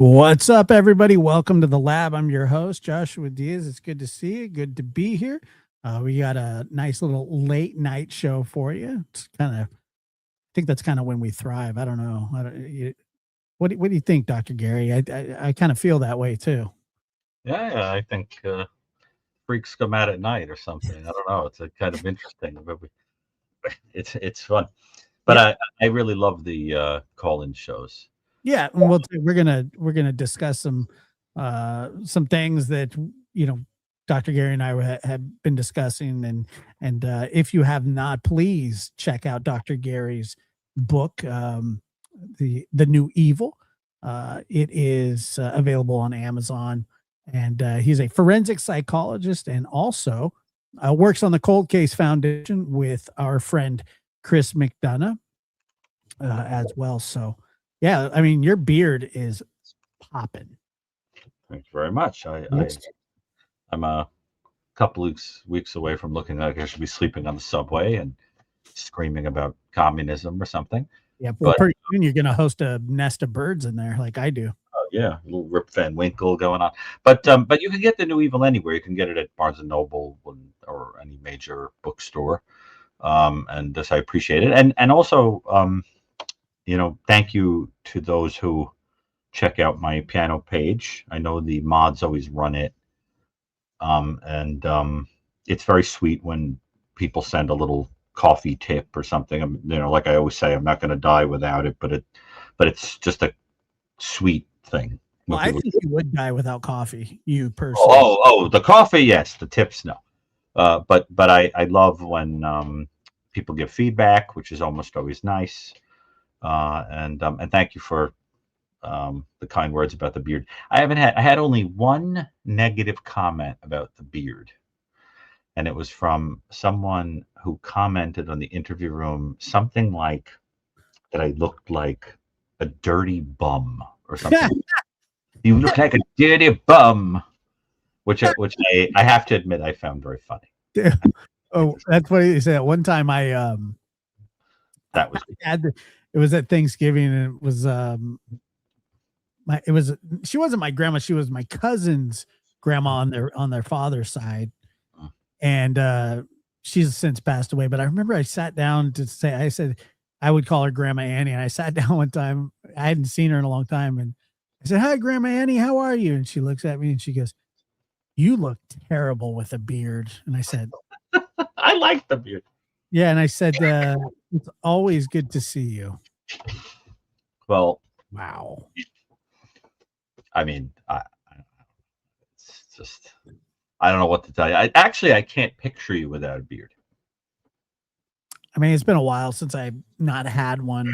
What's up, everybody? Welcome to the lab. I'm your host, Joshua Diaz. It's good to see you. Good to be here. We got a nice little late night show for you. It's I think that's kind of when we thrive. I don't know. What do you think, Dr. Gary? I kind of feel that way too. Yeah, I think freaks come out at night or something. I don't know. It's a kind of interesting, but it's fun. But yeah. I really love the call-in shows. Yeah, and we're gonna discuss some things that Dr. Gary and I have been discussing, and if you have not, please check out Dr. Gary's book, the New Evil. It is available on Amazon, and he's a forensic psychologist and also works on the Cold Case Foundation with our friend Chris McDonough as well. So. Yeah, I mean, your beard is popping. Thanks very much. I'm a couple weeks away from looking like I should be sleeping on the subway and screaming about communism or something. Yeah, well, pretty soon you're going to host a nest of birds in there like I do. Oh, yeah, a little Rip Van Winkle going on. But you can get the New Evil anywhere. You can get it at Barnes & Noble or any major bookstore. And this, I appreciate it. And also... thank you to those who check out my piano page. I know the mods always run it. And it's very sweet when people send a little coffee tip or something. Like I always say, I'm not going to die without it, but it's just a sweet thing. Well, I think you would die without coffee, you personally. Oh, the coffee, yes. The tips, no. But I love when people give feedback, which is almost always nice. And thank you for the kind words about the beard. I had only one negative comment about the beard, and it was from someone who commented on the interview room something like that I looked like a dirty bum or something. You look like a dirty bum, which I have to admit I found very funny. Yeah. Oh, that's what he said. One time that was it was at Thanksgiving, and it was she wasn't my grandma, she was my cousin's grandma on their father's side. And she's since passed away, but I remember I sat down I said I would call her Grandma Annie, and I sat down one time. I hadn't seen her in a long time, and I said, "Hi, Grandma Annie, how are you?" And she looks at me and she goes, "You look terrible with a beard." And I said, I like the beard. Yeah, and I said, it's always good to see you. Well, wow. I mean, it's just, I don't know what to tell you. I can't picture you without a beard. I mean, it's been a while since I've not had one,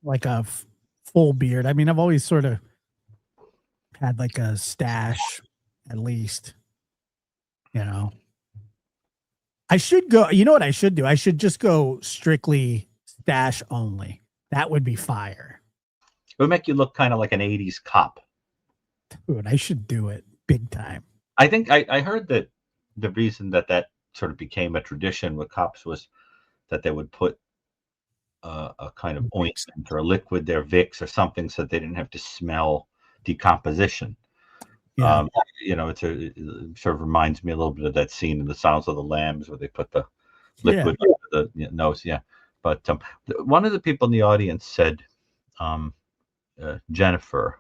like a full beard. I mean, I've always sort of had like a stash, at least, I should go. You know what I should do? I should just go strictly stash only. That would be fire. It would make you look kind of like an 80s cop. Dude, I should do it big time. I think I heard that the reason that sort of became a tradition with cops was that they would put a kind of ointment or a liquid there, Vicks or something, so that they didn't have to smell decomposition. Yeah. It sort of reminds me a little bit of that scene in The Silence of the Lambs where they put the liquid under the nose. Yeah. But one of the people in the audience said, Jennifer,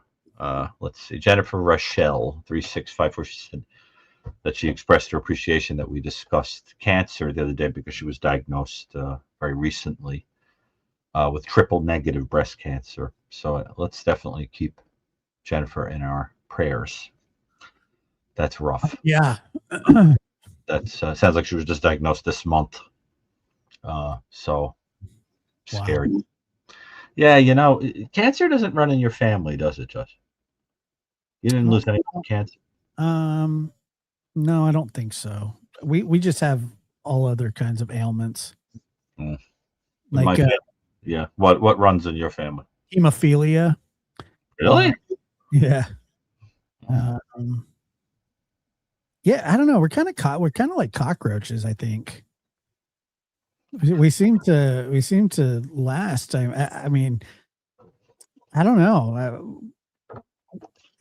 let's see, Jennifer Rochelle 3654. She said that she expressed her appreciation that we discussed cancer the other day because she was diagnosed very recently with triple negative breast cancer. So let's definitely keep Jennifer in our prayers. That's rough. Yeah. That sounds like she was just diagnosed this month. So scary. Wow. Yeah, cancer doesn't run in your family, does it, Josh? You didn't lose any cancer? No, I don't think so. We just have all other kinds of ailments. Like yeah. What runs in your family? Hemophilia. Really? Yeah. Yeah, I don't know. We're kind of like cockroaches, I think. We seem to last. I mean, I don't know.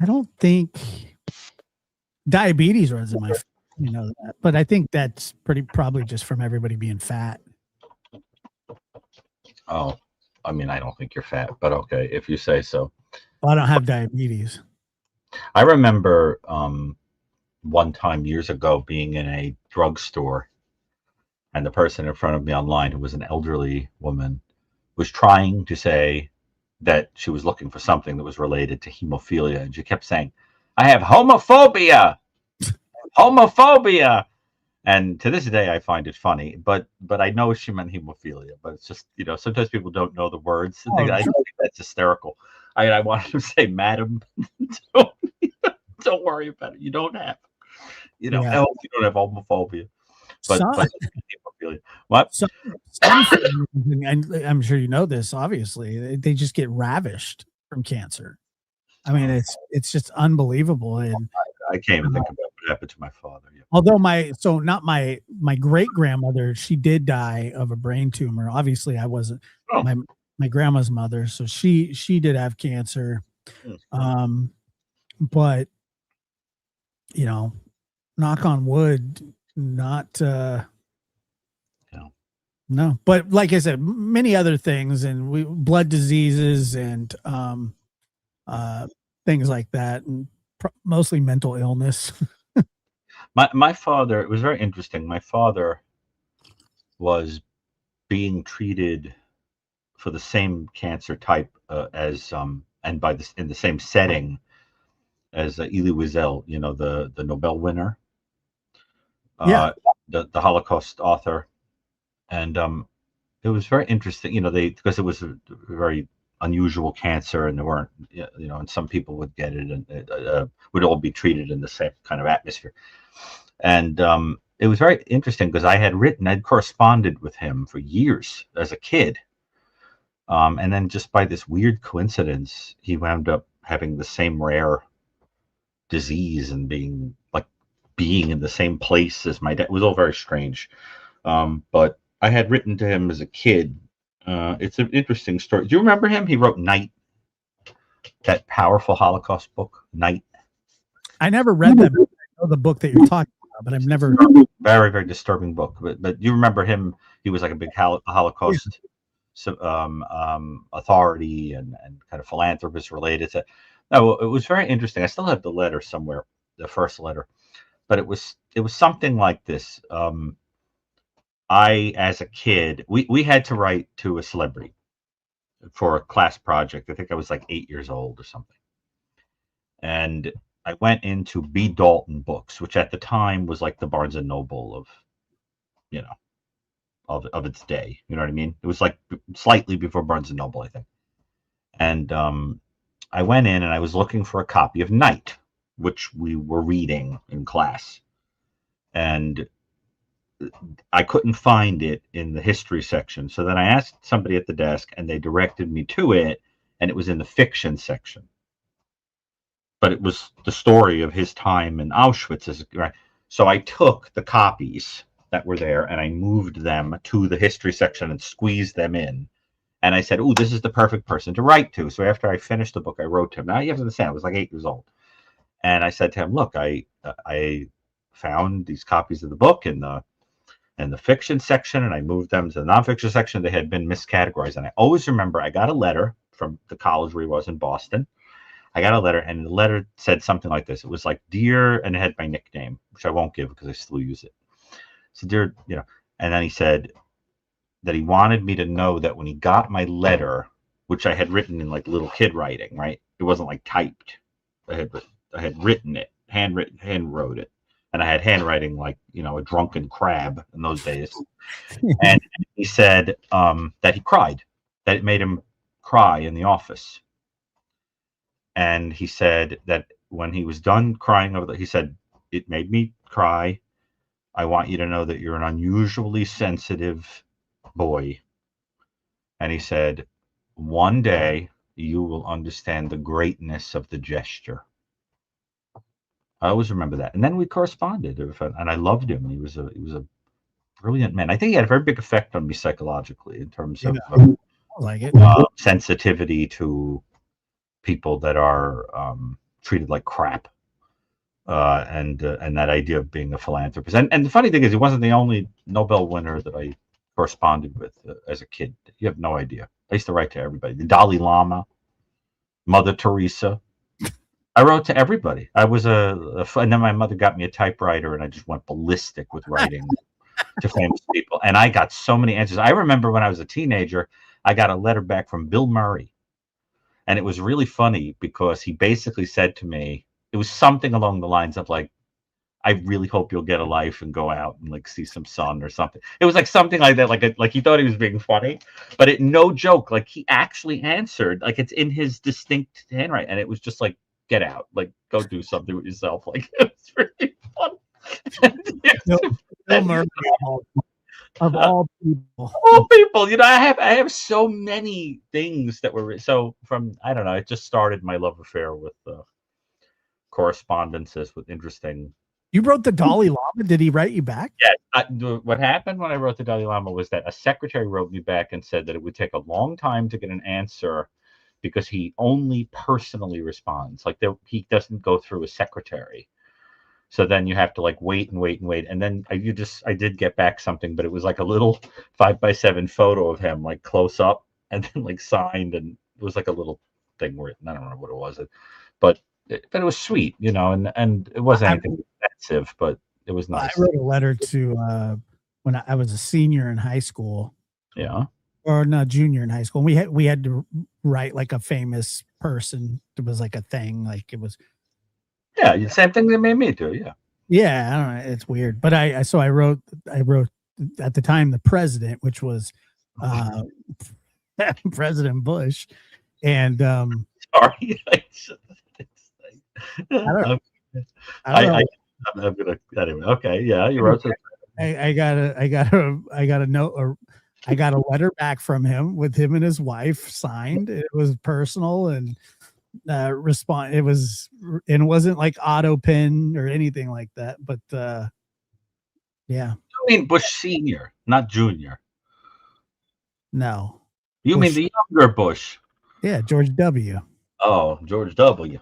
I don't think diabetes runs in my family, that. But I think that's probably just from everybody being fat. Oh, I mean, I don't think you're fat, but okay, if you say so. Well, I don't have diabetes. I remember one time years ago being in a drugstore, and the person in front of me online, who was an elderly woman, was trying to say that she was looking for something that was related to hemophilia, and she kept saying, "I have homophobia, homophobia." And to this day, I find it funny, but I know she meant hemophilia. But it's just, sometimes people don't know the words. I think that's hysterical. I wanted to say, "Madam, don't worry about it. You don't have, you don't have homophobia." But hemophilia. What? And I'm sure you know this. Obviously, they just get ravished from cancer. I mean, it's just unbelievable. And I can't even think about what happened to my father. Yeah. Although my great grandmother, she did die of a brain tumor. Obviously, I wasn't my grandma's mother, so she did have cancer. But knock on wood, not no. But like I said, many other things, and blood diseases and things like that, and mostly mental illness. My father, it was very interesting. My father was being treated for the same cancer type as and by this in the same setting as Elie Wiesel, the Nobel winner, the Holocaust author, and it was very interesting. Because it was a very unusual cancer, and there weren't, and some people would get it, and it would all be treated in the same kind of atmosphere. And it was very interesting because I'd corresponded with him for years as a kid. And then just by this weird coincidence, he wound up having the same rare disease and being in the same place as my dad. It was all very strange. But I had written to him as a kid. It's an interesting story. Do you remember him? He wrote Night, that powerful Holocaust book, Night. I never read that book. I know the book that you're talking about, but I've never. Very, very disturbing book. But you remember him? He was like a big Holocaust authority and kind of philanthropist related to. No, it was very interesting. I still have the letter somewhere, the first letter, but it was something like this. I, as a kid, we had to write to a celebrity for a class project. I think I was like 8 years old or something. And I went into B. Dalton Books, which at the time was like the Barnes and Noble of its day. You know what I mean? It was like slightly before Barnes and Noble, I think. And I went in and I was looking for a copy of Night, which we were reading in class. And I couldn't find it in the history section. So then I asked somebody at the desk and they directed me to it, and it was in the fiction section. But it was the story of his time in Auschwitz. Right? So I took the copies that were there, and I moved them to the history section and squeezed them in. And I said, "Oh, this is the perfect person to write to." So after I finished the book, I wrote to him. Now you have to understand, I was like 8 years old, and I said to him, "Look, I found these copies of the book in the fiction section, and I moved them to the nonfiction section. They had been miscategorized, and I always remember I got a letter from the college where he was in Boston. I got a letter, and the letter said something like this. It was like, "Dear," and it had my nickname, which I won't give because I still use it. So, "Dear," and then he said that he wanted me to know that when he got my letter, which I had written in like little kid writing, right? It wasn't like typed. I had written it, hand wrote it, and I had handwriting like a drunken crab in those days. And he said that he cried, that it made him cry in the office. And he said that when he was done crying over that, he said, "It made me cry. I want you to know that you're an unusually sensitive boy." And he said, "One day you will understand the greatness of the gesture." I always remember that. And then we corresponded, and I loved him. He was a brilliant man. I think he had a very big effect on me psychologically in terms of like it. sensitivity to people that are treated like crap, and that idea of being a philanthropist. And the funny thing is, he wasn't the only Nobel winner that I corresponded with as a kid. You have no idea. I used to write to everybody. The Dalai Lama, Mother Teresa. I wrote to everybody. I was and then my mother got me a typewriter, and I just went ballistic with writing to famous people. And I got so many answers. I remember when I was a teenager, I got a letter back from Bill Murray. And it was really funny because he basically said to me, it was something along the lines of like, "I really hope you'll get a life and go out and like see some sun," or something. It was like something like that, like he thought he was being funny, but no joke, like he actually answered, like it's in his distinct handwriting, and it was just like, "Get out, like go do something with yourself." Like it was really fun. Bill Murray of all people. All people, I have so many things that were so from, I don't know. It just started my love affair with correspondences with interesting. You wrote the Dalai Lama. Did he write you back? Yeah. What happened when I wrote the Dalai Lama was that a secretary wrote me back and said that it would take a long time to get an answer because he only personally responds. Like he doesn't go through a secretary. So then you have to like wait and wait and wait. And then I did get back something, but it was like a little 5x7 photo of him, like close up, and then like signed. And it was like a little thing written. I don't know what it was, but it was sweet, and it wasn't anything expensive, but it was nice. I wrote a letter to when I was a senior in high school. Yeah. Or not, junior in high school. We had to write like a famous person. It was like a thing. Like it was. Yeah, the same thing they made me do. Yeah. Yeah, I don't know. It's weird, but I wrote at the time the president, which was President Bush, and sorry, I'm gonna anyway. Okay, yeah, you wrote it. I got a note. I got a letter back from him with him and his wife signed. It was personal and respond. It wasn't like auto pen or anything like that. But yeah. You mean Bush Senior, not Junior? No. You Bush. mean the younger Bush? Yeah, George W. Oh, George W.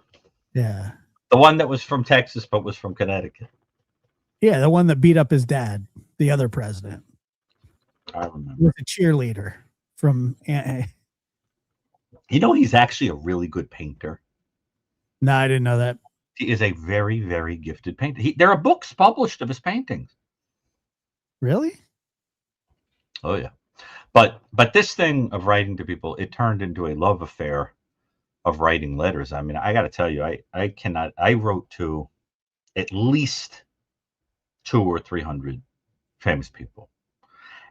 Yeah. The one that was from Texas but was from Connecticut. Yeah, the one that beat up his dad, the other president. I remember. He was a cheerleader from. He's actually a really good painter. No, I didn't know that. He is a very, very gifted painter. There are books published of his paintings. Really? Oh yeah, but this thing of writing to people, it turned into a love affair of writing letters. I mean, I got to tell you, I wrote to at least 200 or 300 famous people.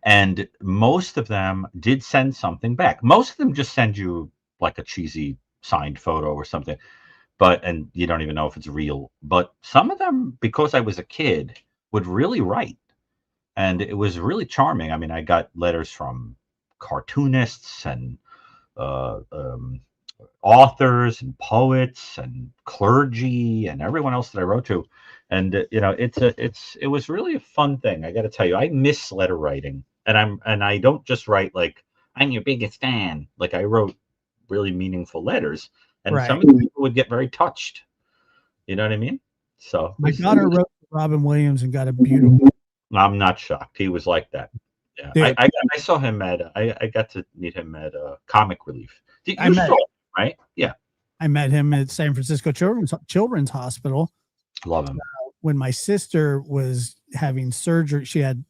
And most of them did send something back. Most of them just send you like a cheesy signed photo or something, and you don't even know if it's real. But some of them, because I was a kid, would really write. And it was really charming. I mean, I got letters from cartoonists and authors and poets and clergy and everyone else that I wrote to. And it was really a fun thing. I got to tell you, I miss letter writing, and I don't just write like I'm your biggest fan. Like I wrote really meaningful letters, and Right. some of the people would get very touched. You know what I mean? So My daughter wrote Robin Williams and got a beautiful. I'm not shocked. He was like that. Yeah, Dude, I saw him at I got to meet him at Comic Relief. I You met saw him, right? Yeah, I met him at San Francisco Children's Hospital love him. when my sister was having surgery. She had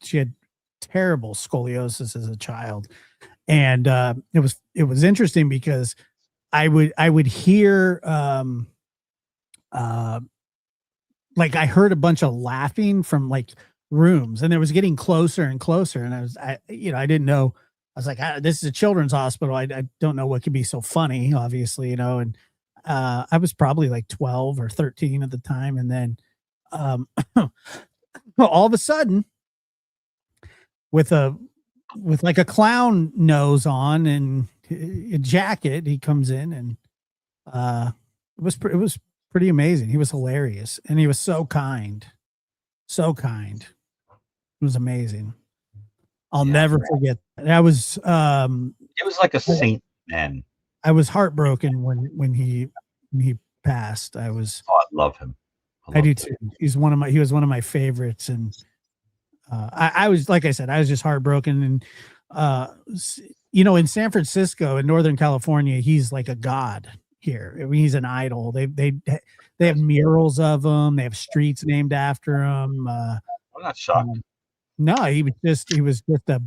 terrible scoliosis as a child, and it was interesting because I would hear like I heard a bunch of laughing from like rooms, and it was getting closer and closer, and I didn't know. I was like, this is a children's hospital. I don't know what could be so funny, obviously, and I was probably like 12 or 13 at the time, and then all of a sudden, with like a clown nose on and a jacket, he comes in, and it was pretty amazing. He was hilarious, and he was so kind, so kind. It was amazing. I'll never forget that. It was like a saint man. I was heartbroken when he passed. Oh, I love him. I do too. He was one of my favorites, and I was, like I said, I was just heartbroken. And in San Francisco, in Northern California, he's like a god here. I mean, he's an idol. They have murals of him. They have streets named after him. I'm not shocked. No, he was just he was a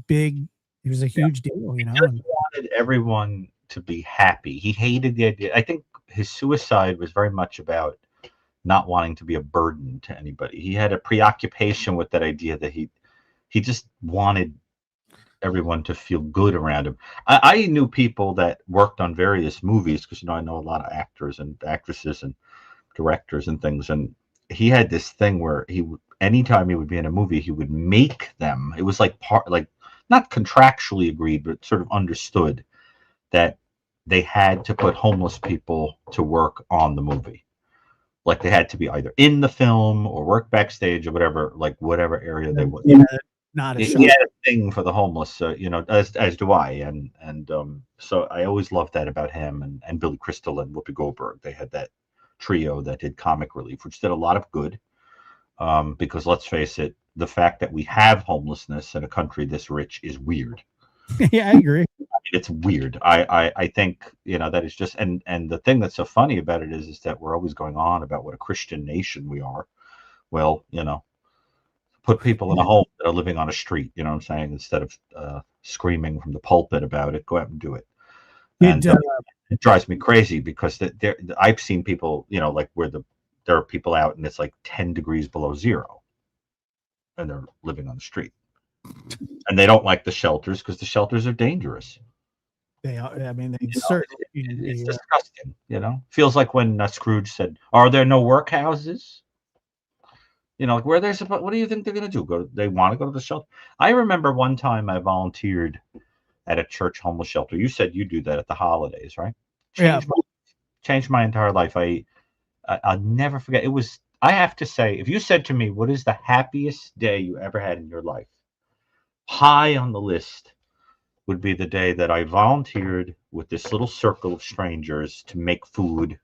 huge deal, He just wanted everyone to be happy. He hated the idea. I think his suicide was very much about not wanting to be a burden to anybody. He had a preoccupation with that idea that he just wanted everyone to feel good around him. I knew people that worked on various movies because I know a lot of actors and actresses and directors and things, and he had this thing where anytime he would be in a movie, he would make them. It was like not contractually agreed, but sort of understood that they had to put homeless people to work on the movie. Like they had to be either in the film or work backstage or whatever, like whatever area they would. Not a He had a thing for the homeless, as do I, and so I always loved that about him and Billy Crystal and Whoopi Goldberg. They had that trio that did Comic Relief, which did a lot of good. Because let's face it, the fact that we have homelessness in a country this rich is weird. Yeah, I agree. I mean, it's weird. I think that is just and the thing that's so funny about it is that we're always going on about what a Christian nation we are. Well, put people in a home that are living on a street. You know what I'm saying? Instead of screaming from the pulpit about it, go out and do it. And it drives me crazy because I've seen people, like where there are people out and it's like 10 degrees below zero and they're living on the street and they don't like the shelters because the shelters are dangerous. They are. I mean, it's disgusting. Feels like when Scrooge said, "Are there no workhouses?" Like where they're supposed. What do you think they're going to do? They want to go to the shelter. I remember one time I volunteered at a church homeless shelter. You said you do that at the holidays, right? Changed my entire life. I'll never forget. It was, I have to say, if you said to me, what is the happiest day you ever had in your life? High on the list would be the day that I volunteered with this little circle of strangers to make food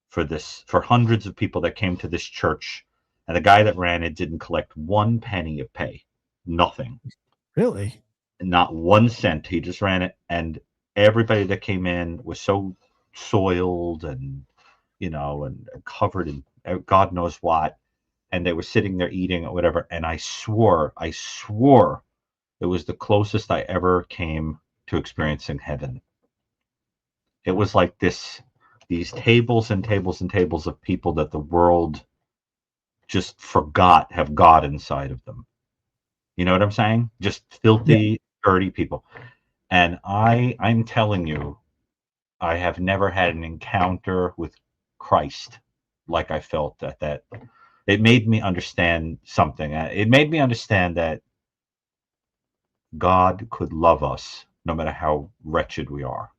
for hundreds of people that came to this church. And the guy that ran it didn't collect 1 penny of pay. Nothing. Really? Not 1 cent. He just ran it. And everybody that came in was so soiled and and covered in God knows what, and they were sitting there eating or whatever. And I swore it was the closest I ever came to experiencing heaven. It was like these tables and tables and tables of people that the world just forgot have God inside of them. You know what I'm saying? Just filthy, dirty people. And I'm telling you, I have never had an encounter with Christ like I felt that. It made me understand something. It made me understand that God could love us no matter how wretched we are.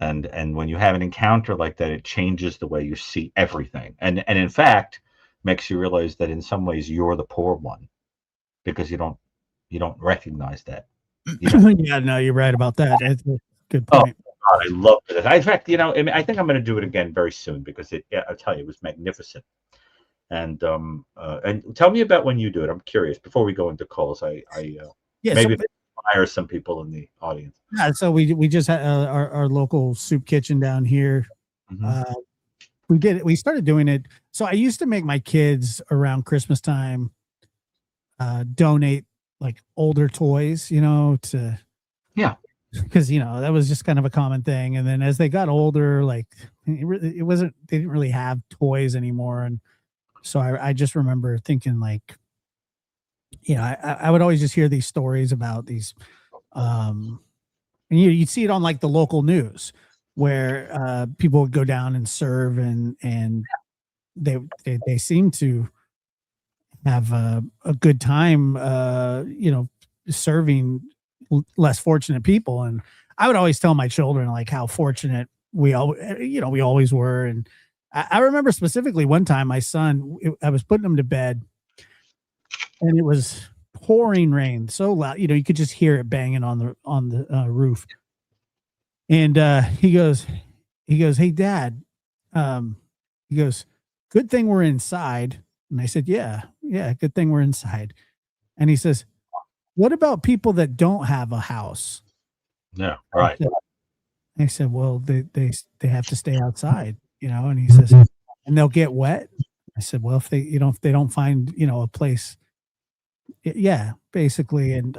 And when you have an encounter like that, it changes the way you see everything, and in fact makes you realize that in some ways you're the poor one, because you don't recognize that. You know. Yeah, no, you're right about that. That's a good Oh point. God, I love it. In fact, I mean, I think I'm going to do it again very soon, because I'll tell you, it was magnificent. And tell me about when you do it. I'm curious. Before we go into calls, I Yeah, so maybe inspire some people in the audience. yeah, so we just had our local soup kitchen down here. Mhm. Uh, we started doing it. So I used to make my kids around Christmas time donate like older toys, to Yeah. because that was just kind of a common thing. And then as they got older, like it wasn't they didn't really have toys anymore. And so I just remember thinking like, I would always just hear these stories about these um and you'd see it on like the local news where people would go down and serve, and they seem to have a good time serving less fortunate people. And I would always tell my children like how fortunate we always were. And I remember specifically one time my son, I was putting him to bed, and it was pouring rain so loud, you could just hear it banging on the roof. And he goes, "Hey dad," um he goes, "Good thing we're inside." And I said, "Yeah, good thing we're inside." And he says, "What about people that don't have a house?" Yeah. I Right. said, "Well, they have to stay outside, And he says, "And they'll get wet." I said, "Well, if they don't find, a place." Yeah, basically. And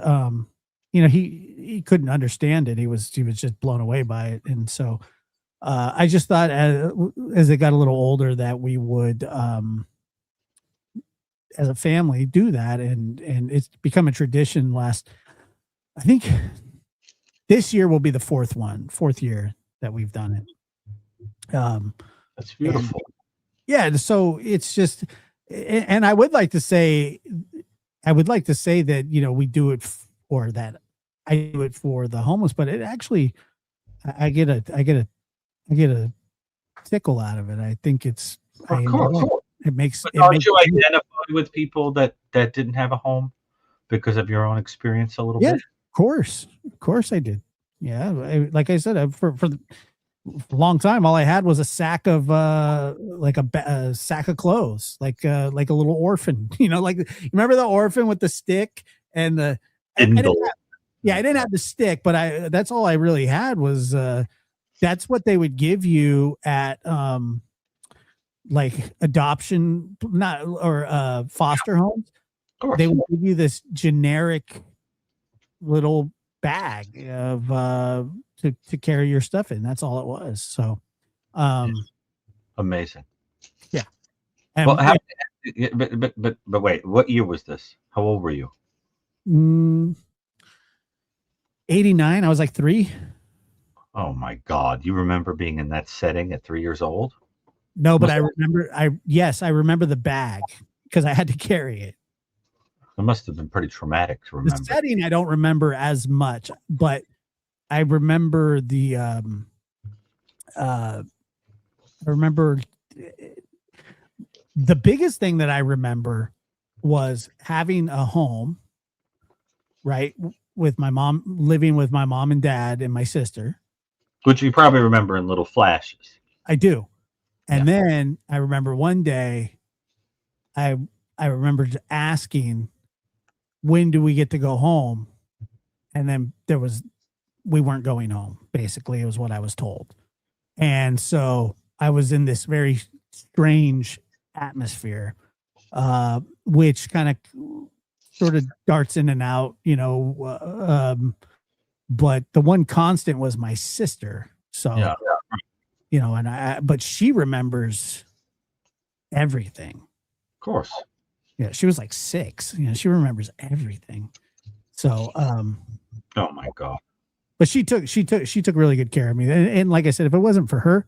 he couldn't understand it. He was just blown away by it. And so I just thought as they got a little older that we would as a family do that. And it's become a tradition. I think this year will be the fourth year that we've done it. That's And beautiful. yeah, so it's just, and I would like to say that, we do it for that. I do it for the homeless, but it actually, I get a tickle out of it. I think I Of enjoy course. it. It makes, But it aren't makes, you identified with people that didn't have a home because of your own experience a little yeah, bit? of course I did. Yeah. Like I said, for a long time, all I had was a sack of like a sack of clothes, like a little orphan, like you remember the orphan with the stick and I didn't Indle. have, yeah, I didn't have the stick, but that's all I really had was that's what they would give you at like adoption, not or foster homes. Of They course. would give you this generic little bag of to carry your stuff in. That's all it was. So um Amazing. yeah. Well, Yeah, but wait, what year was this? How old were you? mm, 89, I was like 3. Oh my God. You remember being in that setting at 3 years old? No, but Must, I remember the bag because I had to carry it. it must have been pretty traumatic to The remember. setting I don't remember as much, but I remember uh I remember the biggest thing that I remember was having a home, right? With my mom, living with my mom and dad and my sister. Which you probably remember in little flashes. I do. Yeah. And then I remember one day I I remember asking, when do we get to go home? And then we weren't going home. Basically, it was what I was told. And so I was in this very strange atmosphere, which kind of sort of darts in and out, but the one constant was my sister. So, Yeah. Of but she remembers everything. course. Yeah, she was like 6. She remembers everything. So, Oh my God. but she took really good care of me. And like I said, if it wasn't for her,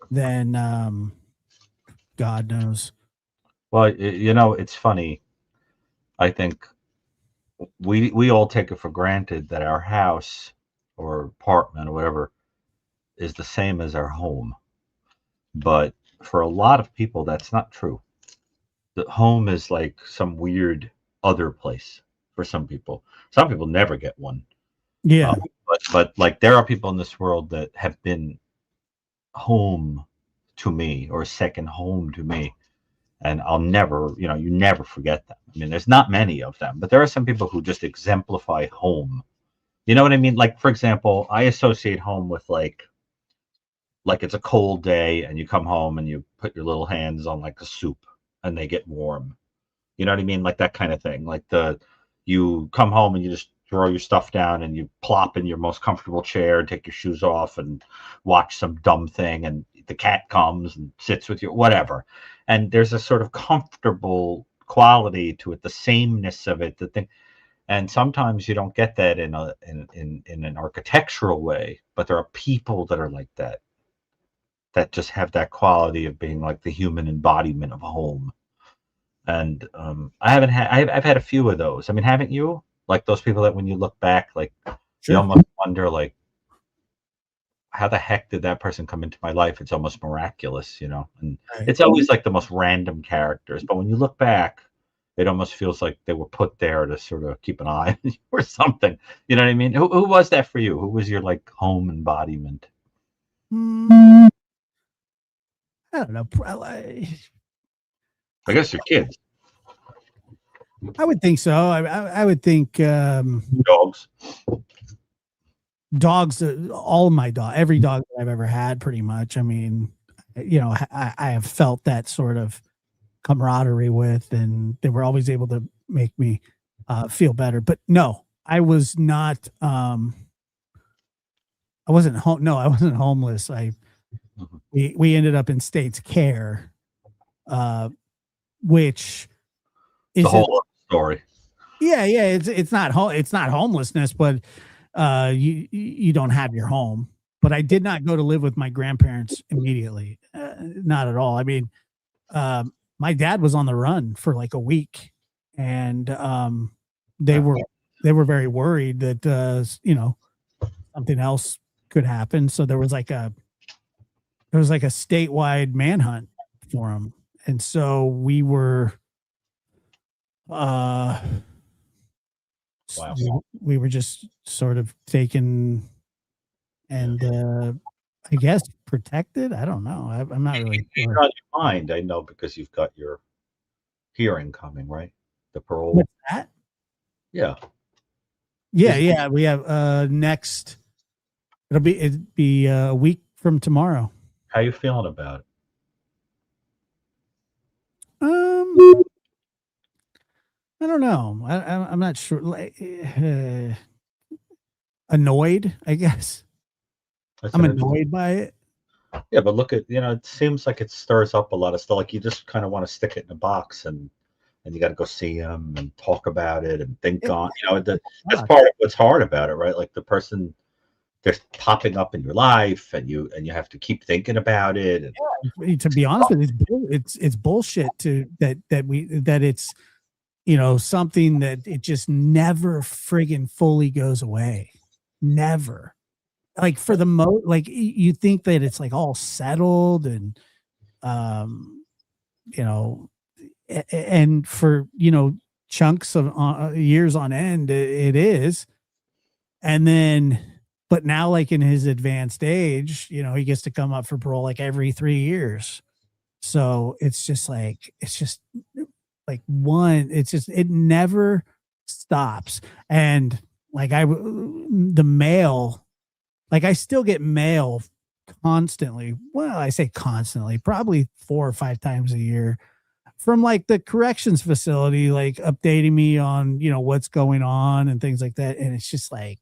then God knows. Well, it's funny. I think we all take it for granted that our house or apartment or whatever is the same as our home. But for a lot of people, that's not true. The home is like some weird other place for some people. Some people never get one. Yeah. But like there are people in this world that have been home to me or second home to me. And I'll never, you never forget them. I mean, there's not many of them, but there are some people who just exemplify home. You know what I mean? Like, for example, I associate home with like it's a cold day and you come home and you put your little hands on like a soup and they get warm. You know what I mean? Like that kind of thing. Like you come home and you just throw your stuff down and you plop in your most comfortable chair and take your shoes off and watch some dumb thing and the cat comes and sits with you, whatever. And there's a sort of comfortable quality to it, the sameness of it, the thing. And sometimes you don't get that in an architectural way, but there are people that are like that just have that quality of being like the human embodiment of home. And I've had a few of those. I mean, haven't you? Like those people that when you look back, like you Sure. almost wonder, like, how the heck did that person come into my life? It's almost miraculous, And Right. it's always like the most random characters. But when you look back, it almost feels like they were put there to sort of keep an eye on you or something. You know what I mean? Who was that for you? Who was your like home embodiment? Mm, I don't know. I guess your kids, I would think so. I would think dogs. dogs. All of my every dog that I've ever had, pretty much. I mean, I have felt that sort of camaraderie with, and they were always able to make me feel better. But no, I was not. I wasn't home. No, I wasn't homeless. Mhm. We ended up in state's care, which The isn't. whole story. Yeah, it's not it's not homelessness, but you don't have your home. But I did not go to live with my grandparents immediately, not at all. I mean, my dad was on the run for like a week, and they were they were very worried that something else could happen. So there was like a statewide manhunt for him, and so we were uh Wow. we were just sort of taken and I guess protected. I don't know. I'm not really You're sure. on your mind, I know, because you've got your hearing coming, right? The parole. What's that? Yeah. Yeah. We have next. It'd be a week from tomorrow. How you feeling about it? Um, I don't know. I'm not sure. Like, annoyed, I guess. That's I'm an interesting. annoyed by it. Yeah, but look at, it seems like it stirs up a lot of stuff. Like you just kind of want to stick it in a box and you got to go see them and talk about it and think It on, that's sucks. part of what's hard about it, right? Like the person they're popping up in your life and you have to keep thinking about it. And To be honest with you, it's bullshit that it's something that it just never friggin' fully goes away. Never. Like for the like you think that it's like all settled and um you know and for chunks of years on end it is, and then but now like in his advanced age he gets to come up for parole like every 3 years. So it's just like it never stops. And like the mail, like I still get mail constantly. Well, I say constantly, probably 4 or 5 times a year from like the corrections facility, like updating me on, what's going on and things like that. And it's just like,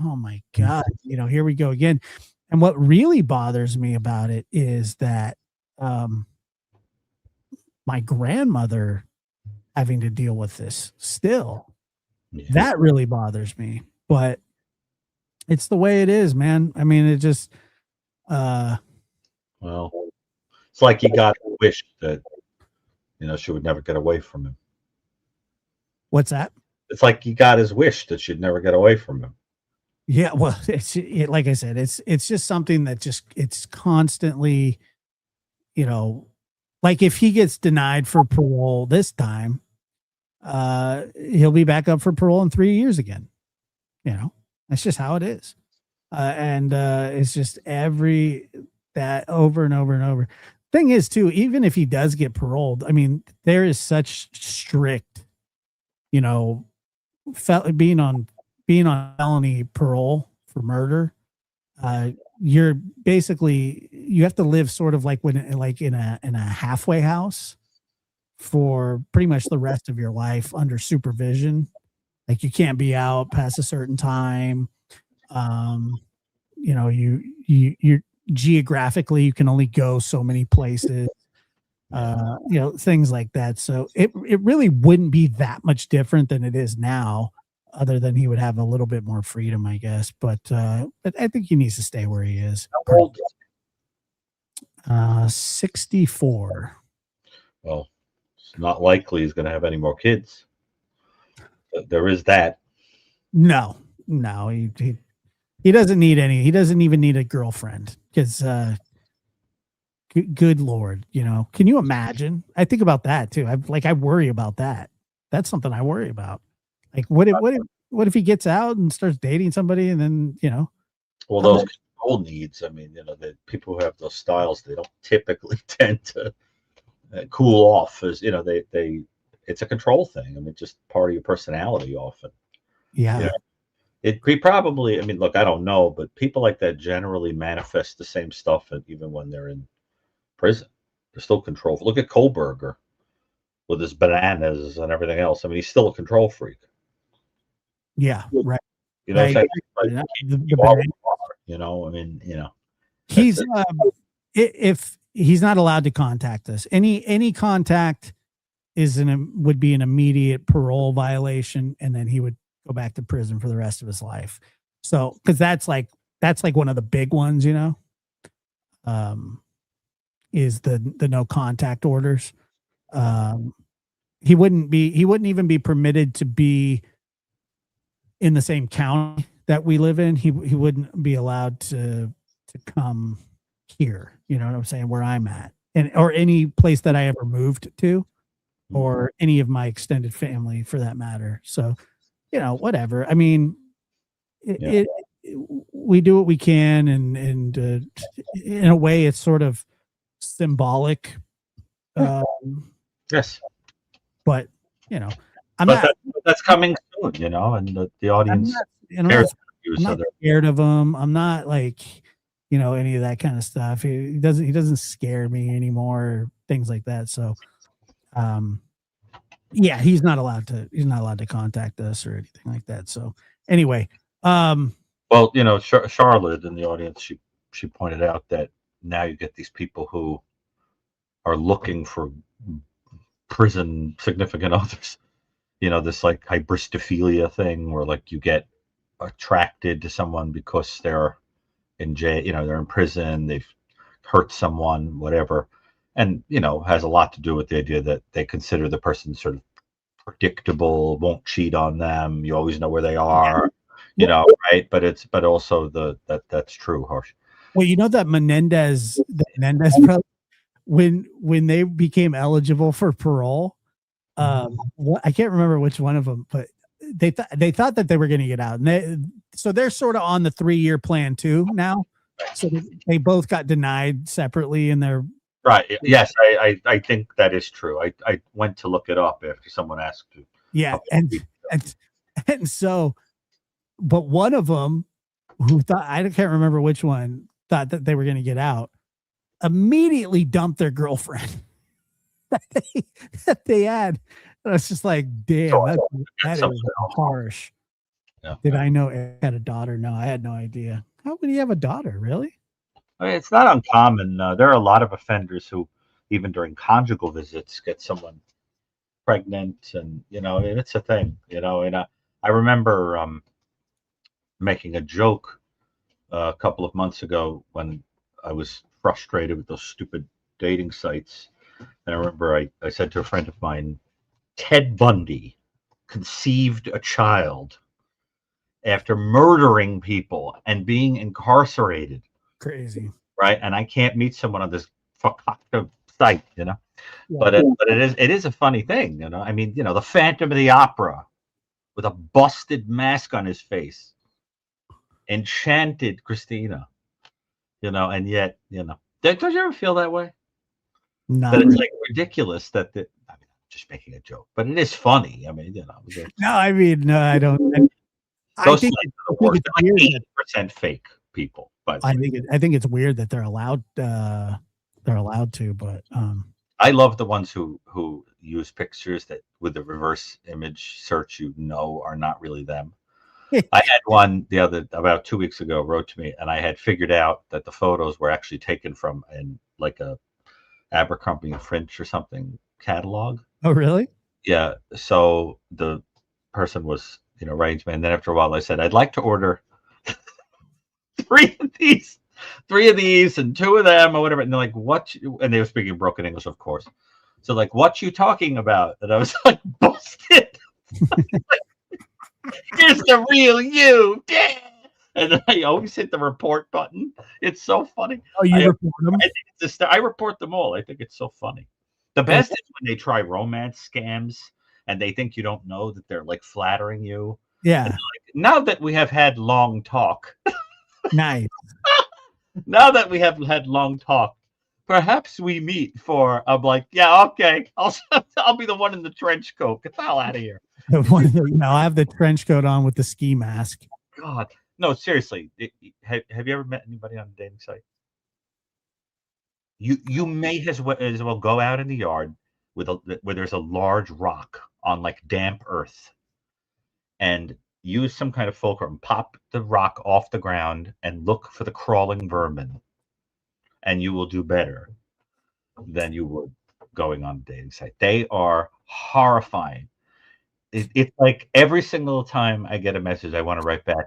oh my God, here we go again. And what really bothers me about it is that um, my grandmother having to deal with this still. yeah. That really bothers me. But it's the way it is, man. I mean, it just Well, it's like you got a wish that, she would never get away from him. what's that? It's like he got his wish that she'd never get away from him. Yeah, well, like I said, it's just something that just it's constantly, you know, like if he gets denied for parole this time, he'll be back up for parole in 3 years again. You know, that's just how it is. And it's just every that over and over and over. Thing is, too, even if he does get paroled, I mean, there is such strict, you know, being on felony parole for murder. Uh, you're basically you have to live sort of like when like in a halfway house for pretty much the rest of your life under supervision. Like you can't be out past a certain time. Um, you know, you're geographically you can only go so many places. You know, things like that. So it really wouldn't be that much different than it is now, other than he would have a little bit more freedom, I guess. But I think he needs to stay where he is. How old? 64. Well, it's not likely he's going to have any more kids. There is that. No, no, he doesn't need any. He doesn't even need a girlfriend because good Lord, you know, can you imagine? I think about that too. I worry about that. That's something I worry about. Like, what if he gets out and starts dating somebody and then, you know, Well, those control needs, I mean, you know, the people who have those styles, they don't typically tend to cool off as, you know, it's a control thing. I mean, just part of your personality often. yeah. You know, he probably, I mean, look, I don't know, but people like that generally manifest the same stuff even when they're in prison. They're still control. Look at Kohlberger with his bananas and everything else. I mean, he's still a control freak. Yeah, right. You know what I'm saying? Like, you are what you are, you know, I mean, you know, he's if he's not allowed to contact us, any contact would be an immediate parole violation, and then he would go back to prison for the rest of his life. So, because that's like one of the big ones, you know, is the no contact orders. He wouldn't even be permitted to be in the same county that we live in. He wouldn't be allowed to come here. You know what I'm saying? Where I'm at, and or any place that I ever moved to, or any of my extended family for that matter. So, you know, whatever. I mean, we do what we can, and in a way, it's sort of symbolic. Yes, but you know, that's coming soon, you know, and the audience I'm not scared of him. I'm not like, you know, any of that kind of stuff. He doesn't scare me anymore, things like that. So, yeah, he's not allowed to contact us or anything like that. So anyway, well, you know, Charlotte in the audience, she pointed out that now you get these people who are looking for prison significant others. You know, this like hybristophilia thing where like you get attracted to someone because they're in jail, you know, they're in prison, they've hurt someone, whatever. And, you know, has a lot to do with the idea that they consider the person sort of predictable, won't cheat on them, you always know where they are, you know, right? But also that's true, Harsh. Well, you know that Menendez brother, when they became eligible for parole, I can't remember which one of them, but they thought that they were going to get out, and they're sort of on the 3-year plan too now. So they both got denied separately in their right. Yes, I think that is true. I went to look it up after someone asked to. Yeah, and so, but one of them who thought, I can't remember which one, thought that they were going to get out, immediately dumped their girlfriend that they had. And I was just like, damn, that is harsh. Yeah. Did I know Eric had a daughter? No, I had no idea. How would he have a daughter? Really? I mean, it's not uncommon. There are a lot of offenders who, even during conjugal visits, get someone pregnant, and you know, it's a thing. You know, and I remember making a joke a couple of months ago when I was frustrated with those stupid dating sites. And I remember I said to a friend of mine, Ted Bundy conceived a child after murdering people and being incarcerated, Crazy. right? And I can't meet someone on this fucked site, you know. Yeah. But it is a funny thing, you know. I mean, you know, the Phantom of the Opera with a busted mask on his face, enchanted Christina, you know, and yet, you know, don't you ever feel that way? Not That it's really. like ridiculous that the, I mean, I'm just making a joke, but it is funny. I mean, you know, No, I mean, no, I don't. I those think sites I are the think worst. it's They're like weird. 80% fake people, by the I way. think I think it's weird that they're allowed. They're allowed to, but I love the ones who use pictures that with the reverse image search, you know, are not really them. I had one the other about 2 weeks ago wrote to me, and I had figured out that the photos were actually taken from in like a Abercrombie and Fitch or something catalog. oh really? Yeah. So the person was, you know, writing to me, and then after a while, I said, "I'd like to order three of these, three of these, and two of them, or whatever." And they're like, "What?" And they were speaking broken English, of course. So like, "What you talking about?" And I was like, "Busted." Here's the real you. Yeah. And then I always hit the report button. It's so funny. Oh, you report them? I think it's I report them all. I think it's so funny. The best is when they try romance scams and they think you don't know that they're like flattering you. Yeah. Like, now that we have had long talk, Nice. now that we have had long talk, perhaps we meet for. I'm like, yeah, okay. I'll be the one in the trench coat. Get the hell out of here. I have the trench coat on with the ski mask. God, no, seriously. Have you ever met anybody on a dating site? You may as well go out in the yard with where there's a large rock on like damp earth, and use some kind of fulcrum, pop the rock off the ground, and look for the crawling vermin, and you will do better than you would going on a dating site. They are horrifying. It's like every single time I get a message, I want to write back.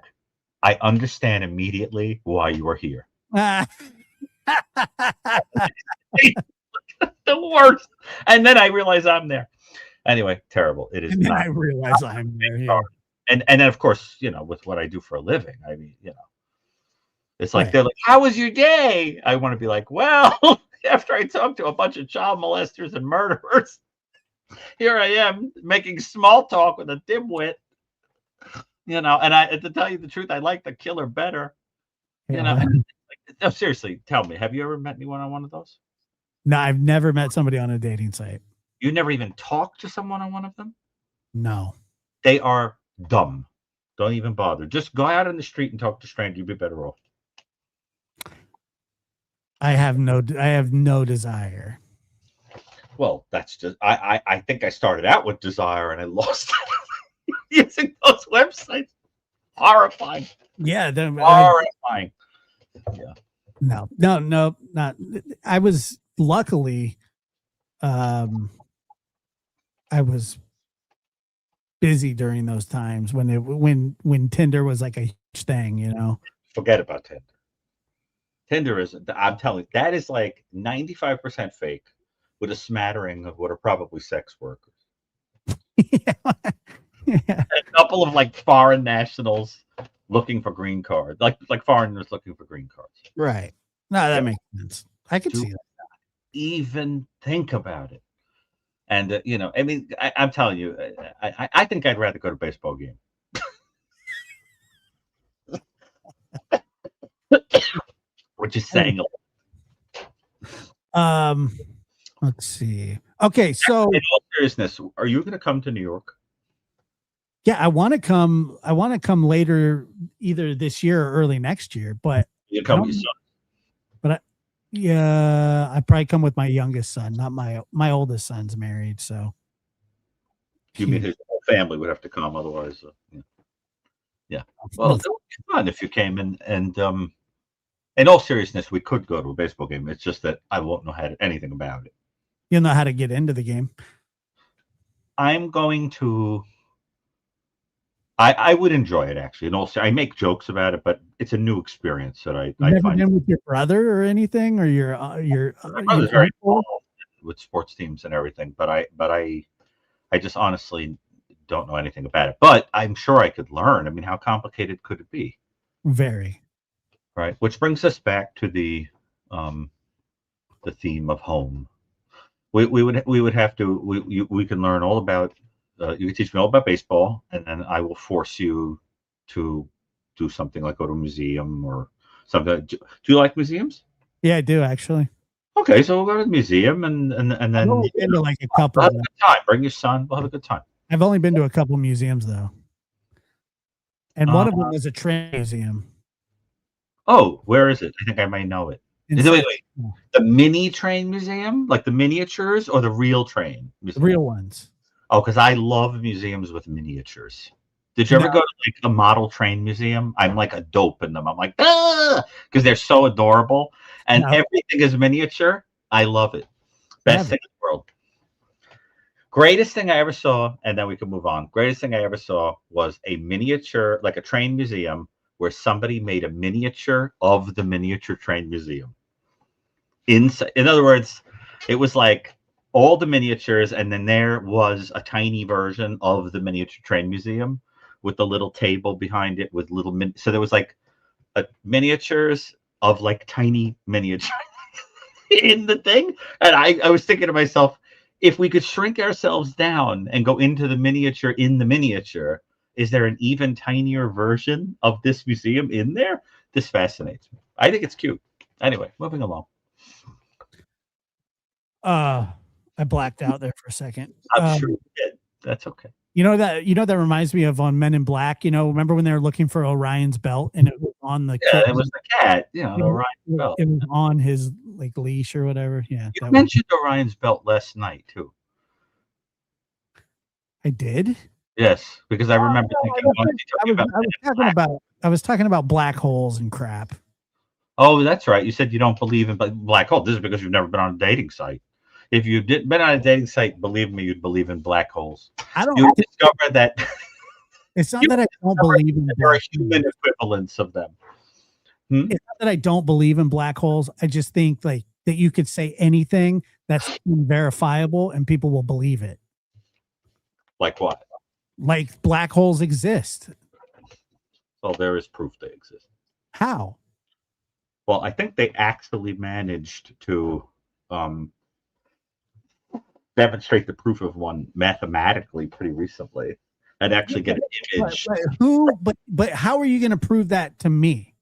I understand immediately why you are here. The worst. And then I realize I'm there. Anyway, terrible. It is And then not. I realize I'm there. Yeah. And then of course, you know, with what I do for a living, I mean, you know, it's like Right. they're like, "How was your day?" I want to be like, "Well, after I talked to a bunch of child molesters and murderers, here I am making small talk with a dimwit." You know, and to tell you the truth, I like the killer better. You know, Yeah. no, seriously, tell me, have you ever met anyone on one of those? No, I've never met somebody on a dating site. You never even talked to someone on one of them? No. They are dumb. Don't even bother. Just go out in the street and talk to strangers. You'd be better off. I have no desire. Well, that's just I think I started out with desire and I lost it using those websites. Horrifying. Yeah. Horrifying. Yeah. No, not. I was luckily, I was busy during those times when Tinder was like a huge thing, you know. Forget about Tinder. Tinder is, I'm telling you, that is like 95% fake with a smattering of what are probably sex workers. Yeah. A couple of like foreign nationals looking for green cards, like foreigners looking for green cards. Right. No, that makes sense. I could see that. Even think about it. And you know, I mean, I'm telling you, I think I'd rather go to a baseball game. Which is saying a lot. Let's see. Okay, so in all seriousness, are you going to come to New York? yeah, I want to come. I want to come later, either this year or early next year. But You come with your son. But yeah, I probably come with my youngest son, not my oldest son's married. So You mean his whole family would have to come, otherwise, yeah. Yeah. Well, it would be fun if you came and in all seriousness, we could go to a baseball game. It's just that I won't know anything about it. You'll know how to get into the game. I'm going to. I would enjoy it actually, and also I make jokes about it, but it's a new experience that I Never find. been with your brother or anything, or your My brother's very involved with sports teams and everything, but I just honestly don't know anything about it, but I'm sure I could learn. I mean, how complicated could it be? Very. Right. Which brings us back to the theme of home. We would have to we can learn all about you can teach me all about baseball, and then I will force you to do something like go to a museum or something. Do you like museums? Yeah, I do actually. Okay, so we'll go to the museum and I've then only been to like a we'll couple. have a good time. Bring your son. We'll have a good time. I've only been to a couple museums though, and one of them was a train museum. Oh, where is it? I think I may know it. In Wait. The mini train museum, like the miniatures, or the real train the museum? real ones. Oh, because I love museums with miniatures. Did you ever go to like a model train museum? I'm like a dope in them. I'm like, because they're so adorable and everything is miniature. I love it. Best thing in the world. Greatest thing I ever saw, and then we can move on. Greatest thing I ever saw was a miniature, like a train museum, where somebody made a miniature of the miniature train museum. In other words, it was like all the miniatures, and then there was a tiny version of the miniature train museum with the little table behind it with little so there was like miniatures of like tiny miniatures in the thing. And I was thinking to myself, if we could shrink ourselves down and go into the miniature in the miniature, is there an even tinier version of this museum in there? This fascinates me. I think it's cute. Anyway, moving along. I blacked out there for a second. I'm sure you did. That's okay. You know that reminds me of on Men in Black. You know, remember when they were looking for Orion's belt and it was on the it was the cat. You know, Orion's belt. It was on his like leash or whatever. Yeah, you mentioned Orion's belt last night too. I did. Yes, because I remember thinking. I was talking about black holes and crap. Oh, that's right. You said you don't believe in black holes. This is because you've never been on a dating site. If you did been on a dating site, believe me, you'd believe in black holes. You discover that. It's not that I don't believe in there are human equivalents of them. It's not that I don't believe in black holes. I just think like that you could say anything that's unverifiable and people will believe it. Like what? Like black holes exist. Well, there is proof they exist. How? Well, I think they actually managed to demonstrate the proof of one mathematically pretty recently and actually get an image. But how are you going to prove that to me?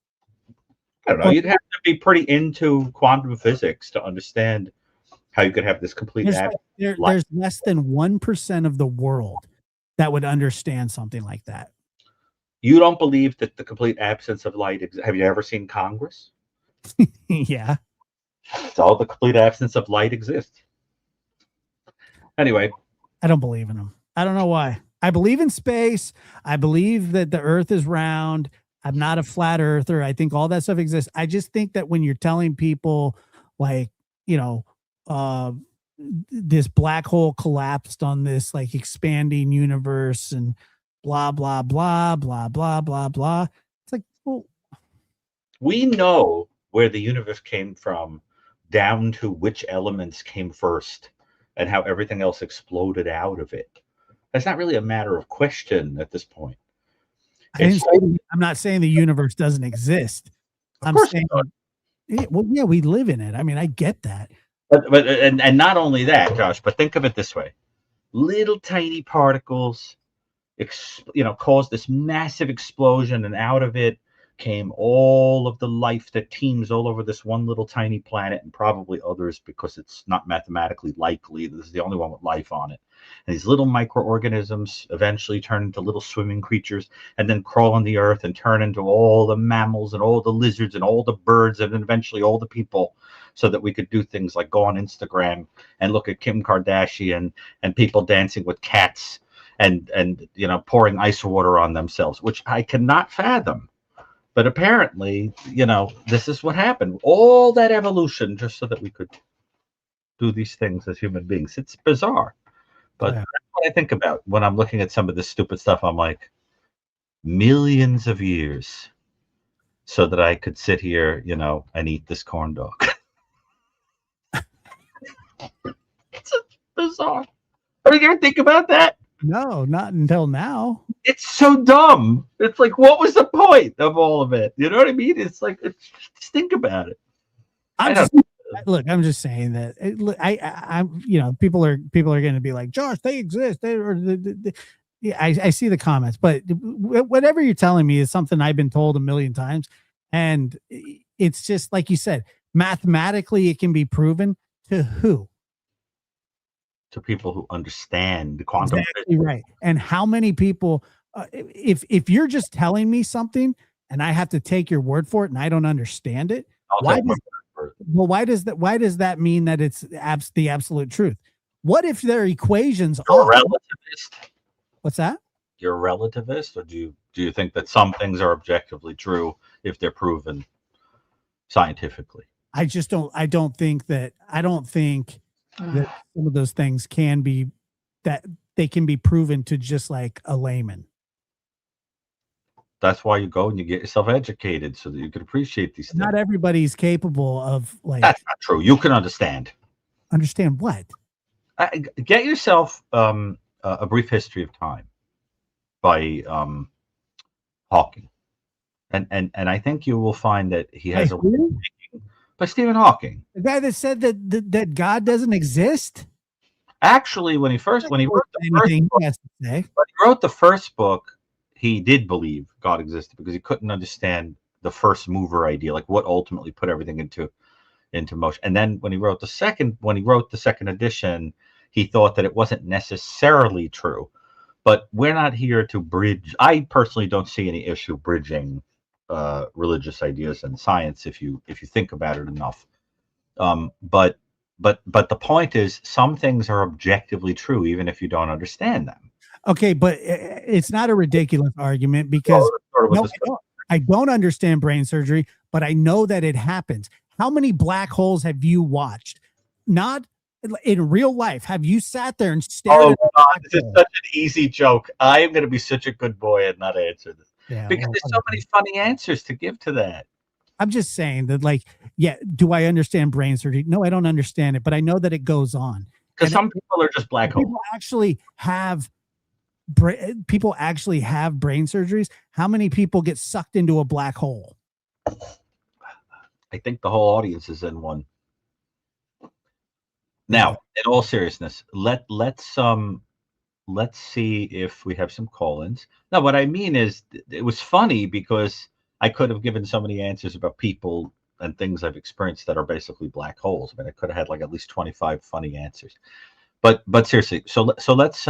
I don't know. You'd have to be pretty into quantum physics to understand how you could have this complete there's less than 1% of the world that would understand something like that. You don't believe that the complete absence of light have you ever seen Congress? Yeah. So the complete absence of light exists. Anyway, I don't believe in them. I don't know why. I believe in space. I believe that the earth is round. I'm not a flat earther. I think all that stuff exists. I just think that when you're telling people like, you know, this black hole collapsed on this like expanding universe and blah, blah, blah, blah, blah, blah, blah. It's like, well, we know where the universe came from down to which elements came first and how everything else exploded out of it. That's not really a matter of question at this point. I'm not saying the universe doesn't exist. I'm saying, well, yeah, we live in it. I mean, I get that. But and not only that, Josh, but think of it this way. Little tiny particles, caused this massive explosion, and out of it came all of the life that teems all over this one little tiny planet, and probably others because it's not mathematically likely. This is the only one with life on it. And these little microorganisms eventually turn into little swimming creatures and then crawl on the earth and turn into all the mammals and all the lizards and all the birds and then eventually all the people, so that we could do things like go on Instagram and look at Kim Kardashian and people dancing with cats and pouring ice water on themselves, which I cannot fathom. But apparently, this is what happened. All that evolution just so that we could do these things as human beings. It's bizarre. But that's what I think about when I'm looking at some of this stupid stuff. I'm like, millions of years so that I could sit here, and eat this corn dog. It's bizarre. I mean, you ever think about that? No, not until now. It's so dumb. It's like, what was the point of all of it? You know what I mean? It's like, just think about it. I I'm don't. just look. I'm just saying that I'm people are going to be like, Josh, they exist. They or yeah, I see the comments, but whatever you're telling me is something I've been told a million times, and it's just like you said, mathematically it can be proven to who. To people who understand the quantum Exactly right. And how many people, if you're just telling me something and I have to take your word for it and I don't understand it, I'll why take my does word for it. well why does that mean that it's the absolute truth? What if their equations You're off? a relativist. What's that? You're a relativist, or do you think that some things are objectively true if they're proven scientifically? I don't think that some of those things can be that they can be proven to just like a layman. That's why you go and you get yourself educated so that you can appreciate these things. Not everybody's capable of like That's not true. You can understand. understand what. Get yourself a brief history of time by Hawking, and I think you will find that he has a by Stephen Hawking. The guy that said that God doesn't exist. Actually, when he wrote the first Anything book, he has to say. when he wrote the first book, he did believe God existed because he couldn't understand the first mover idea, like what ultimately put everything into motion. And then when he wrote the second edition, he thought that it wasn't necessarily true. But we're not here to bridge. I personally don't see any issue bridging religious ideas and science if you think about it enough. But the point is, some things are objectively true even if you don't understand them. Okay, but it's not a ridiculous argument because Well, sort of what no, this- I don't understand brain surgery, but I know that it happens. How many black holes have you watched? Not in real life. Have you sat there and stared Oh at a God, black this is hole? such an easy joke. I am going to be such a good boy and not answer this Yeah, because well, there's so many funny answers to give to that. I'm just saying that, like, yeah, do I understand brain surgery? No, I don't understand it, but I know that it goes on. Because And some people are just black holes. people actually have brain surgeries. How many people get sucked into a black hole? I think the whole audience is in one. Now, in all seriousness, let's see if we have some call-ins. No, what I mean is it was funny because I could have given so many answers about people and things I've experienced that are basically black holes. I mean, I could have had like at least 25 funny answers. But seriously, so let's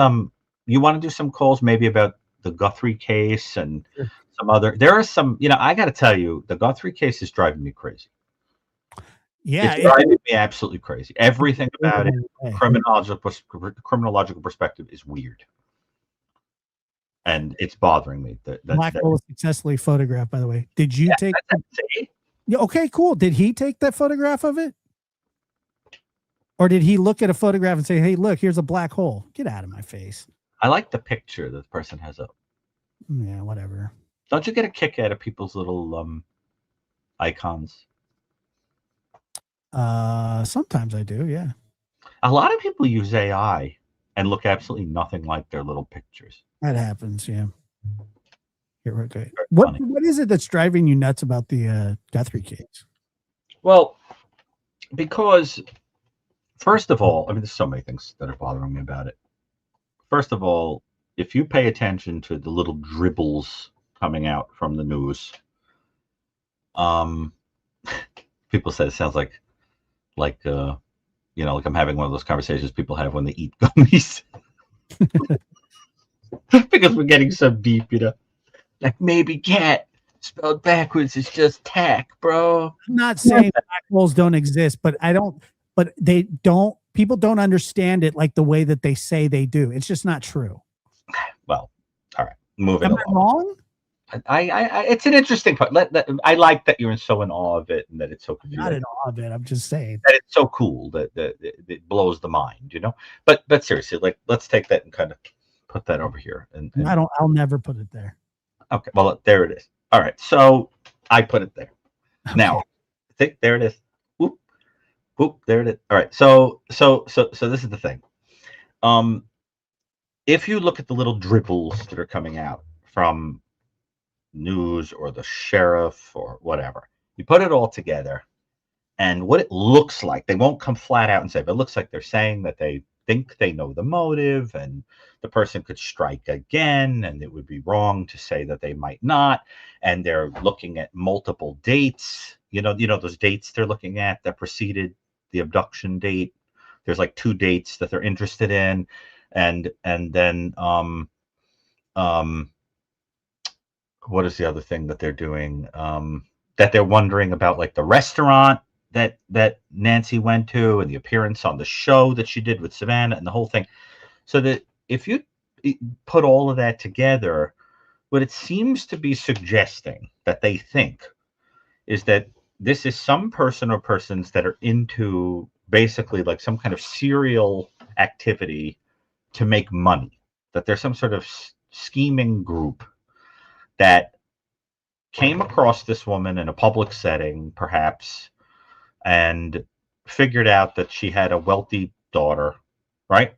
you want to do some calls maybe about the Guthrie case and some other there are some, I got to tell you, the Guthrie case is driving me crazy. Yeah, It's driving me absolutely crazy. Everything about it, Hey. criminological perspective, is weird, and it's bothering me. Black hole was successfully photographed, by the way. Did you take? See? Yeah, okay, cool. Did he take that photograph of it? Or did he look at a photograph and say, hey, look, here's a black hole? Get out of my face. I like the picture that the person has up. Yeah, whatever. Don't you get a kick out of people's little icons? Sometimes I do, yeah. A lot of people use AI and look absolutely nothing like their little pictures. That happens, yeah. Here, okay. What is it that's driving you nuts about the Guthrie case? Well, because first of all, I mean, there's so many things that are bothering me about it. First of all, if you pay attention to the little dribbles coming out from the news, people say it sounds like like I'm having one of those conversations people have when they eat gummies. Because we're getting so deep, like maybe cat spelled backwards is just tack, bro. I'm not saying black holes don't exist, but people don't understand it like the way that they say they do. It's just not true. Well, all right, moving along. Am I wrong? I it's an interesting part. I like that you're so in awe of it and that it's so confusing. Not in awe of it. I'm just saying that it's so cool that it blows the mind, But seriously, like let's take that and kind of put that over here. And I'll never put it there. Okay, well there it is. All right, so I put it there. Okay. Now, there it is. Whoop, whoop, there it is. All right, so this is the thing. if you look at the little dribbles that are coming out from news or the sheriff or whatever, you put it all together, and what it looks like, they won't come flat out and say, but it looks like they're saying that they think they know the motive, and the person could strike again, and it would be wrong to say that they might not. And they're looking at multiple dates. Those dates they're looking at that preceded the abduction date. There's like 2 dates that they're interested in, and then um what is the other thing that they're doing? That they're wondering about, like the restaurant that Nancy went to, and the appearance on the show that she did with Savannah, and the whole thing. So that if you put all of that together, what it seems to be suggesting that they think is that this is some person or persons that are into basically like some kind of serial activity to make money, that there's some sort of scheming group that came across this woman in a public setting, perhaps, and figured out that she had a wealthy daughter, right?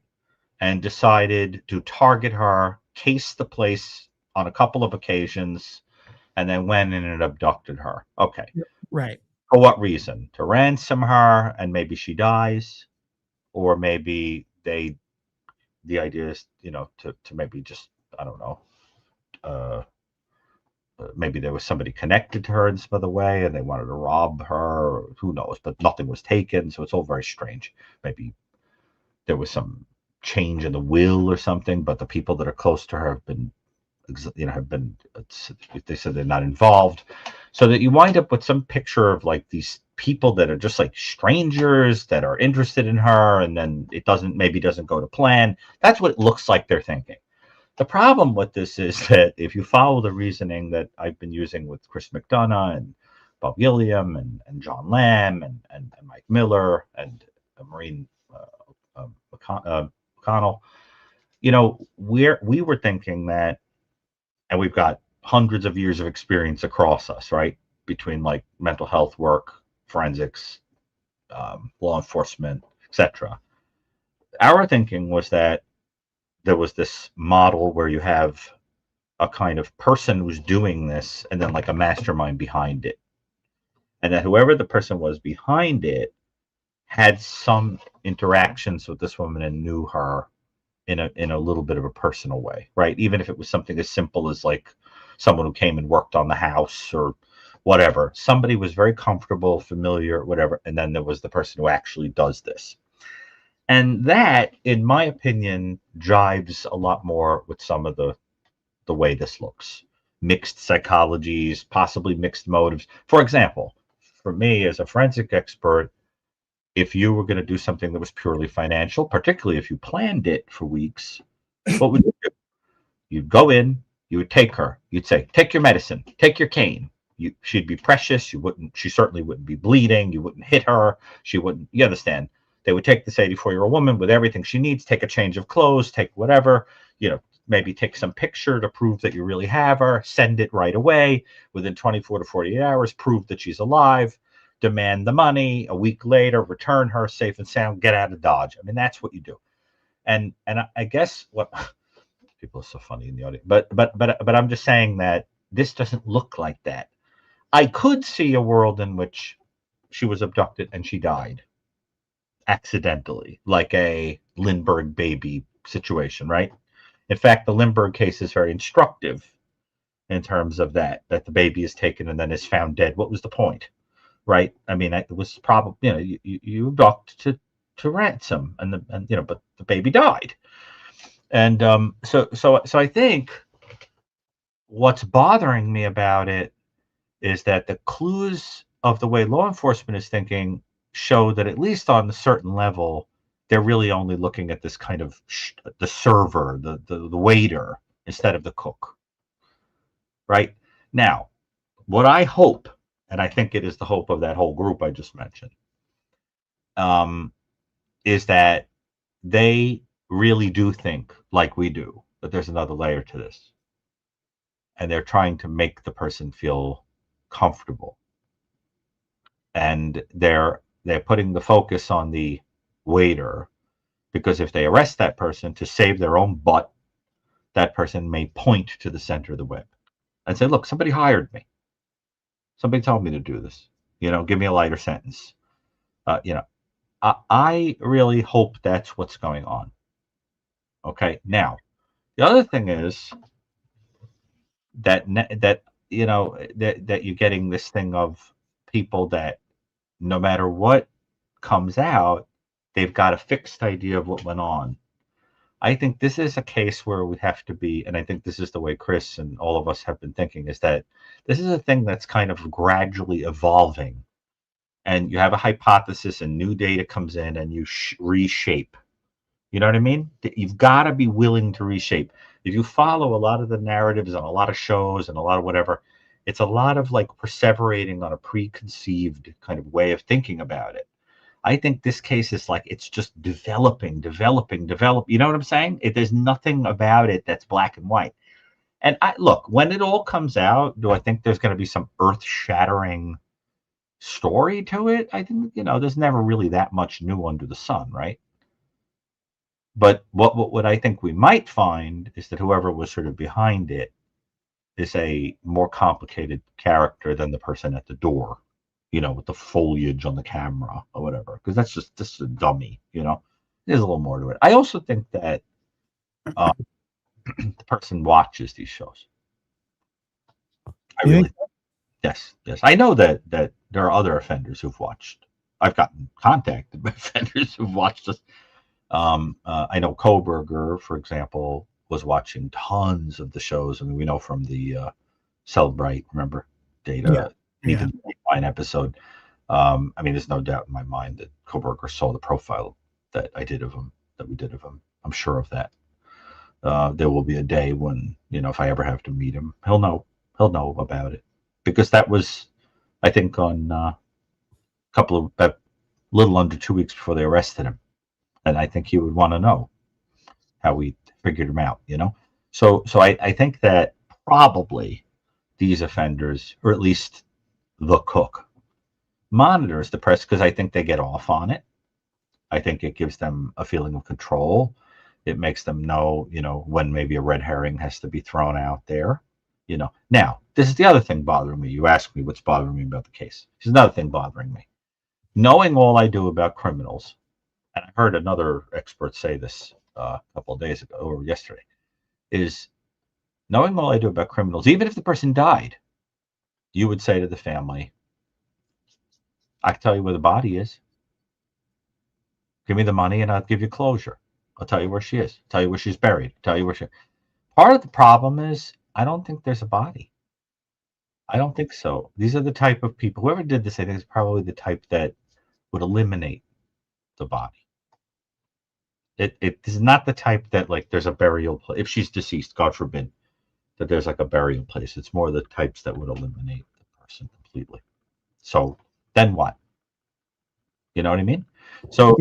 And decided to target her, case the place on a couple of occasions, and then went in and abducted her. Okay. Right. For what reason? To ransom her, and maybe she dies, or maybe the idea is, to maybe just, I don't know, uh, maybe there was somebody connected to her in some other way and they wanted to rob her, or who knows, but nothing was taken. So it's all very strange. Maybe there was some change in the will or something, but the people that are close to her have been, they said they're not involved. So that you wind up with some picture of like these people that are just like strangers that are interested in her, and then it doesn't go to plan. That's what it looks like they're thinking. The problem with this is that if you follow the reasoning that I've been using with Chris McDonough and Bob Gilliam and John Lamb and Mike Miller and Maureen McConnell, we were thinking that, and we've got hundreds of years of experience across us, right? Between like mental health work, forensics, law enforcement, etc. Our thinking was that there was this model where you have a kind of person who's doing this and then like a mastermind behind it. And that whoever the person was behind it had some interactions with this woman and knew her in a little bit of a personal way, right? Even if it was something as simple as like someone who came and worked on the house or whatever. Somebody was very comfortable, familiar, whatever, and then there was the person who actually does this. And that, in my opinion, jives a lot more with some of the way this looks. Mixed psychologies, possibly mixed motives. For example, for me as a forensic expert, if you were going to do something that was purely financial, particularly if you planned it for weeks, what would you do? You'd go in, you would take her, you'd say, take your medicine, take your cane. She'd be precious. She certainly wouldn't be bleeding. You wouldn't hit her. She wouldn't, you understand? They would take this 84-year-old woman with everything she needs, take a change of clothes, take whatever, maybe take some picture to prove that you really have her, send it right away within 24 to 48 hours, prove that she's alive, demand the money, a week later, return her safe and sound, get out of Dodge. I mean, that's what you do. And I guess what people are so funny in the audience, but I'm just saying that this doesn't look like that. I could see a world in which she was abducted and she died accidentally, like a Lindbergh baby situation, right? In fact, the Lindbergh case is very instructive in terms of that the baby is taken and then is found dead. What was the point, right? I mean, it was probably, you abduct to ransom, but the baby died. And so I think what's bothering me about it is that the clues of the way law enforcement is thinking show that at least on a certain level, they're really only looking at this kind of the server, the waiter, instead of the cook. Right? Now, what I hope, and I think it is the hope of that whole group I just mentioned, is that they really do think like we do, that there's another layer to this. And they're trying to make the person feel comfortable. And they're putting the focus on the waiter, because if they arrest that person to save their own butt that person may point to the center of the web and say, look, somebody hired me. Somebody told me to do this. Give me a lighter sentence. I really hope that's what's going on. Okay. Now, the other thing is that you're getting this thing of people that no matter what comes out, they've got a fixed idea of what went on. I think this is a case where we have to be, and I think this is the way Chris and all of us have been thinking, is that this is a thing that's kind of gradually evolving. And you have a hypothesis and new data comes in and you reshape. You know what I mean? You've got to be willing to reshape. If you follow a lot of the narratives on a lot of shows and a lot of whatever, it's a lot of like perseverating on a preconceived kind of way of thinking about it. I think this case is like it's just developing. You know what I'm saying? There's nothing about it that's black and white. And look, when it all comes out, do I think there's going to be some earth-shattering story to it? I think there's never really that much new under the sun, right? But what I think we might find is that whoever was sort of behind it is a more complicated character than the person at the door, with the foliage on the camera or whatever, because that's just a dummy, there's a little more to it. I also think that the person watches these shows. I really, yes. I know that there are other offenders who've watched. I've gotten contacted by offenders who've watched this. I know Koberger, for example, was watching tons of the shows. I mean, we know from the Celebrate, remember, Data Fine episode. I mean, there's no doubt in my mind that Koberger saw the profile that we did of him. I'm sure of that. There will be a day when, if I ever have to meet him, he'll know about it, because that was, I think, on a little under 2 weeks before they arrested him. And I think he would want to know how we figured him out, So I think that probably these offenders, or at least the cook, monitors the press because I think they get off on it. I think it gives them a feeling of control. It makes them know, when maybe a red herring has to be thrown out there. Now, this is the other thing bothering me. You asked me what's bothering me about the case. There's another thing bothering me. Knowing all I do about criminals, and I heard another expert say this a couple of days ago or yesterday, is knowing all I do about criminals, even if the person died, you would say to the family, I can tell you where the body is. Give me the money and I'll give you closure. I'll tell you where she is. I'll tell you where she's buried. I'll tell you where she. Part of the problem is I don't think there's a body. I don't think so. These are the type of people, whoever did this, I think is probably the type that would eliminate the body. It is not the type that, like, there's a burial place. If she's deceased, God forbid, that there's like a burial place. It's more the types that would eliminate the person completely. So then what? You know what I mean? So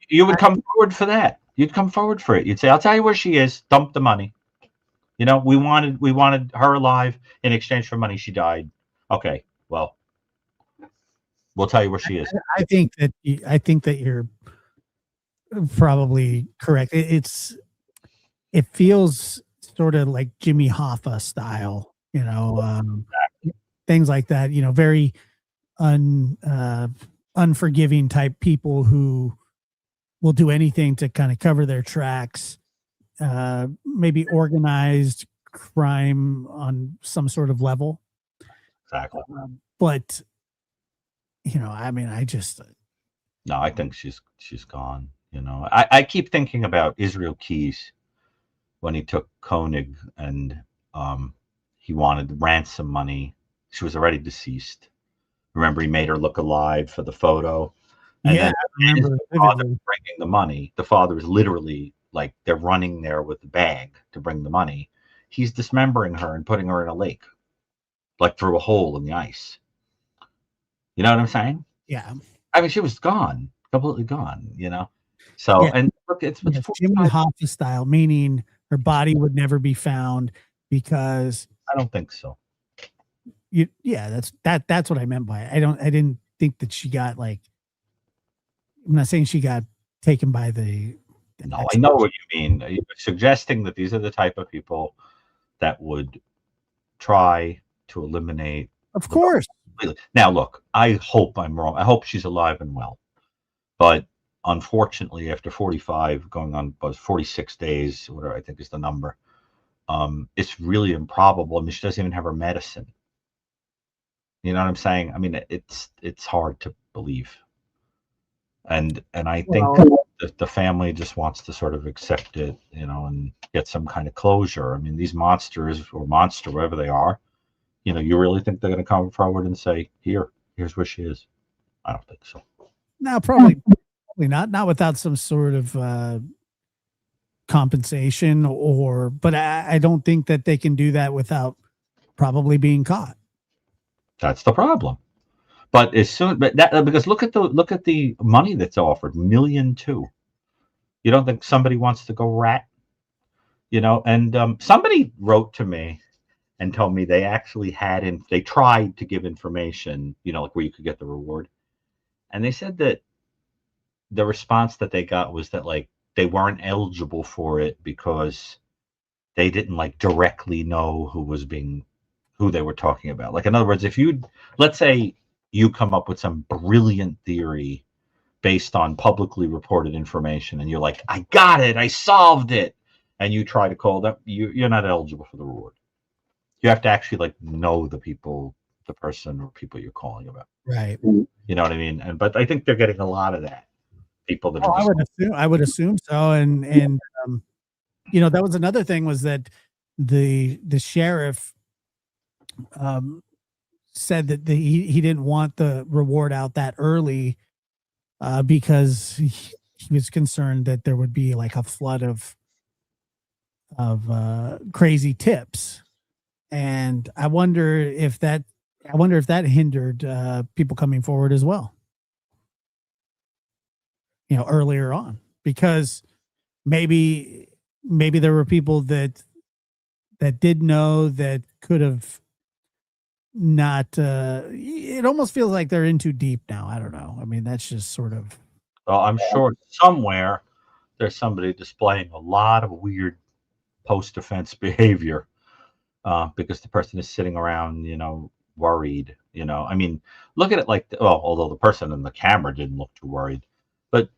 you would come forward for that. You'd come forward for it. You'd say, I'll tell you where she is. Dump the money. We wanted her alive in exchange for money. She died. Okay, well, we'll tell you where she is. I think that you're probably correct. It feels sort of like Jimmy Hoffa style, things like that. Very unforgiving type people who will do anything to kind of cover their tracks. Maybe organized crime on some sort of level. Exactly. But I mean, no, I think she's gone. I keep thinking about Israel Keys when he took Koenig and he wanted ransom money. She was already deceased. Remember, he made her look alive for the photo. And then I remember the father bringing the money. The father is literally like they're running there with the bag to bring the money. He's dismembering her and putting her in a lake, like through a hole in the ice. You know what I'm saying? Yeah. I mean, she was gone, completely gone. So and look, it's Jimmy Hoffa style, meaning her body would never be found because I don't think so. That's what I meant by it. I didn't think that she got, like, I'm not saying she got taken by the No, I know what you mean. You're suggesting that these are the type of people that would try to eliminate Of the body course. completely. Now, look, I hope I'm wrong. I hope she's alive and well. But unfortunately, after 45, going on 46 days, whatever I think is the number, it's really improbable. I mean, she doesn't even have her medicine. You know what I'm saying? I mean, it's hard to believe. And I think Well, the family just wants to sort of accept it, you know, and get some kind of closure. I mean, these monsters or monster, whatever they are, you know, you really think they're going to come forward and say, here's where she is? I don't think so. no, probably not without some sort of compensation, but I don't think that they can do that without probably being caught. That's the problem. But as soon, but that, because look at the money that's offered, million two. You don't think somebody wants to go rat? You know, and somebody wrote to me and told me they actually they tried to give information, you know, like where you could get the reward. And they said that the response that they got was that like they weren't eligible for it because they didn't like directly know who they were talking about. Like in other words, if you, let's say you come up with some brilliant theory based on publicly reported information and you're like, I got it, I solved it, and you try to call them, you're not eligible for the reward. You have to actually like know the person or people you're calling about. Right. You know what I mean? And but I think they're getting a lot of that. People that Oh, are just I would assume so. And you know, that was another thing, was that the sheriff said that he didn't want the reward out that early because he was concerned that there would be like a flood of crazy tips. And I wonder if that hindered people coming forward as well, you know, earlier on, because maybe there were people that did know that could have not it almost feels like they're in too deep now. I don't know. I mean, that's just sort of, well, I'm sure somewhere there's somebody displaying a lot of weird post-offense behavior because the person is sitting around, you know, worried. You know, I mean, look at it like, well, although the person in the camera didn't look too worried, but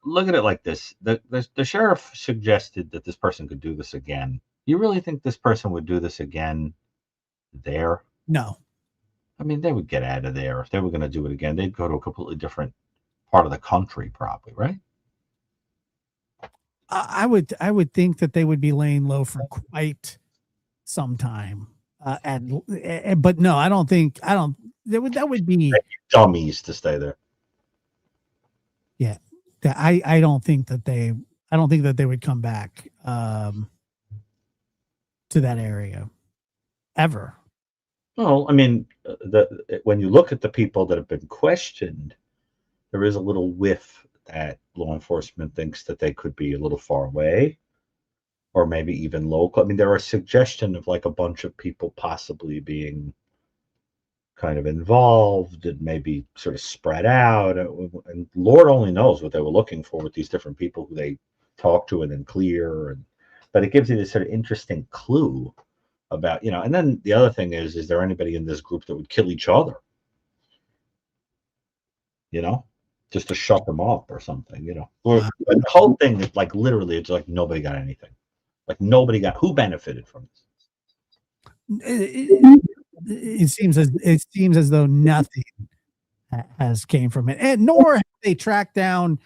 look at it like this: the sheriff suggested that this person could do this again. You really think this person would do this again there? no. I mean, they would get out of there if they were going to do it again. They'd go to a completely different part of the country, probably, right? I would think that they would be laying low for quite some time. But no, I don't think, that would be, Dummies to stay there. yeah. I don't think that they would come back to that area ever. Well, I mean, when you look at the people that have been questioned, there is a little whiff that law enforcement thinks that they could be a little far away or maybe even local. I mean, there are suggestions of like a bunch of people possibly being kind of involved and maybe sort of spread out. And Lord only knows what they were looking for with these different people who they talked to and then clear. But it gives you this sort of interesting clue about, you know, and then the other thing is there anybody in this group that would kill each other? You know, just to shut them up or something, you know. Or the whole thing is like literally, it's like nobody got anything. Like nobody got, who benefited from this? It seems as though nothing has came from it, and nor have they tracked down,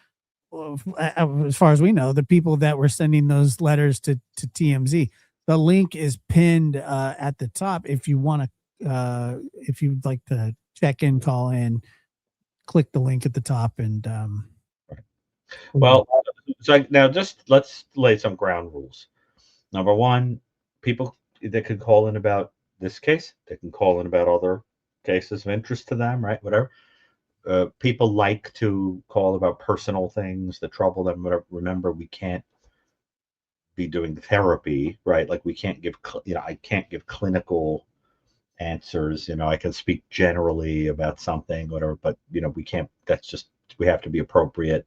as far as we know, the people that were sending those letters to TMZ. The link is pinned at the top. If you want to, if you'd like to check in, call in, click the link at the top, and well, so now just let's lay some ground rules. Number one, people that could call in about this case, they can call in about other cases of interest to them, right? Whatever. People like to call about personal things that trouble them. Whatever. Remember, we can't be doing therapy, right? Like we can't give, you know, I can't give clinical answers. You know, I can speak generally about something, whatever, but you know, we can't. That's just, we have to be appropriate.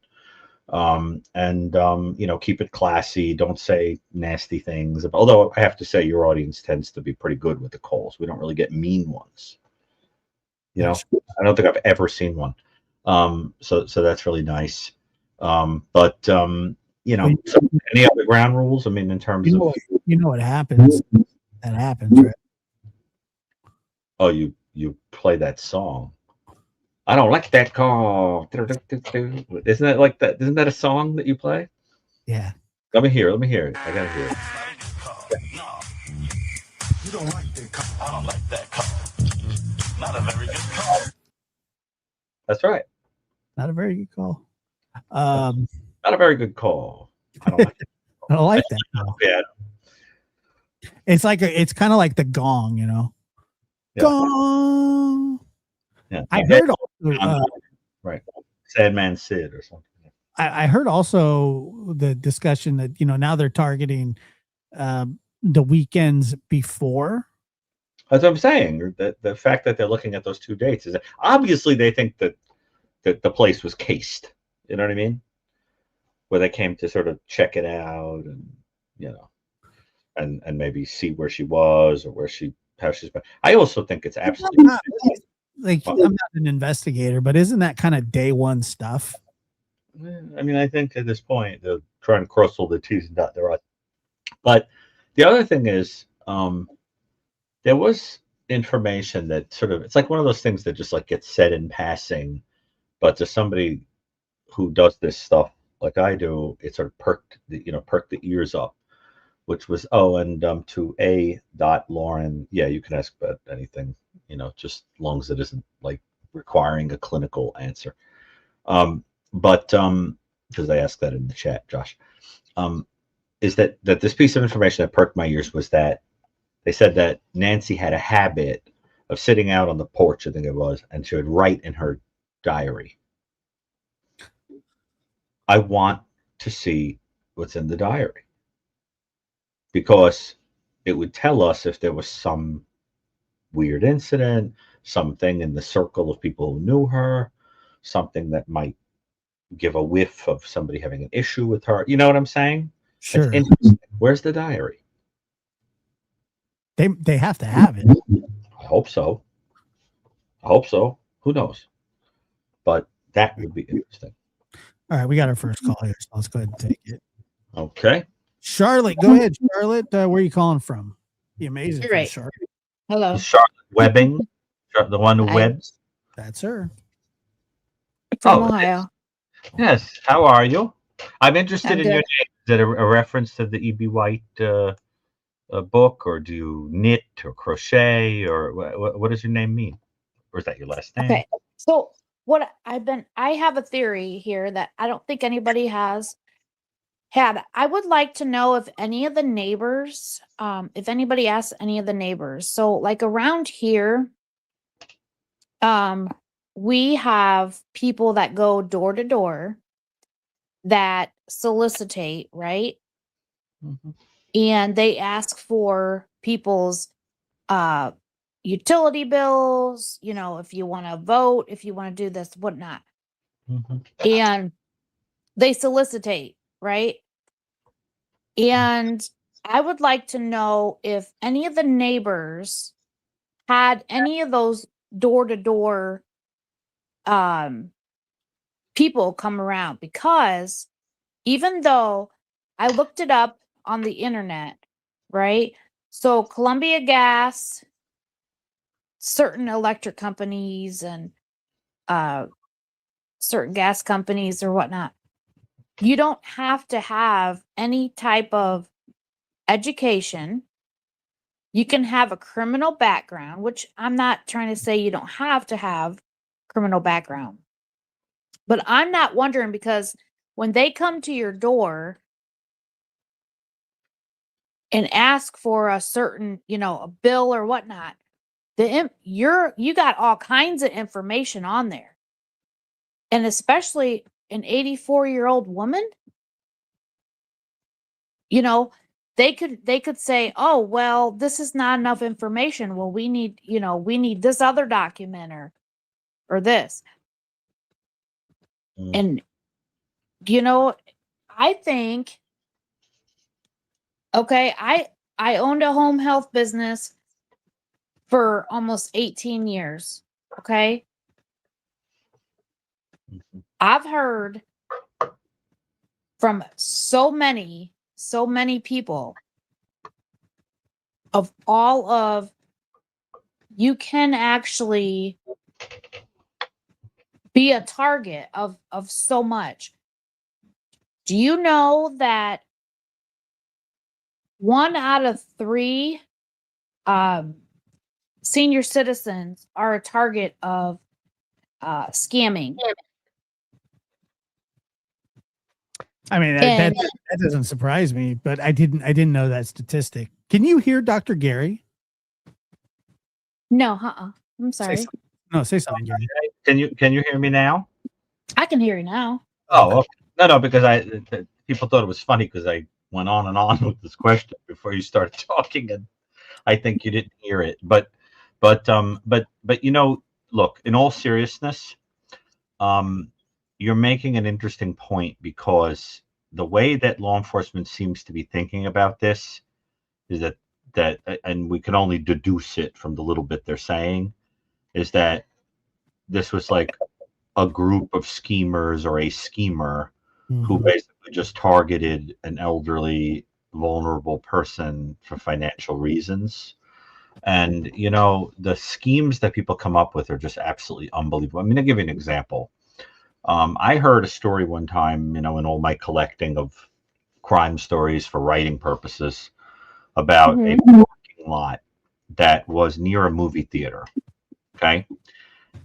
Keep it classy. Don't say nasty things. Although I have to say, your audience tends to be pretty good with the calls. We don't really get mean ones. I don't think I've ever seen one. So that's really nice. Any other ground rules? I mean, in terms of what happens. That happens, right? Oh, you play that song. I don't like that call. Isn't that like that? Isn't that a song that you play? Yeah. Let me hear it. I gotta hear it. You don't like that call. I don't like that call. Not a very good call. That's right. Not a very good call. Not a very good call. I don't like it. I don't like that call. Yeah. It's kind of like the gong, Yeah. Gong. Yeah. I heard also, right. Sad Man Sid or something. I heard also the discussion that, now they're targeting the weekends before. That's what I'm saying. The fact that they're looking at those two dates is that obviously they think that the place was cased. You know what I mean? Where they came to sort of check it out and, and maybe see where she was or how she's been. I also think it's absolutely I'm not an investigator, but isn't that kind of day one stuff? I mean, I think at this point they're trying to cross all the T's and dot the I's. But the other thing is, there was information that it's like one of those things that just like gets said in passing, but to somebody who does this stuff like I do, it sort of perked the ears up, which was to A. Lauren, yeah, you can ask about anything, just as long as it isn't like requiring a clinical answer. But because I asked that in the chat, Josh, is that this piece of information that perked my ears was that they said that Nancy had a habit of sitting out on the porch, I think it was, and she would write in her diary. I want to see what's in the diary because it would tell us if there was some weird incident, something in the circle of people who knew her, something that might give a whiff of somebody having an issue with her. You know what I'm saying? Sure. It's interesting. Where's the diary? They have to have it. I hope so. Who knows? But that would be interesting. All right, we got our first call here, so let's go ahead and take it. Okay. Charlotte, go ahead. Charlotte, where are you calling from? The amazing You're right. Charlotte. Hello. Charlotte Webbing, the one who webs. That's her. From Ohio. Yes. How are you? I'm interested I'm in good. your name. Is it a reference to the E.B. White book, or do you knit or crochet, or what does your name mean? Or is that your last name? Okay. So I have a theory here that I don't think anybody has had. I would like to know if any of the neighbors, if anybody asks any of the neighbors. So like around here, we have people that go door to door that solicitate, right? Mm-hmm. And they ask for people's utility bills, if you want to vote, if you want to do this, whatnot. Mm-hmm. And they solicitate, right? And I would like to know if any of the neighbors had any of those door-to-door people come around, because even though I looked it up on the internet, right? So Columbia Gas, certain electric companies, and certain gas companies or whatnot, you don't have to have any type of education. You can have a criminal background, which I'm not trying to say you don't have to have criminal background. But I'm not wondering, because when they come to your door and ask for a certain, a bill or whatnot, you got all kinds of information on there. And especially an 84-year-old woman, they could say, oh, well, this is not enough information. Well, we need this other document or this. Mm. And You know, I think, okay, I owned a home health business for almost 18 years. Okay. Mhm. I've heard from so many people of all of you can actually be a target of so much. Do you know that 1 out of 3 um, senior citizens are a target of scamming? I mean, And that doesn't surprise me, but I didn't know that statistic. Can you hear Dr. Gary? no, I'm Say sorry. something. No, say something, Gary. Can you hear me now? I can hear you now. Oh, okay. No, because people thought it was funny because I went on and on with this question before you started talking, and I think you didn't hear it. But look, in all seriousness, um, you're making an interesting point because the way that law enforcement seems to be thinking about this is and we can only deduce it from the little bit they're saying, is that this was like a group of schemers or a schemer who Mhm. basically just targeted an elderly, vulnerable person for financial reasons. And the schemes that people come up with are just absolutely unbelievable. I mean, I'll give you an example. I heard a story one time, in all my collecting of crime stories for writing purposes, about a Mhm. parking lot that was near a movie theater. Okay.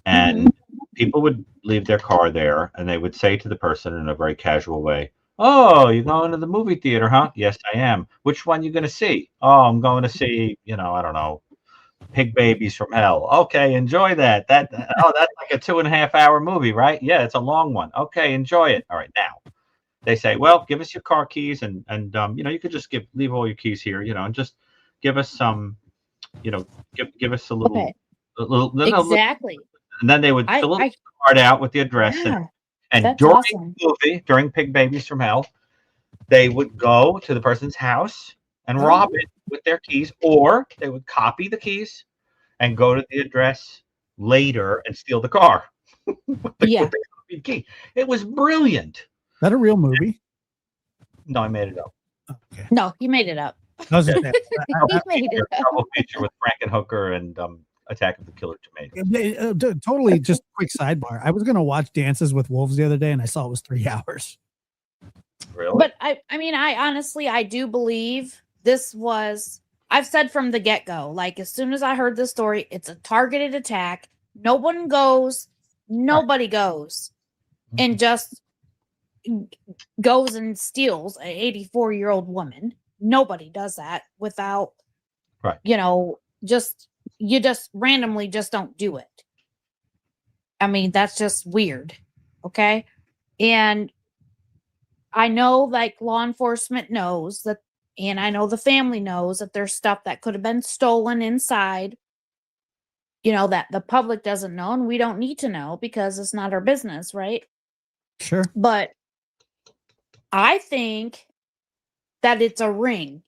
And Mhm. people would leave their car there and they would say to the person in a very casual way, "Oh, you're going to the movie theater, huh?" "Yes, I am." "Which one you going to see?" "Oh, I'm going to see, I don't know, Pig Babies from Hell." "Okay, enjoy that. Oh, that's like a 2.5 hour movie, right?" "Yeah, it's a long one." "Okay, enjoy it." All right. Now they say, "Well, give us your car keys and you could just leave all your keys here, and just give us some, you know, give us Okay. no, no, Exactly. and then they would fill a I card out with the address, and yeah, and that's during awesome. the movie, during Pig Babies from Hell, they would go to the person's house and rob it with their keys, or they would copy the keys and go to the address later and steal the car with Yeah. the copied key. It was brilliant. Is that a real movie? No, I made it up. Okay. No, he made it up. I was Yeah, just saying, He made it up. double feature with Frankenhooker and Attack of the Killer Tomatoes. totally just quick sidebar. I was gonna watch Dances with Wolves the other day and I saw it was 3 hours. Really? But I mean, I honestly, I do believe this was, I've said from the get-go, like as soon as I heard this story, it's a targeted attack. Nobody goes and just goes and steals an 84-year-old woman. Nobody does that without, Right. just you just randomly just don't do it. I mean, that's just weird. Okay. And I know like law enforcement knows that, and I know the family knows that there's stuff that could have been stolen inside, that the public doesn't know and we don't need to know because it's not our business, right? Sure. But I think that it's a ring.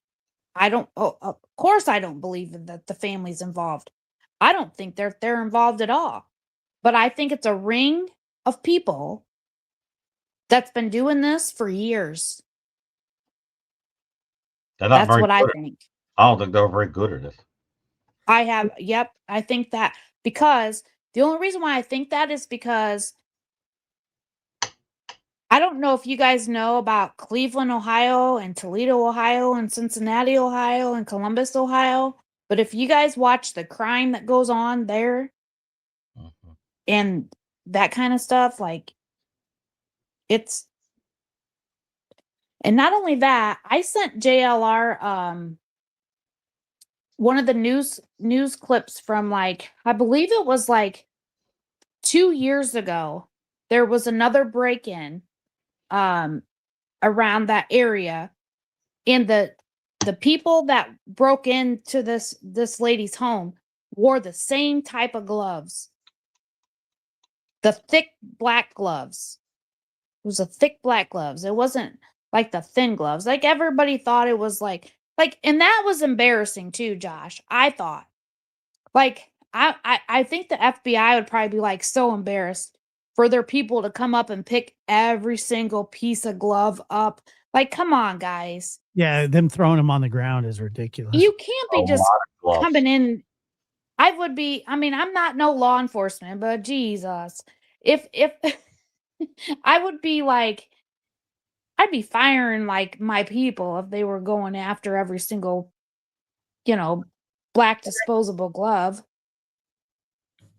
I don't, oh, of course, I don't believe that the family's involved. I don't think they're involved at all. But I think it's a ring of people that's been doing this for years. They're not That's very what I good at think. I don't think they're very good at it. Yep, I think that because the only reason why I think that is because I don't know if you guys know about Cleveland, Ohio, and Toledo, Ohio, and Cincinnati, Ohio, and Columbus, Ohio. But if you guys watch the crime that goes on there Mhm. and that kind of stuff, like it's, and not only that, I sent JLR one of the news clips from like, I believe it was like 2 years ago. There was another break-in um around that area, and the people that broke into this lady's home wore the same type of gloves, the thick black gloves. was a thick black gloves. It wasn't like the thin gloves. Like everybody thought it was like, and that was embarrassing too, Josh. I thought, like, I think the FBI would probably be like so embarrassed for their people to come up and pick every single piece of glove up. Like, come on, guys. Yeah, them throwing them on the ground is ridiculous. You can't A be just lot of gloves. coming in. I mean, I'm not no law enforcement, but Jesus. If I would be like, I'd be firing like my people if they were going after every single, black disposable glove.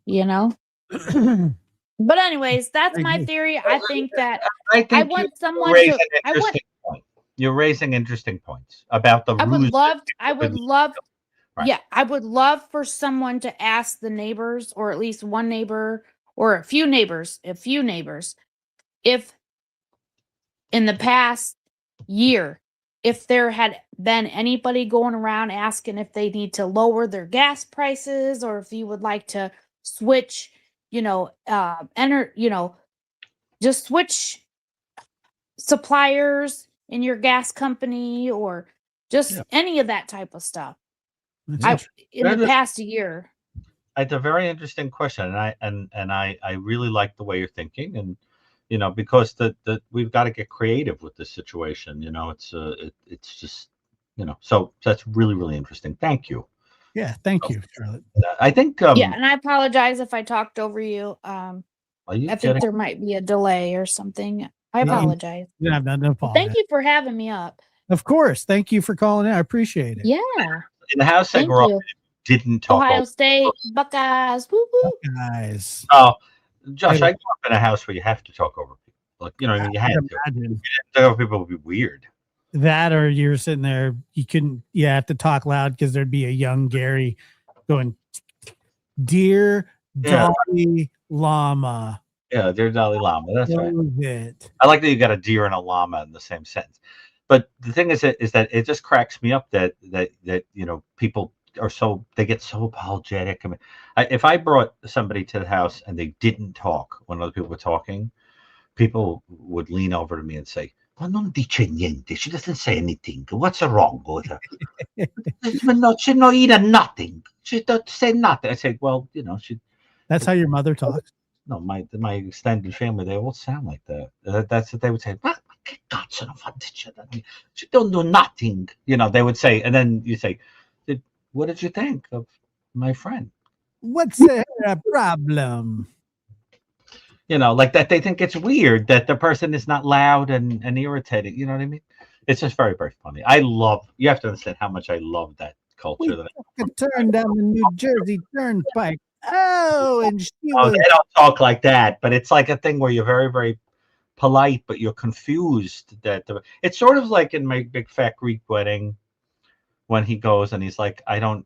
But anyways, that's my theory. I think that I think I want someone raise to. an interesting point. You're raising interesting points about the I would ruse. love. Right. Yeah, I would love for someone to ask the neighbors, or at least one neighbor, or a few neighbors, if in the past year, if there had been anybody going around asking if they need to lower their gas prices, or if you would like to switch, just switch suppliers in your gas company, or just any of that type of stuff. In the past year. It's a very interesting question, and I really like the way you're thinking, and because the we've got to get creative with this situation. It's just so that's really interesting. Thank you. Yeah, thank you, Charlotte. I think and I apologize if I talked over you. I think kidding? there might be a delay or something. I apologize. You don't have nothing to apologize. Thank you for having me up. Of course. Thank you for calling in. I appreciate it. Yeah. In the house I Thank grew up you. in, didn't talk. Ohio over. State Buckeyes. Woo woo. Guys. Oh, Josh, I grew up in a house where you have to talk over people. Like, you had to. Imagine. Talk over people would be weird. That, or you're sitting there, you have to talk loud because there'd be a young Gary going, "Dear Dalai Lama." Yeah, dear Dalai Lama. That's right. It. I like that you got a deer and a llama in the same sentence. But the thing is that it just cracks me up that people are they get so apologetic. I mean, if I brought somebody to the house and they didn't talk when other people were talking, people would lean over to me and say, "Ma non dice niente. She doesn't say anything. What's wrong with her? No, she no eat nothing. She don't say nothing." I say, "Well, she." That's how your mother talks. No, my extended family, they all sound like that. That's what they would say. "What? She don't do nothing." They would say, and then you say, "What did you think of my friend? What's the problem?" Like that. They think it's weird that the person is not loud and irritating. You know what I mean? It's just very, very funny. You have to understand how much I love that culture. We took a turn down the New Jersey Turnpike. Oh, and she was... they don't talk like that, but it's like a thing where you're very, very polite, but you're confused. It's sort of like in My Big Fat Greek Wedding when he goes and he's like, I don't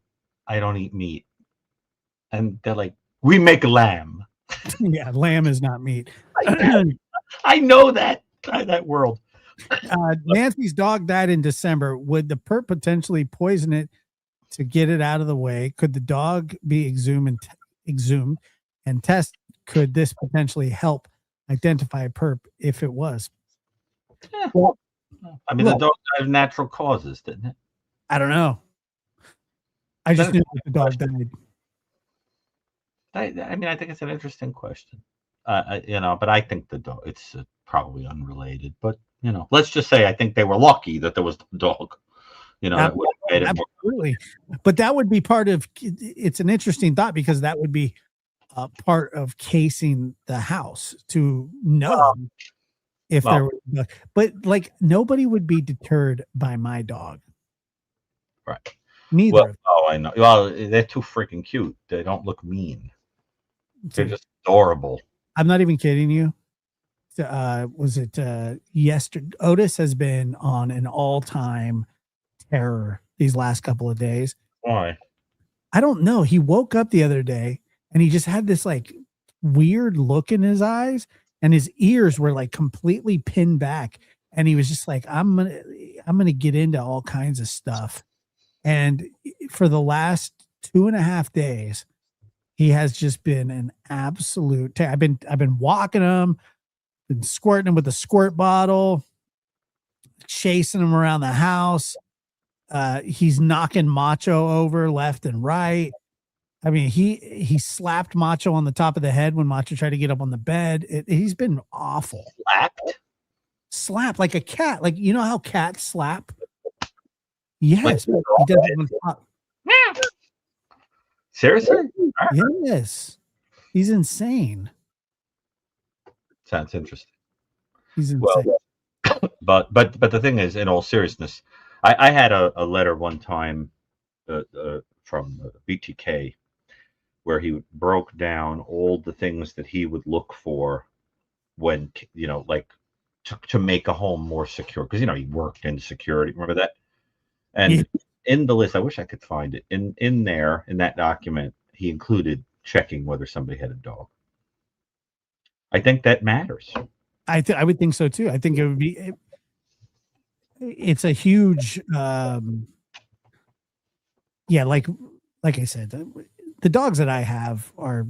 eat meat, and they're like, "We make lamb." Yeah, lamb is not meat. I know that world. Nancy's dog died in December. Would the perp potentially poison it to get it out of the way? Could the dog be exhumed and test? Could this potentially help identify a perp if it was? Yeah. Well, I mean, the dog died of natural causes, didn't it? I don't know. I just knew that the dog died. I mean, I think it's an interesting question. But I think the dog, it's probably unrelated. But let's just say I think they were lucky that there was the dog. Absolutely. But that would be part of. It's an interesting thought because that would be part of casing the house to know if there was. But like nobody would be deterred by my dog. Right. Neither. Well, I know. Well, they're too freaking cute. They don't look mean. They're just adorable. I'm not even kidding you. Was it yesterday? Otis has been on an all-time terror these last couple of days. Why? I don't know. He woke up the other day and he just had this like weird look in his eyes, and his ears were like completely pinned back, and he was just like, I'm gonna get into all kinds of stuff. And for the last 2.5 days, he has just been an absolute I've been walking him, been squirting him with a squirt bottle, chasing him around the house. He's knocking Macho over left and right. I mean, he slapped Macho on the top of the head when Macho tried to get up on the bed. He's been awful. Slap like a cat. Like, you know how cats slap? Yes. He does it on top. Seriously? Yes. He's insane. Sounds interesting. He's insane. Well, but the thing is, in all seriousness, I had a letter one time from BTK where he broke down all the things that he would look for when, you know, like to make a home more secure, because, you know, he worked in security. Remember that? And in the list, I wish I could find it. In there, in that document, he included checking whether somebody had a dog. I think that matters. I would think so too. I think it would be. It's a huge. Yeah, like I said, the dogs that I have are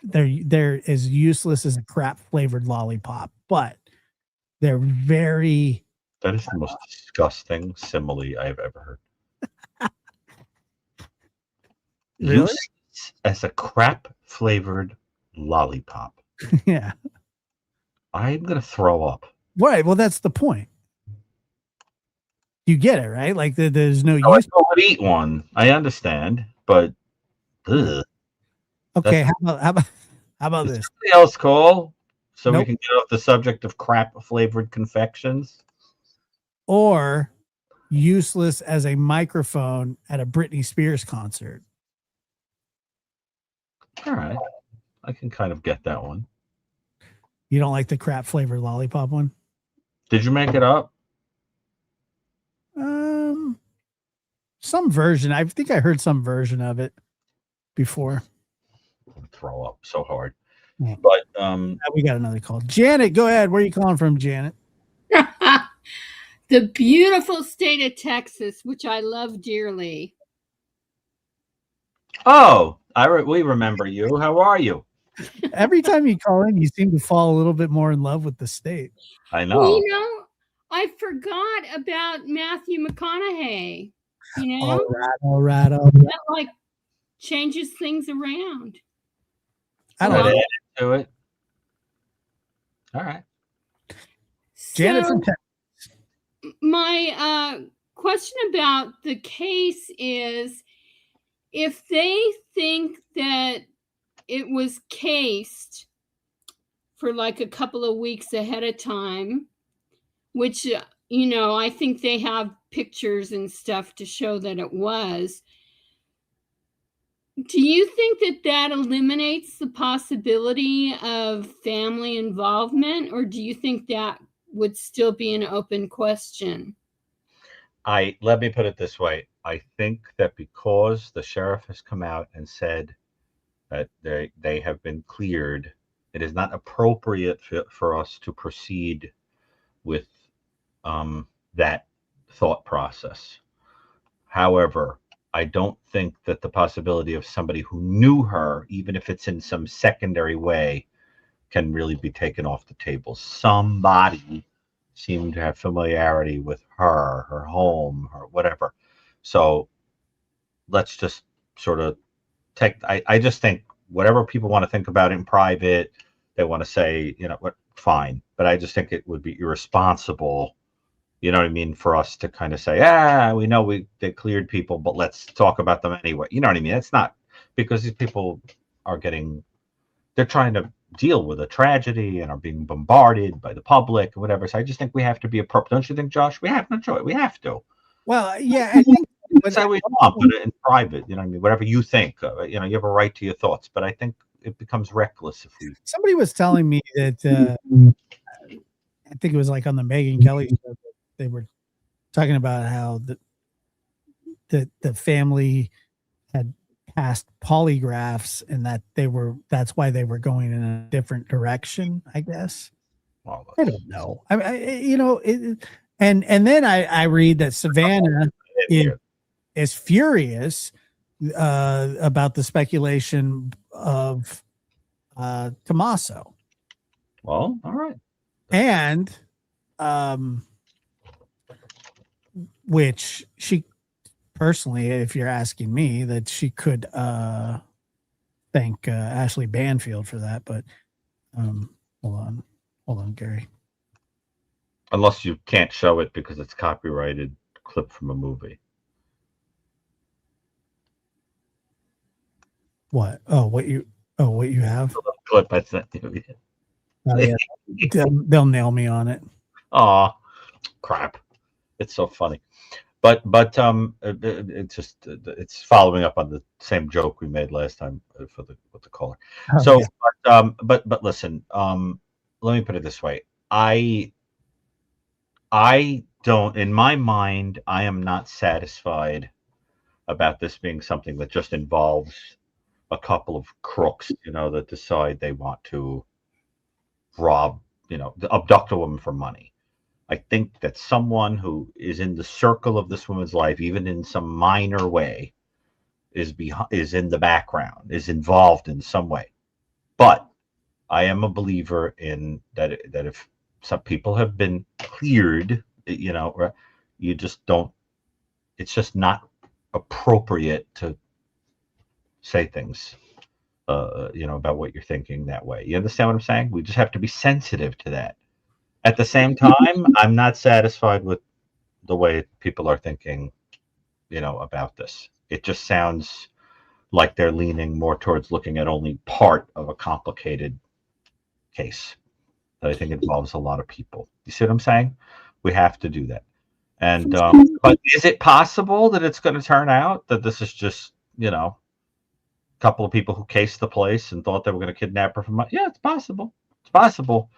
they're as useless as a crap flavored lollipop, but they're very. That is the most disgusting simile I've ever heard. Really? Useless as a crap flavored lollipop. Yeah. I'm gonna throw up. Right. Well, that's the point. You get it, right? Like there's no I use. would eat one. I understand, but ugh. Okay. How about Is this? somebody else call so we Nope. can get off the subject of crap flavored confections? Or useless as a microphone at a Britney Spears concert. All right, I can kind of get that one. You don't like the crap flavored lollipop one? Did you make it up? Some version. I think I heard some version of it before. Throw up so hard. Yeah. But We got another call. Janet, go ahead. Where are you calling from, Janet? The beautiful state of Texas, which I love dearly. oh, we remember you. How are you? Every time you call in, you seem to fall a little bit more in love with the state. I know. Well, you know, I forgot about Matthew McConaughey. You know, All right. that like changes things around. I Add don't know. to it. All right. Janet So from Texas. my question about the case is, if they think that it was cased for like a couple of weeks ahead of time, which, you know, I think they have pictures and stuff to show that it was. Do you think that that eliminates the possibility of family involvement, or do you think that would still be an open question? Let me put it this way. I think that because the sheriff has come out and said that they have been cleared, it is not appropriate for us to proceed with that thought process. However, I don't think that the possibility of somebody who knew her, even if it's in some secondary way, can really be taken off the table. Somebody seemed to have familiarity with her home, her whatever. So let's just sort of take, I just think whatever people want to think about in private, they want to say, you know what, fine. But I just think it would be irresponsible, you know what I mean, for us to kind of say, we know they cleared people, but let's talk about them anyway. You know what I mean? It's not, because these people are they're trying to deal with a tragedy and are being bombarded by the public and whatever. So I just think we have to be appropriate. Don't you think, Josh? We have no choice. We have to. Well, yeah, I think That's how we want, but in private, you know what I mean? Whatever you think, you know, you have a right to your thoughts, but I think it becomes reckless if we. somebody was telling me that I think it was like on the Megyn Kelly show, that they were talking about how the family had passed polygraphs and that that's why they were going in a different direction, I guess. Well, I don't know. You know, and then I read that Savannah is furious about the speculation of Tommaso. Well, all right. and which she personally, if you're asking me, that she could thank Ashley Banfield for that. But hold on, Gary. Unless you can't show it because it's copyrighted clip from a movie. What? What you have? Clip I sent you. Oh, yeah. They'll nail me on it. Aw, crap. It's so funny. But it's just it's following up on the same joke we made last time with the caller. Oh, So, yeah. but listen, let me put it this way. I don't, in my mind, I am not satisfied about this being something that just involves a couple of crooks, that decide they want to rob, abduct a woman for money. I think that someone who is in the circle of this woman's life, even in some minor way, is in the background, is involved in some way. But I am a believer in that if some people have been cleared, you just don't. It's just not appropriate to say things, about what you're thinking that way. You understand what I'm saying? We just have to be sensitive to that. At the same time, I'm not satisfied with the way people are thinking, about this. It just sounds like they're leaning more towards looking at only part of a complicated case that I think involves a lot of people. You see what I'm saying? We have to do that. And but is it possible that it's going to turn out that this is just, a couple of people who cased the place and thought they were going to kidnap her for money? Yeah, it's possible. It's possible.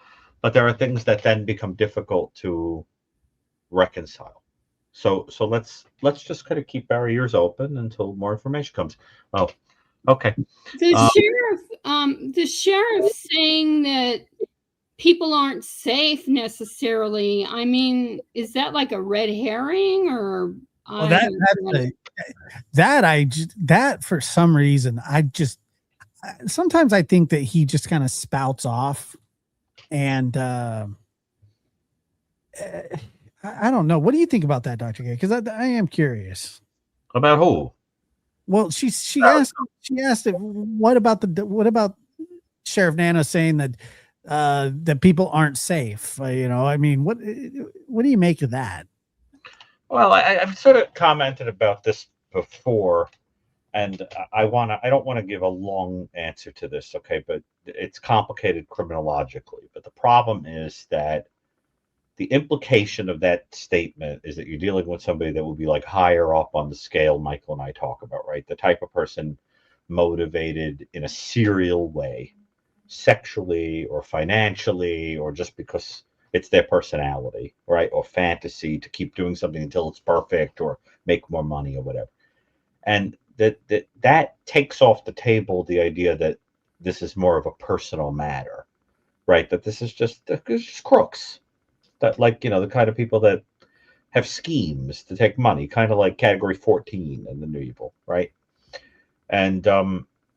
But there are things that then become difficult to reconcile. So let's just kind of keep our ears open until more information comes. Well, okay. The sheriff saying that people aren't safe necessarily. I mean, is that like a red herring or? Well, that for some reason, sometimes I think that he just kind of spouts off, and I don't know. What do you think about that, Dr. Gay? Because I am curious. About who? Well, she asked if, what about Sheriff Nano saying that that people aren't safe? I mean, what do you make of that? Well, I've sort of commented about this before, and I don't want to give a long answer to this, okay? But it's complicated criminologically. But the problem is that the implication of that statement is that you're dealing with somebody that will be like higher up on the scale Michael and I talk about, right? The type of person motivated in a serial way, sexually or financially, or just because it's their personality, right? Or fantasy to keep doing something until it's perfect or make more money or whatever. And that takes off the table the idea that this is more of a personal matter, right? That this is just crooks. That, like, the kind of people that have schemes to take money, kind of like Category 14 in the New Evil, right? And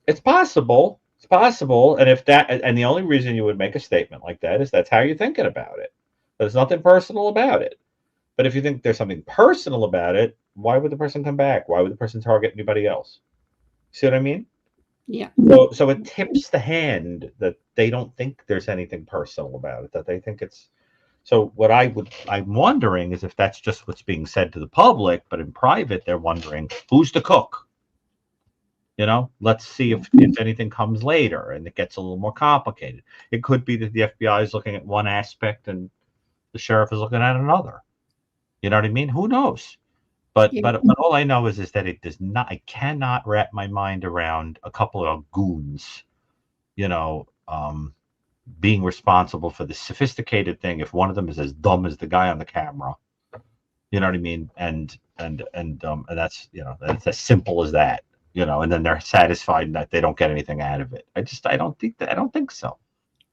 it's possible. It's possible. And the only reason you would make a statement like that is that's how you're thinking about it. There's nothing personal about it. But if you think there's something personal about it, why would the person come back? Why would the person target anybody else? See what I mean? Yeah. So it tips the hand that they don't think there's anything personal about it, that they think it's. So what I'm wondering is if that's just what's being said to the public, but in private, they're wondering who's the cook. Let's see if anything comes later and it gets a little more complicated. It could be that the FBI is looking at one aspect and the sheriff is looking at another. You know what I mean? Who knows? But all I know is that it does not. I cannot wrap my mind around a couple of goons, being responsible for the sophisticated thing if one of them is as dumb as the guy on the camera. You know what I mean? And that's that's as simple as that. And then they're satisfied that they don't get anything out of it. I don't think so.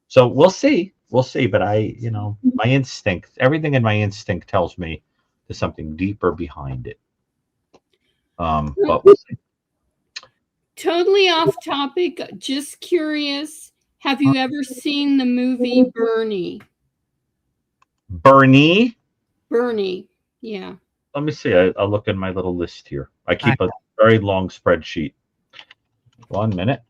So we'll see. But my instinct, everything in my instinct tells me there's something deeper behind it. But we'll see. Totally off topic. Just curious. Have you ever seen the movie Bernie? Bernie. Bernie. Yeah. Let me see. I'll look in my little list here. I keep a very long spreadsheet. 1 minute.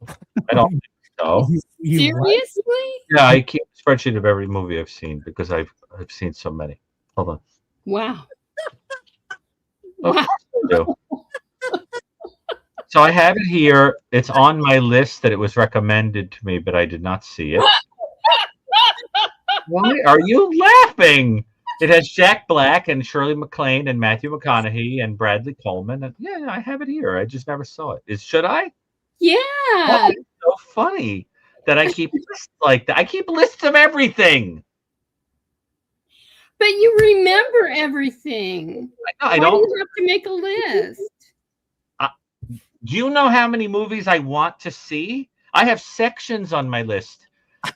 I don't think so. You what? Seriously? Yeah, I keep a spreadsheet of every movie I've seen because I've seen so many. Hold on. Wow. Of Wow. course I do. So I have it here. It's on my list that it was recommended to me, but I did not see it. Why are you laughing? It has Jack Black and Shirley MacLaine and Matthew McConaughey and Bradley Coleman. And yeah, I have it here. I just never saw it. Should I? Yeah. That is so funny that I keep lists like that. I keep lists of everything. But you remember everything. I Why don't. do you have to make a list? Do you know how many movies I want to see? I have sections on my list.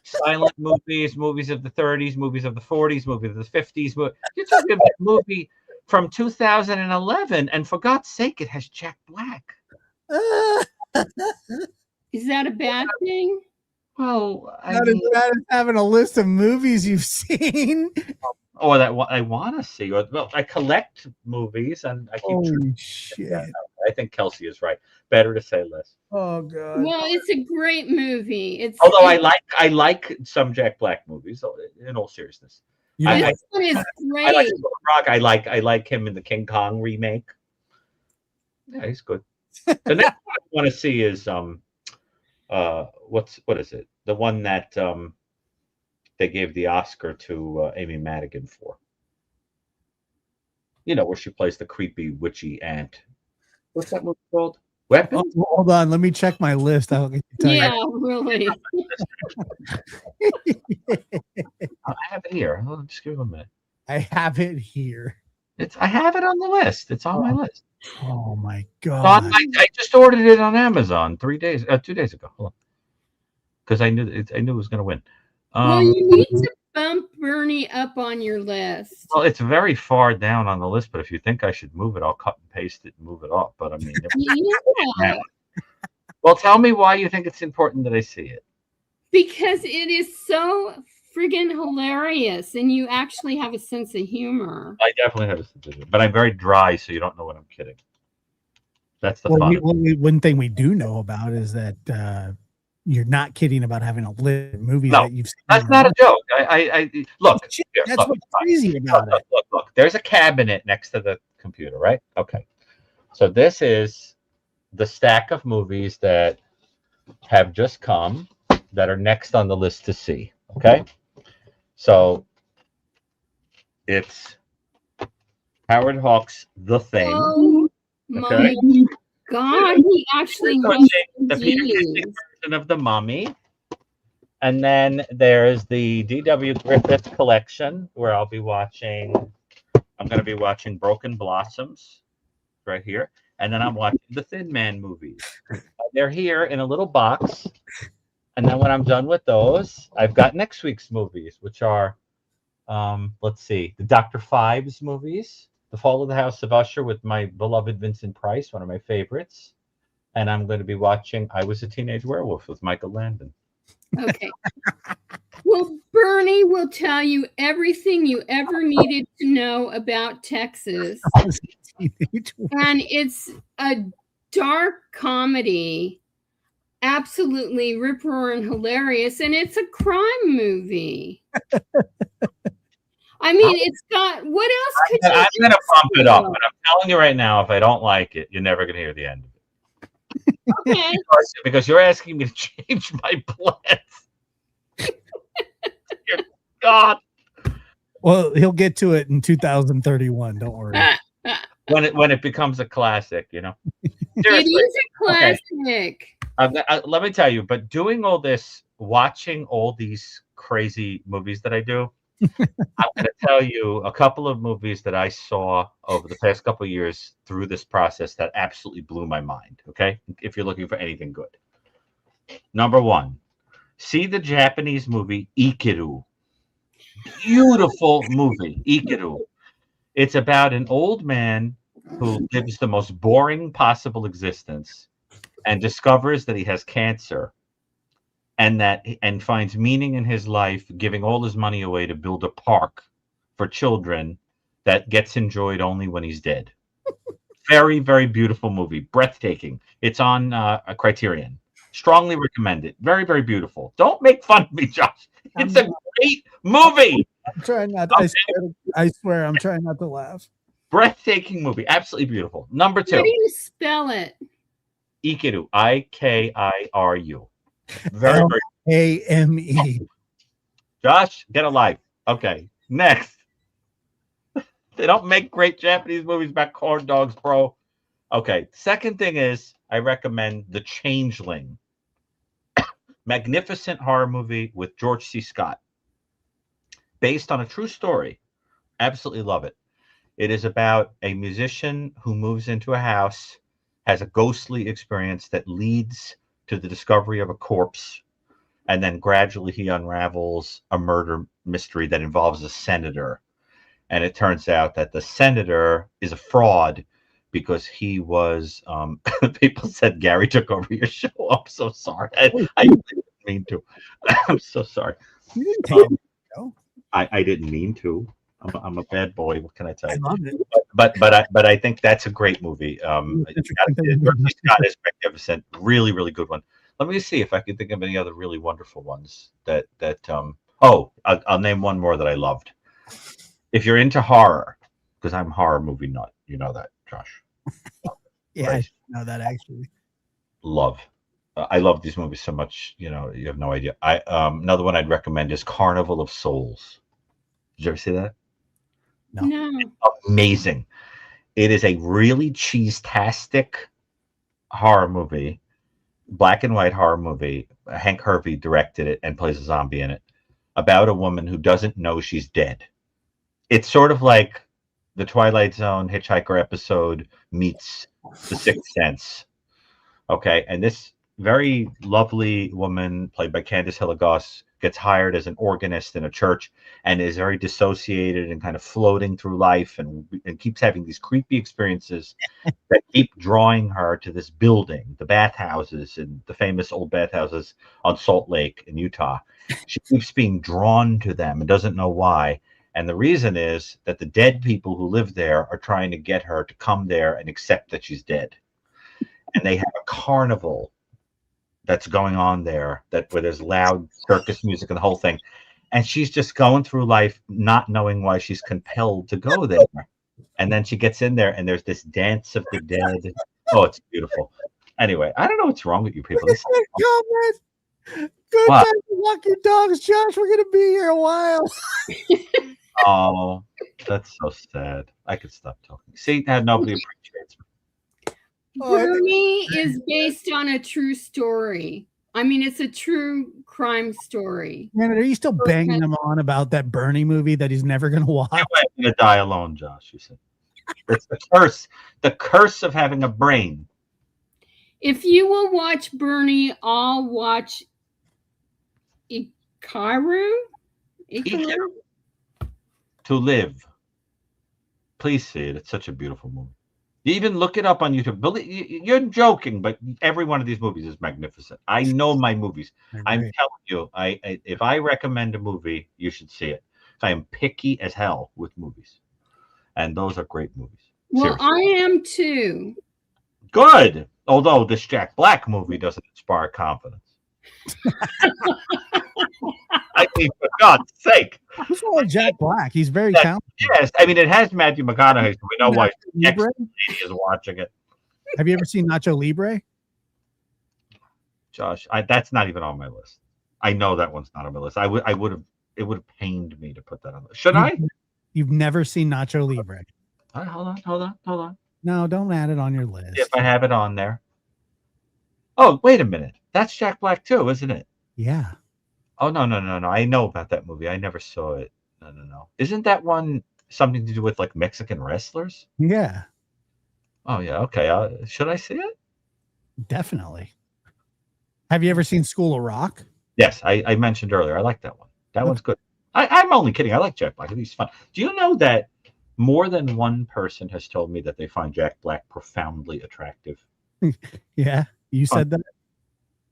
Silent movies, movies of the 30s, movies of the 40s, movies of the 50s. You're talking about a movie from 2011, and for God's sake, it has Jack Black. Is that a bad thing? Well, Not as bad as having a list of movies you've seen. or that I want to see. Or well, I collect movies, and I keep. Holy shit! I think Kelsey is right. Better to say less. Oh god. Well, it's a great movie. Although I like some Jack Black movies. In all seriousness, This one is I great. like Rock. I like him in the King Kong remake. Yeah, he's good. The next one I want to see is what is it? The one that they gave the Oscar to Amy Madigan for. You know, where she plays the creepy witchy aunt. What's that movie called? Weapons? Oh, hold on, let me check my list. I'll tell Yeah, you. really. I have it here. Hold on, just give me a minute. I have it here. I have it on the list. It's on my list. Oh my So god. I just ordered it on Amazon 2 days ago. Hold on. Because I knew it was going to win. Well, you need to bump Bernie up on your list. Well, it's very far down on the list, but if you think I should move it, I'll cut and paste it and move it up. But I mean, Yeah, well, tell me why you think it's important that I see it. because it is so friggin' hilarious, and you actually have a sense of humor. I definitely have a sense of humor, but I'm very dry, so you don't know when I'm kidding. That's the fun. One thing we do know about is that you're not kidding about having a list of movies No, that you've seen. That's not a joke. I look. Shit, Here, that's look, what's crazy about it. Look. There's a cabinet next to the computer, right? Okay. So this is the stack of movies that have just come that are next on the list to see. Okay. So it's Howard Hawks' The Thing. Oh my god, he actually has The Peter Cushing version of The Mummy. And then there's the D.W. Griffith collection, where I'm going to be watching Broken Blossoms right here. And then I'm watching the Thin Man movies. They're here in a little box. And then when I'm done with those, I've got next week's movies, which are, let's see, the Dr. Phibes movies, The Fall of the House of Usher with my beloved Vincent Price, one of my favorites. And I'm going to be watching I Was a Teenage Werewolf with Michael Landon. Okay. Well, Bernie will tell you everything you ever needed to know about Texas. And it's a dark comedy, absolutely rip-roaring hilarious, and it's a crime movie. I mean, it's got, what else could you I'm going to pump it up, but I'm telling you right now, if I don't like it, you're never going to hear the end of it. Okay. Because you're asking me to change my plans. Dear God. Well, he'll get to it in 2031. Don't worry. When it becomes a classic, you know. Seriously. It is a classic. Okay. Let me tell you, but doing all this, watching all these crazy movies that I do, I'm going to tell you a couple of movies that I saw over the past couple of years through this process that absolutely blew my mind. Okay, if you're looking for anything good. Number one, see the Japanese movie Ikiru. Beautiful movie, Ikiru. It's about an old man who lives the most boring possible existence and discovers that he has cancer. and finds meaning in his life, giving all his money away to build a park for children that gets enjoyed only when he's dead. Very, very beautiful movie, breathtaking. It's on a Criterion. Strongly recommend it. Very, very beautiful. Don't make fun of me, Josh. It's a great movie. I'm trying not. Okay. I swear, I'm trying not to laugh. Breathtaking movie. Absolutely beautiful. Number How do 2, you spell it? Ikiru. Ikiru. Very, very. AME. Josh, get a life. Okay. Next. They don't make great Japanese movies about corn dogs, bro. Okay. Second thing is, I recommend The Changeling. Magnificent horror movie with George C. Scott. Based on a true story. Absolutely love it. It is about a musician who moves into a house, has a ghostly experience that leads to the discovery of a corpse, and then gradually he unravels a murder mystery that involves a senator. And it turns out that the senator is a fraud because he was, people said Gary took over your show. I'm so sorry. I didn't mean to. I'm so sorry. You didn't take it. No. I didn't mean to. I'm a bad boy. What can I tell I you? love it. But I think that's a great movie. Scott is magnificent. Really, really good one. Let me see if I can think of any other really wonderful ones I'll name one more that I loved. If you're into horror, because I'm a horror movie nut, you know that, Josh. Yeah, Right. I should know that actually. Love. I love these movies so much, you have no idea. Another one I'd recommend is Carnival of Souls. Did you ever see that? No. Amazing. It is a really cheese-tastic horror movie, black and white horror movie. Hank Hervey directed it and plays a zombie in it, about a woman who doesn't know she's dead. It's sort of like the Twilight Zone Hitchhiker episode meets The Sixth Sense. Okay, and this very lovely woman, played by Candice Hilligoss, gets hired as an organist in a church and is very dissociated and kind of floating through life and keeps having these creepy experiences that keep drawing her to this building, the bathhouses and the famous old bathhouses on Salt Lake in Utah. She keeps being drawn to them and doesn't know why. And the reason is that the dead people who live there are trying to get her to come there and accept that she's dead. And they have a carnival that's going on there where there's loud circus music and the whole thing. And she's just going through life not knowing why she's compelled to go there. And then she gets in there and there's this dance of the dead. Oh, it's beautiful. Anyway, I don't know what's wrong with you people. Good What? time to walk your dogs, Josh. We're gonna be here a while. Oh, that's so sad. I could stop talking. See, now nobody appreciates me. Bernie is based on a true story. I mean, it's a true crime story. Man, are you still banging him on about that Bernie movie that he's never gonna watch? I'm going to die alone, Josh. You said it's the curse. The curse of having a brain. If you will watch Bernie, I'll watch Ikaru. To Live. Please see it. It's such a beautiful movie. You even look it up on YouTube. You're joking, but every one of these movies is magnificent. I know my movies. I'm telling you, if I recommend a movie, you should see it. I am picky as hell with movies, and those are great movies. Well, Seriously. I am too. Good. Although this Jack Black movie doesn't inspire confidence. I mean, for God's sake. Who's wrong with Jack Black? He's very talented. Yes, I mean, it has Matthew McConaughey, so we know why Libre? lady is watching it. Have you ever seen Nacho Libre? Josh, that's not even on my list. I know that one's not on my list. It would have pained me to put that on the list. Should I? You've never seen Nacho Libre? All right, hold on. No, don't add it on your list. If I have it on there. Oh, wait a minute. That's Jack Black too, isn't it? Yeah. Oh, no. I know about that movie. I never saw it. No. Isn't that one something to do with like Mexican wrestlers? Yeah. Oh, yeah. Okay. Should I see it? Definitely. Have you ever seen School of Rock? Yes, I mentioned earlier. I like that one. That one's good. I'm only kidding. I like Jack Black. He's fun. Do you know that more than one person has told me that they find Jack Black profoundly attractive? Yeah. You said that?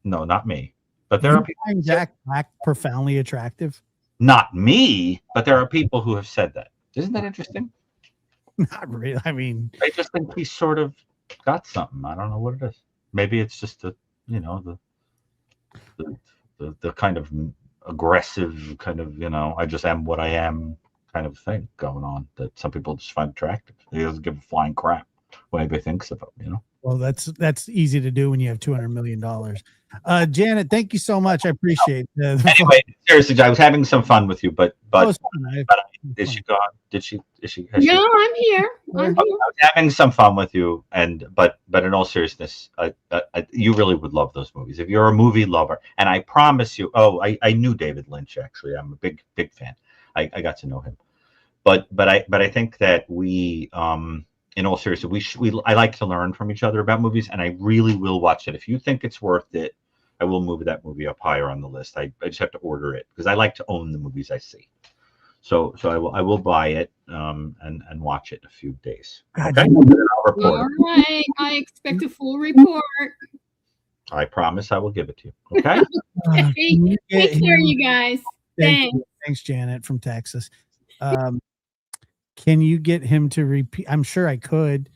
No, not me. But there You are people, find Jack Black profoundly attractive? not me, but there are people who have said that. Isn't that interesting? Not really. I mean, I just think he's sort of got something. I don't know what it is. Maybe it's just the, you know, the kind of aggressive kind of, you know, I just am what I am kind of thing going on that some people just find attractive. He doesn't give a flying crap what anybody thinks of him, you know. well, that's easy to do when you have $200 million. Janet, thank you so much. I appreciate the Anyway, seriously, I was having some fun with you, but That was fun. is she gone? Did she? Is she? No, I'm here. I'm I here. was having some fun with you, and but in all seriousness, you really would love those movies if you're a movie lover. And I promise you. Oh, I knew David Lynch actually. I'm a big fan. I got to know him, but I think that we in all seriousness I like to learn from each other about movies, and I really will watch it. If you think it's worth it, I will move that movie up higher on the list. I just have to order it because I like to own the movies I see. So I will buy it and watch it in a few days. God, Okay? I'll report All it. right. I expect a full report. I promise I will give it to you. Okay? Hey, take care, you guys. Thanks. Thanks, Janet from Texas. Can you get him to repeat? I'm sure I could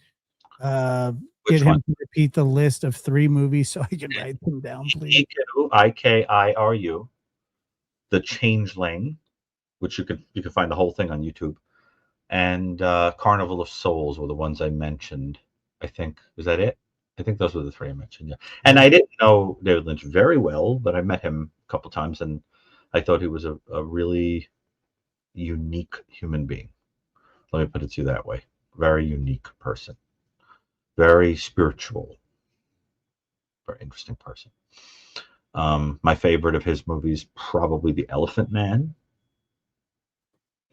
Which get one? him to repeat the list of 3 movies so I can write them down, please. Ikiru, The Changeling, which you can find the whole thing on YouTube, and Carnival of Souls were the ones I mentioned. I think was that it. I think those were the 3 I mentioned. Yeah, and I didn't know David Lynch very well, but I met him a couple times, and I thought he was a really unique human being. Let me put it to you that way. Very unique person. Very spiritual. Very interesting person. My favorite of his movies, probably The Elephant Man.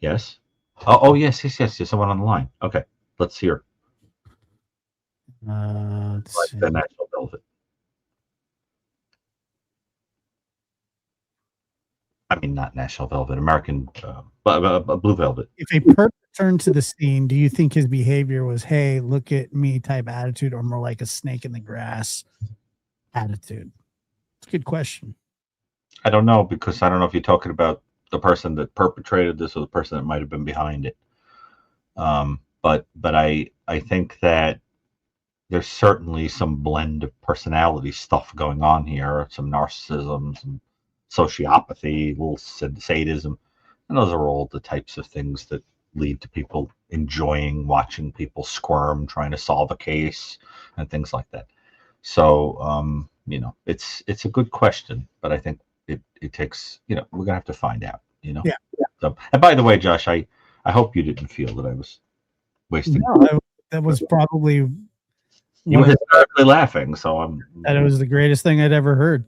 Yes. Oh, yes. Someone on the line. Okay, let's hear. Let's see. The National Velvet. I mean, not National Velvet, American Blue Velvet. If a perp returned to the scene, do you think his behavior was, hey, look at me type attitude, or more like a snake in the grass attitude? It's a good question. I don't know, because I don't know if you're talking about the person that perpetrated this or the person that might have been behind it. But I think that there's certainly some blend of personality stuff going on here, some narcissism, some sociopathy, a little sadism, and those are all the types of things that lead to people enjoying watching people squirm trying to solve a case and things like that. So you know, it's a good question, but I think it takes, you know, we're gonna have to find out, you know. Yeah. So, and by the way, Josh, I hope you didn't feel that I was wasting. No, that was probably You were hysterically laughing, so that it was the greatest thing I'd ever heard.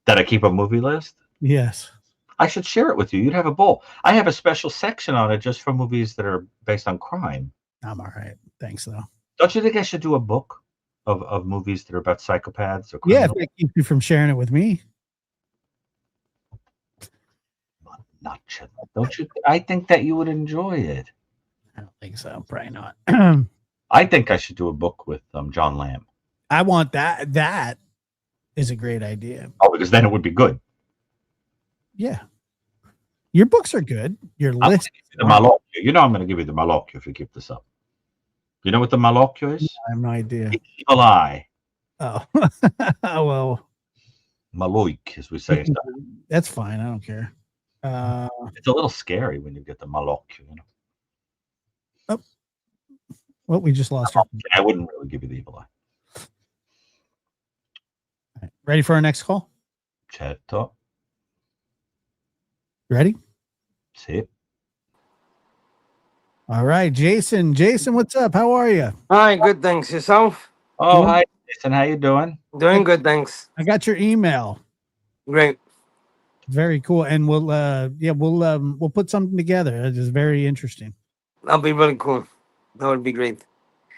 Did I keep a movie list? Yes. I should share it with you. You'd have a ball. I have a special section on it just for movies that are based on crime. I'm all right. Thanks, though. Don't you think I should do a book of movies that are about psychopaths or Yeah, if criminals? that keeps you from sharing it with me. Not should. Don't you? I think that you would enjoy it. I don't think so. Probably not. I think I should do a book with John Lamb. I want that. That is a great idea. Oh, because then it would be good. Yeah. Your books are good. Your I'm list. The Malocchio. You know I'm going to give you the Malocchio if you keep this up. You know what the Malocchio is? I have no idea. The evil eye. Oh, well, Maloik, as we say. that's fine. I don't care. It's a little scary when you get the Malocchio. You know? Well, we just lost her. I wouldn't really give you the evil eye. Right. Ready for our next call? Certo. Ready? Sì. All right, Jason. Jason, what's up? How are you? Hi, good, thanks. Yourself? Oh, hi, Jason. How you doing? Doing good, thanks. I got your email. Great. Very cool. And we'll put something together. It is very interesting. That'll be really cool. That would be great.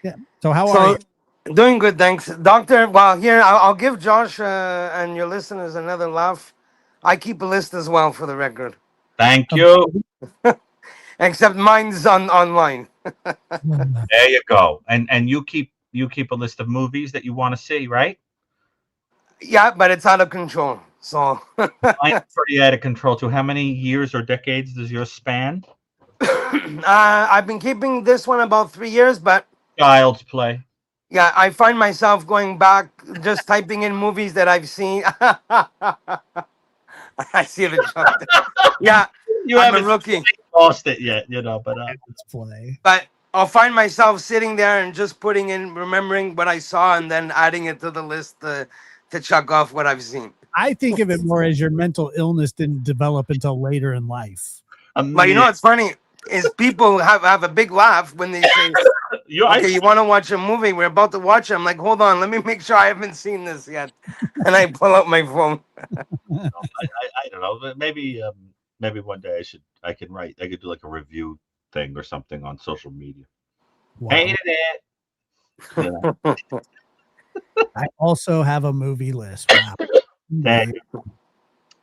Yeah. So how are you? Doing good, thanks. Doctor, well, here, I'll give Josh and your listeners another laugh. I keep a list as well, for the record. Thank you. Except mine's online. There you go. And you keep a list of movies that you want to see, right? Yeah, but it's out of control. So Mine's pretty out of control too. How many years or decades does yours span? I've been keeping this one about 3 years, but Child's Play. yeah, I find myself going back, just typing in movies that I've seen. I see the joke. Yeah, You I'm a haven't rookie, lost it yet, but Let's play. but I'll find myself sitting there and just putting in, remembering what I saw, and then adding it to the list to check off what I've seen. I think of it more as your mental illness didn't develop until later in life. But you know what's funny is people have a big laugh when they say, "Okay, you want to watch a movie? We're about to watch it." I'm like, "Hold on, let me make sure I haven't seen this yet," and I pull out my phone. I don't know. But maybe one day I could do like a review thing or something on social media. Wow. Hated it. Yeah. I also have a movie list. Wow. Dang.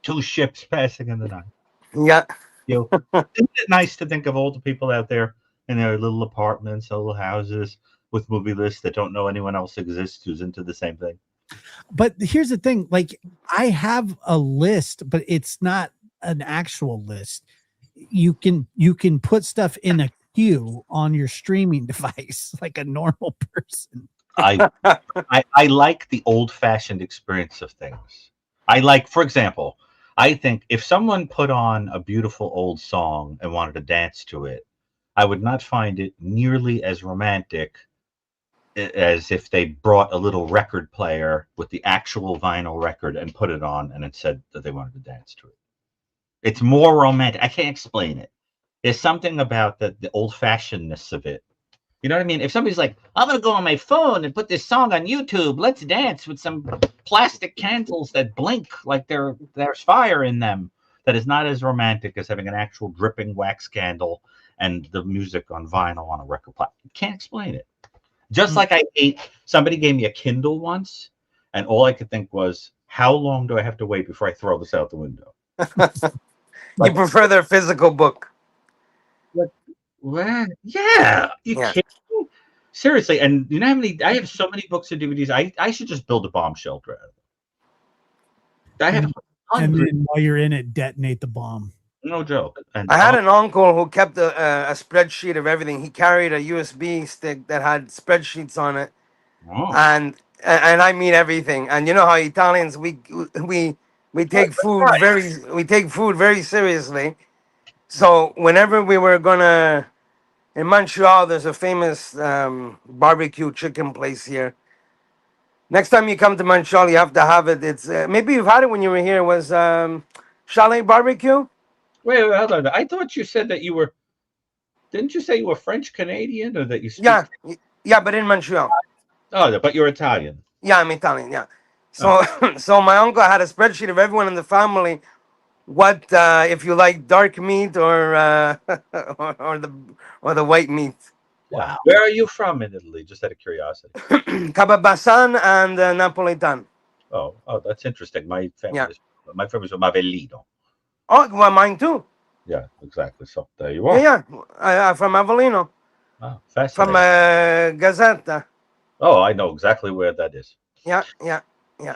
Two ships passing in the night. Yeah. Isn't it nice to think of all the people out there in their little apartments, little houses with movie lists that don't know anyone else exists who's into the same thing? But here's the thing, like I have a list, but it's not an actual list. You can put stuff in a queue on your streaming device like a normal person. I like the old-fashioned experience of things. I like, for example, I think if someone put on a beautiful old song and wanted to dance to it, I would not find it nearly as romantic as if they brought a little record player with the actual vinyl record and put it on and it said that they wanted to dance to it. It's more romantic. I can't explain it. There's something about the old-fashionedness of it. You know what I mean? If somebody's like, I'm going to go on my phone and put this song on YouTube, let's dance with some plastic candles that blink like there's fire in them, that is not as romantic as having an actual dripping wax candle and the music on vinyl on a record platform. You can't explain it. Just like somebody gave me a Kindle once, and all I could think was, how long do I have to wait before I throw this out the window? You prefer their physical book. Well, yeah. Yeah. Kidding? Seriously, and you know how many? I have so many books and DVDs. I should just build a bomb shelter out of it. I have And hundreds. then while you're in it, detonate the bomb. No joke. And I had an uncle who kept a spreadsheet of everything. He carried a USB stick that had spreadsheets on it, and I mean everything. And you know how Italians we take food very seriously. So whenever we were gonna in Montreal, there's a famous barbecue chicken place here. Next time you come to Montreal, you have to have it. It's maybe you've had it when you were here. It was Chalet Barbecue. Wait, hold on. I thought you said that you were. Didn't you say you were French Canadian or that you speak? Yeah, but in Montreal. Oh, but you're Italian. Yeah, I'm Italian. Yeah. So so my uncle had a spreadsheet of everyone in the family. What if you like dark meat or or the white meat? Wow. Where are you from in Italy? Just out of curiosity. Cababasan and Napolitan. Oh, that's interesting. My family's from Avellino. Oh, well, mine too. Yeah, exactly. So there you are. Yeah. From Avellino. Oh, fascinating. From Gazzetta. Oh, I know exactly where that is. Yeah.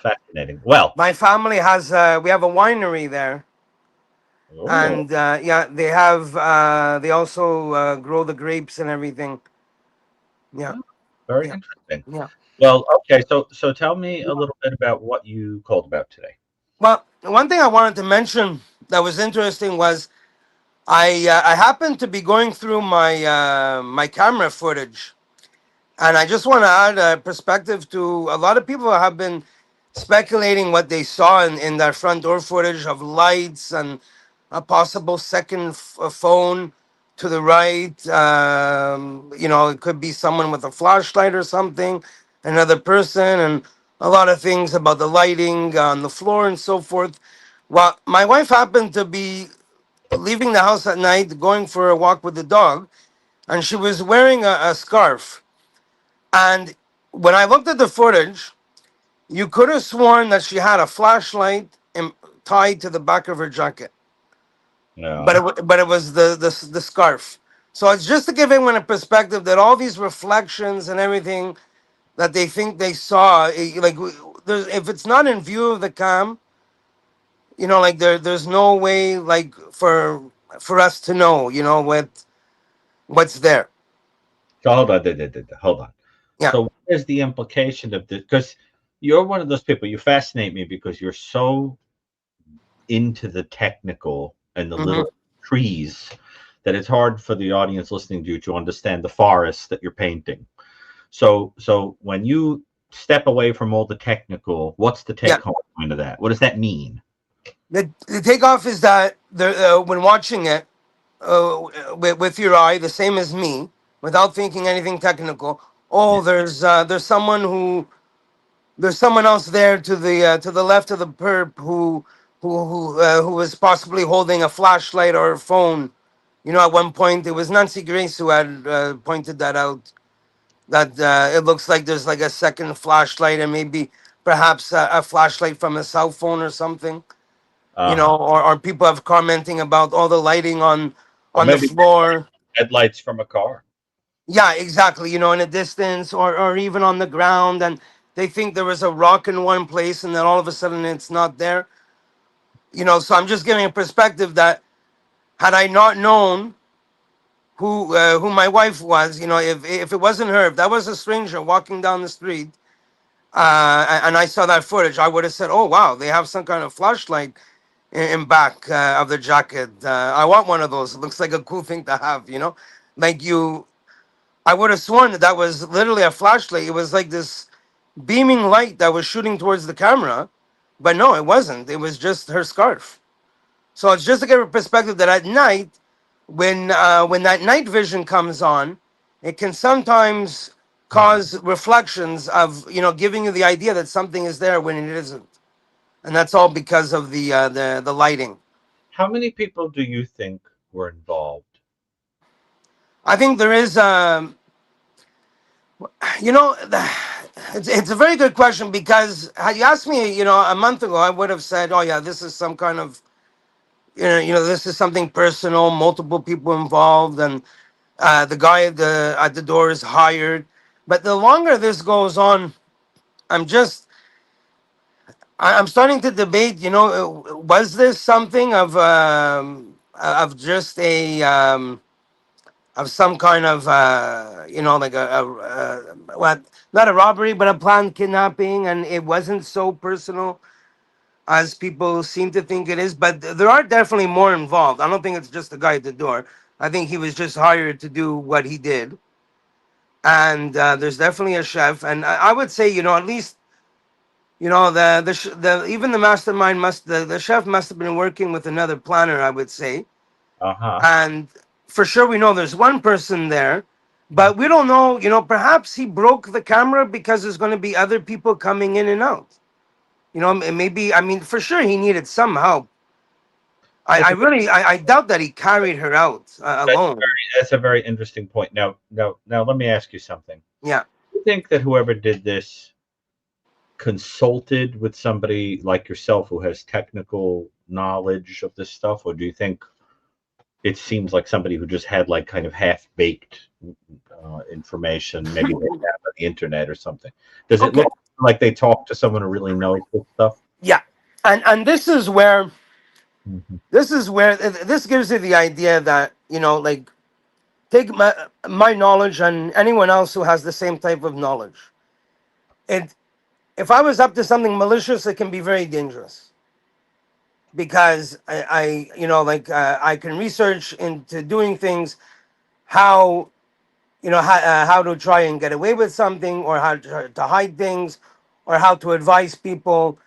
Fascinating. Well, my family has we have a winery there. Oh. And they have they also grow the grapes and everything. Yeah. Very interesting. Yeah. Well, okay. So tell me a little bit about what you called about today. Well, one thing I wanted to mention that was interesting was I happened to be going through my my camera footage, and I just want to add a perspective to a lot of people have been speculating what they saw in their front door footage of lights and a possible second phone to the right. It could be someone with a flashlight or something, another person, and a lot of things about the lighting on the floor and so forth. Well, my wife happened to be leaving the house at night, going for a walk with the dog, and she was wearing a scarf. And when I looked at the footage, you could have sworn that she had a flashlight tied to the back of her jacket. No. But it was the scarf. So it's just to give everyone a perspective that all these reflections and everything that they think they saw, if it's not in view of the cam, you know, like there's no way like for us to know, you know, what's there. So hold on, hold on. Yeah. So what is the implication of this? Because you're one of those people. You fascinate me because you're so into the technical and the Hmm. little trees that it's hard for the audience listening to you to understand the forest that you're painting. So when you step away from all the technical, what's the Yeah. take home point of that? What does that mean? The takeoff is that when watching it with your eye, the same as me, without thinking anything technical. Oh, Yeah. there's someone there's someone else there to the left of the perp who was possibly holding a flashlight or a phone. You know, at one point it was Nancy Grace who had pointed that out. That it looks like there's like a second flashlight and maybe perhaps a flashlight from a cell phone or something. You Uh-huh. know, or people have commenting about all the lighting Or on the maybe floor. headlights from a car. Yeah, exactly. You know, in a distance or even on the ground, and they think there was a rock in one place, and then all of a sudden it's not there. You know, so I'm just giving a perspective that had I not known who my wife was, you know, if it wasn't her, if that was a stranger walking down the street, and I saw that footage, I would have said, "Oh wow, they have some kind of flashlight in back of the jacket. I want one of those. It looks like a cool thing to have." You know, like you. I would have sworn that that was literally a flashlight. It was like this beaming light that was shooting towards the camera, but no, it wasn't. It was just her scarf. So it's just to give a perspective that at night, when that night vision comes on, it can sometimes cause reflections of, you know, giving you the idea that something is there when it isn't, and that's all because of the lighting. How many people do you think were involved? I think there is you know, it's a very good question because had you asked me, you know, a month ago, I would have said, "Oh yeah, this is some kind of, this is something personal, multiple people involved, and the guy at the door is hired." But the longer this goes on, I'm just I'm starting to debate. You know, was this something of just a of some kind of you know, like what, not a robbery but a planned kidnapping, and it wasn't so personal as people seem to think it is, but there are definitely more involved. I don't think it's just the guy at the door. I think he was just hired to do what he did, and there's definitely a chef, and I would say, you know, at least, you know, the even the mastermind the chef must have been working with another planner, I would say. Uh-huh. And for sure we know there's one person there, but we don't know, you know, perhaps he broke the camera because there's going to be other people coming in and out, you know. Maybe, I mean, for sure he needed some help. That's I a very, really I doubt that he carried her out alone. that's a very interesting point. Now let me ask you something. Yeah. Do you think that whoever did this consulted with somebody like yourself who has technical knowledge of this stuff, or do you think it seems like somebody who just had like kind of half-baked information, maybe they have on the internet or something? Does it Okay. look like they talked to someone who really knows this stuff? Yeah. And this is where Mhm. this gives you the idea that, you know, like, take my knowledge and anyone else who has the same type of knowledge. It If I was up to something malicious, it can be very dangerous because I you know, like, I can research into doing things, how, you know, how to try and get away with something, or how to hide things, or how to advise people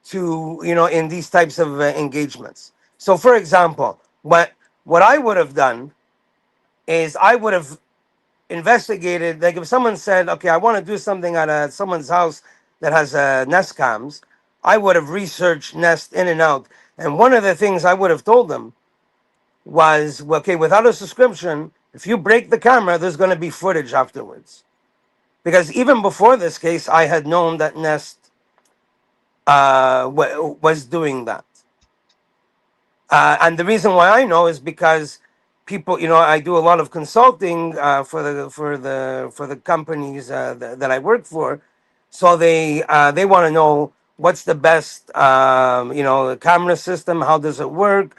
to, you know, in these types of engagements. So for example, what I would have done is I would have investigated, like if someone said, okay, I want to do something at someone's house that has Nest cams, I would have researched Nest in and out. And one of the things I would have told them was, well, okay, without a subscription, if you break the camera, there's going to be footage afterwards. Because even before this case, I had known that Nest was doing that. And the reason why I know is because people, you know, I do a lot of consulting for the companies that I work for, so they want to know what's the best, camera system, how does it work.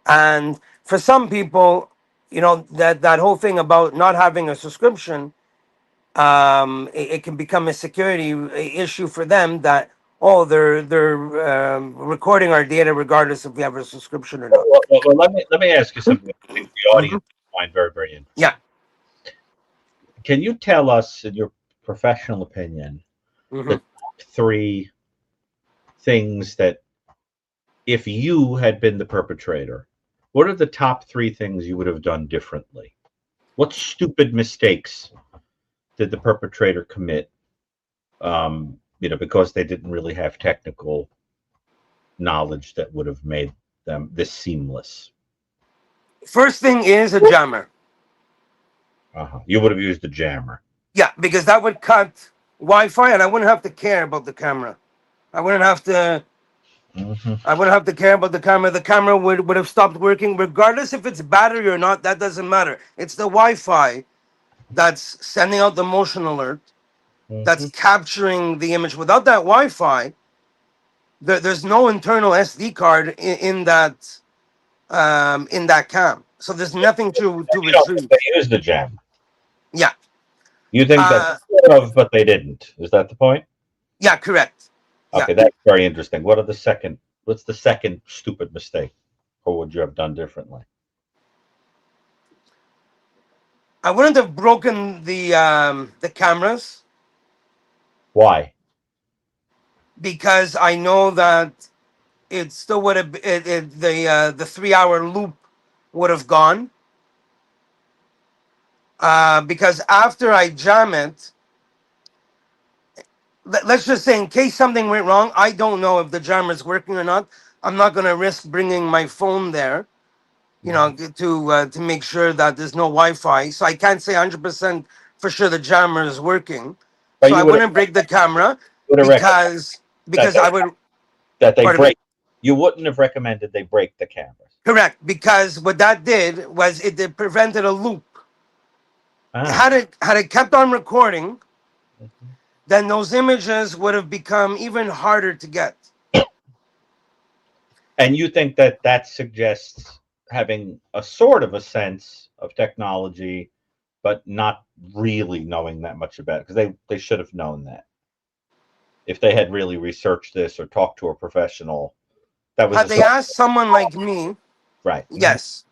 And for some people, that whole thing about not having a subscription, it can become a security issue for them, that they're recording our data regardless if we have a subscription or not. Well, let me ask you something. I think the audience find very, very interesting. Yeah. Can you tell us, in your professional opinion, the top 3 things that, if you had been the perpetrator, what are the top 3 things you would have done differently? What stupid mistakes did the perpetrator commit? Because they didn't really have technical knowledge that would have made them this seamless. First thing is a jammer. You would have used a jammer. Yeah, because that would cut Wi-Fi, and I wouldn't have to care about the camera. I wouldn't have to. I wouldn't have to care about the camera. The camera would have stopped working, regardless if it's battery or not. That doesn't matter. It's the Wi-Fi that's sending out the motion alert, that's capturing the image. Without that Wi-Fi, there's no internal SD card in that cam. So there's nothing to retrieve. They used the jammer. Yeah. You think that they could have, but they didn't. Is that the point? Yeah, correct. Okay, that's very interesting. What's the second stupid mistake, or would you have done differently? I wouldn't have broken the cameras. Why? Because I know that it still would have the 3-hour loop would have gone. Because after I jam it, let's just say in case something went wrong, I don't know if the jammer is working or not. I'm not going to risk bringing my phone there, to make sure that there's no Wi-Fi. So I can't say 100% for sure the jammer is working. But so I wouldn't break the camera because I would that they break. You wouldn't have recommended they break the cameras. Correct, because what that did was it prevented a loop. Had it kept on recording, then those images would have become even harder to get. And you think that suggests having a sort of a sense of technology, but not really knowing that much about it, because they should have known that. If they had really researched this or talked to a professional, had they asked someone like me, right? Yes.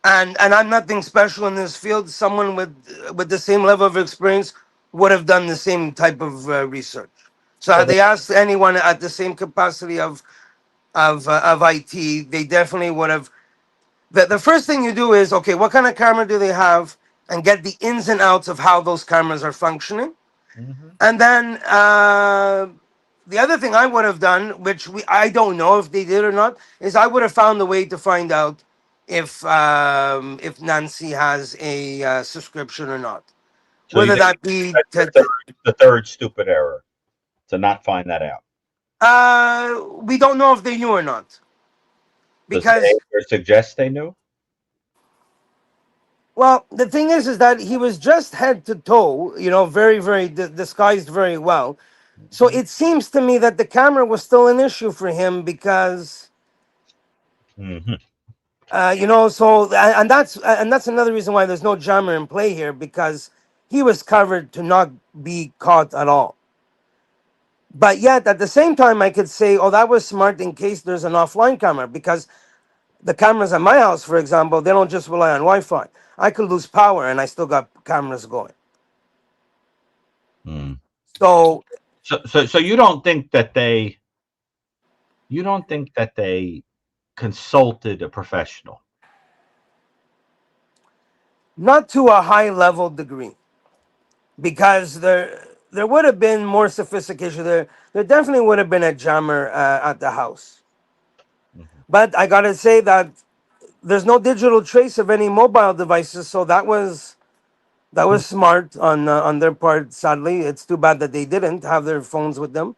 And I'm nothing special in this field. Someone with the same level of experience would have done the same type of research. So had they asked anyone at the same capacity of IT, they definitely would have. The first thing you do is, okay, what kind of camera do they have, and get the ins and outs of how those cameras are functioning. And then the other thing I would have done, which I don't know if they did or not, is I would have found a way to find out if Nancy has a subscription or not. So whether that be the third stupid error, to not find that out. We don't know if they knew or not. Because does it suggest they knew? Well, the thing is that he was just head to toe, very, very disguised very well. So it seems to me that the camera was still an issue for him because, so and that's another reason why there's no jammer in play here, because he was covered to not be caught at all. But yet at the same time, I could say, oh, that was smart in case there's an offline camera, because the cameras at my house, for example, they don't just rely on Wi-Fi. I could lose power and I still got cameras going. So you don't think that they consulted a professional? Not to a high level degree, because there would have been more sophistication. There definitely would have been a jammer at the house. But I gotta say that there's no digital trace of any mobile devices, so that was smart on their part. Sadly, it's too bad that they didn't have their phones with them.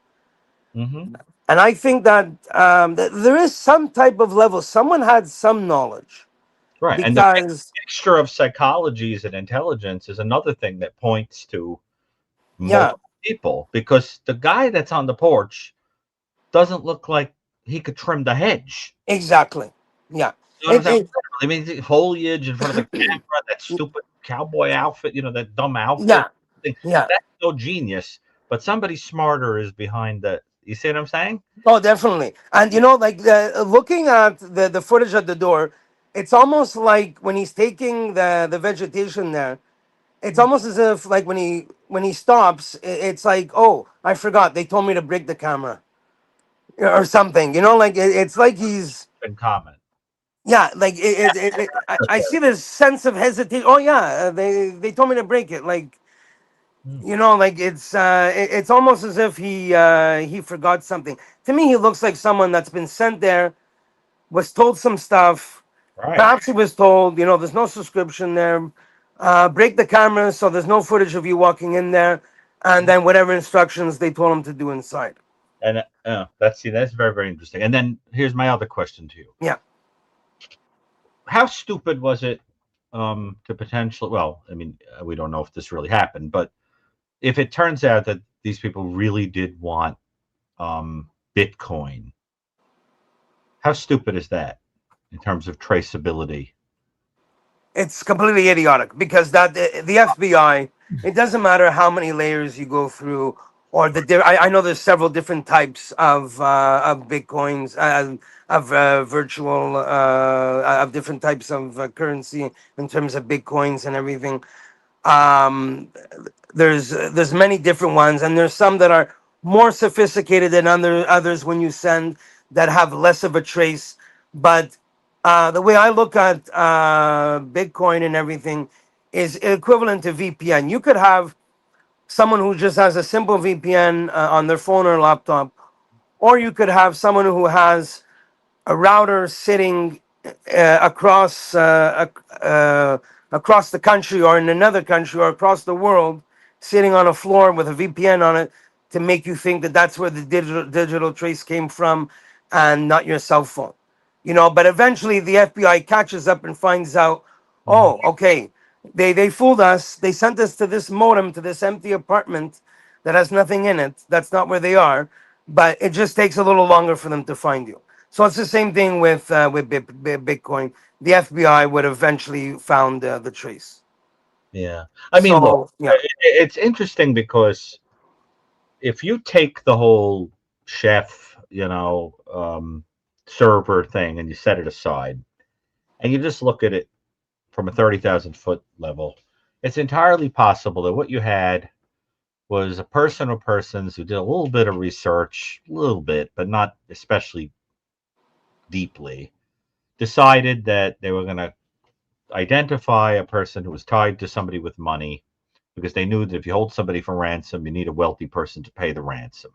And I think that there is some type of level. Someone had some knowledge, right? And the mixture of psychologies and intelligence is another thing that points to multiple people, because the guy that's on the porch doesn't look like he could trim the hedge. Exactly. Yeah. You know what I'm saying? It, I mean, the foliage in front of the camera, that stupid cowboy outfit, that dumb outfit. yeah. Thing. Yeah. That's no genius, but somebody smarter is behind the. You see what I'm saying? Oh, definitely. And like looking at the footage at the door, it's almost like when he's taking the vegetation there. It's almost as if like when he stops, it's like, oh, I forgot. They told me to break the camera or something. Like it's like he's In comment. yeah, like I see this sense of hesitation. Oh yeah, they told me to break it. Like like it's almost as if he forgot something. To me, he looks like someone that's been sent there, was told some stuff. Right. Perhaps he was told, there's no subscription there. Break the camera so there's no footage of you walking in there, and then whatever instructions they told him to do inside. And that's very, very interesting. And then here's my other question to you. Yeah. How stupid was it to potentially? Well, I mean, we don't know if this really happened, but if it turns out that these people really did want Bitcoin, how stupid is that in terms of traceability? It's completely idiotic because the FBI, it doesn't matter how many layers you go through, or I know there's several different types of Bitcoins, of virtual, of different types of currency in terms of Bitcoins and everything. Um, there's many different ones, and there's some that are more sophisticated than others when you send, that have less of a trace. But the way I look at Bitcoin and everything is equivalent to VPN. You could have someone who just has a simple VPN on their phone or laptop, or you could have someone who has a router sitting across the country, or in another country, or across the world, sitting on a floor with a VPN on it, to make you think that that's where the digital trace came from, and not your cell phone. But eventually the FBI catches up and finds out, oh, okay, they fooled us. They sent us to this modem, to this empty apartment that has nothing in it. That's not where they are. But it just takes a little longer for them to find you. So it's the same thing with Bitcoin. The FBI would eventually found the trace. Yeah, I mean, So, look, yeah. it's interesting because if you take the whole chef, server thing, and you set it aside, and you just look at it from a 30,000-foot level, it's entirely possible that what you had was a person or persons who did a little bit of research, a little bit, but not especially deeply, decided that they were going to identify a person who was tied to somebody with money, because they knew that if you hold somebody for ransom, you need a wealthy person to pay the ransom.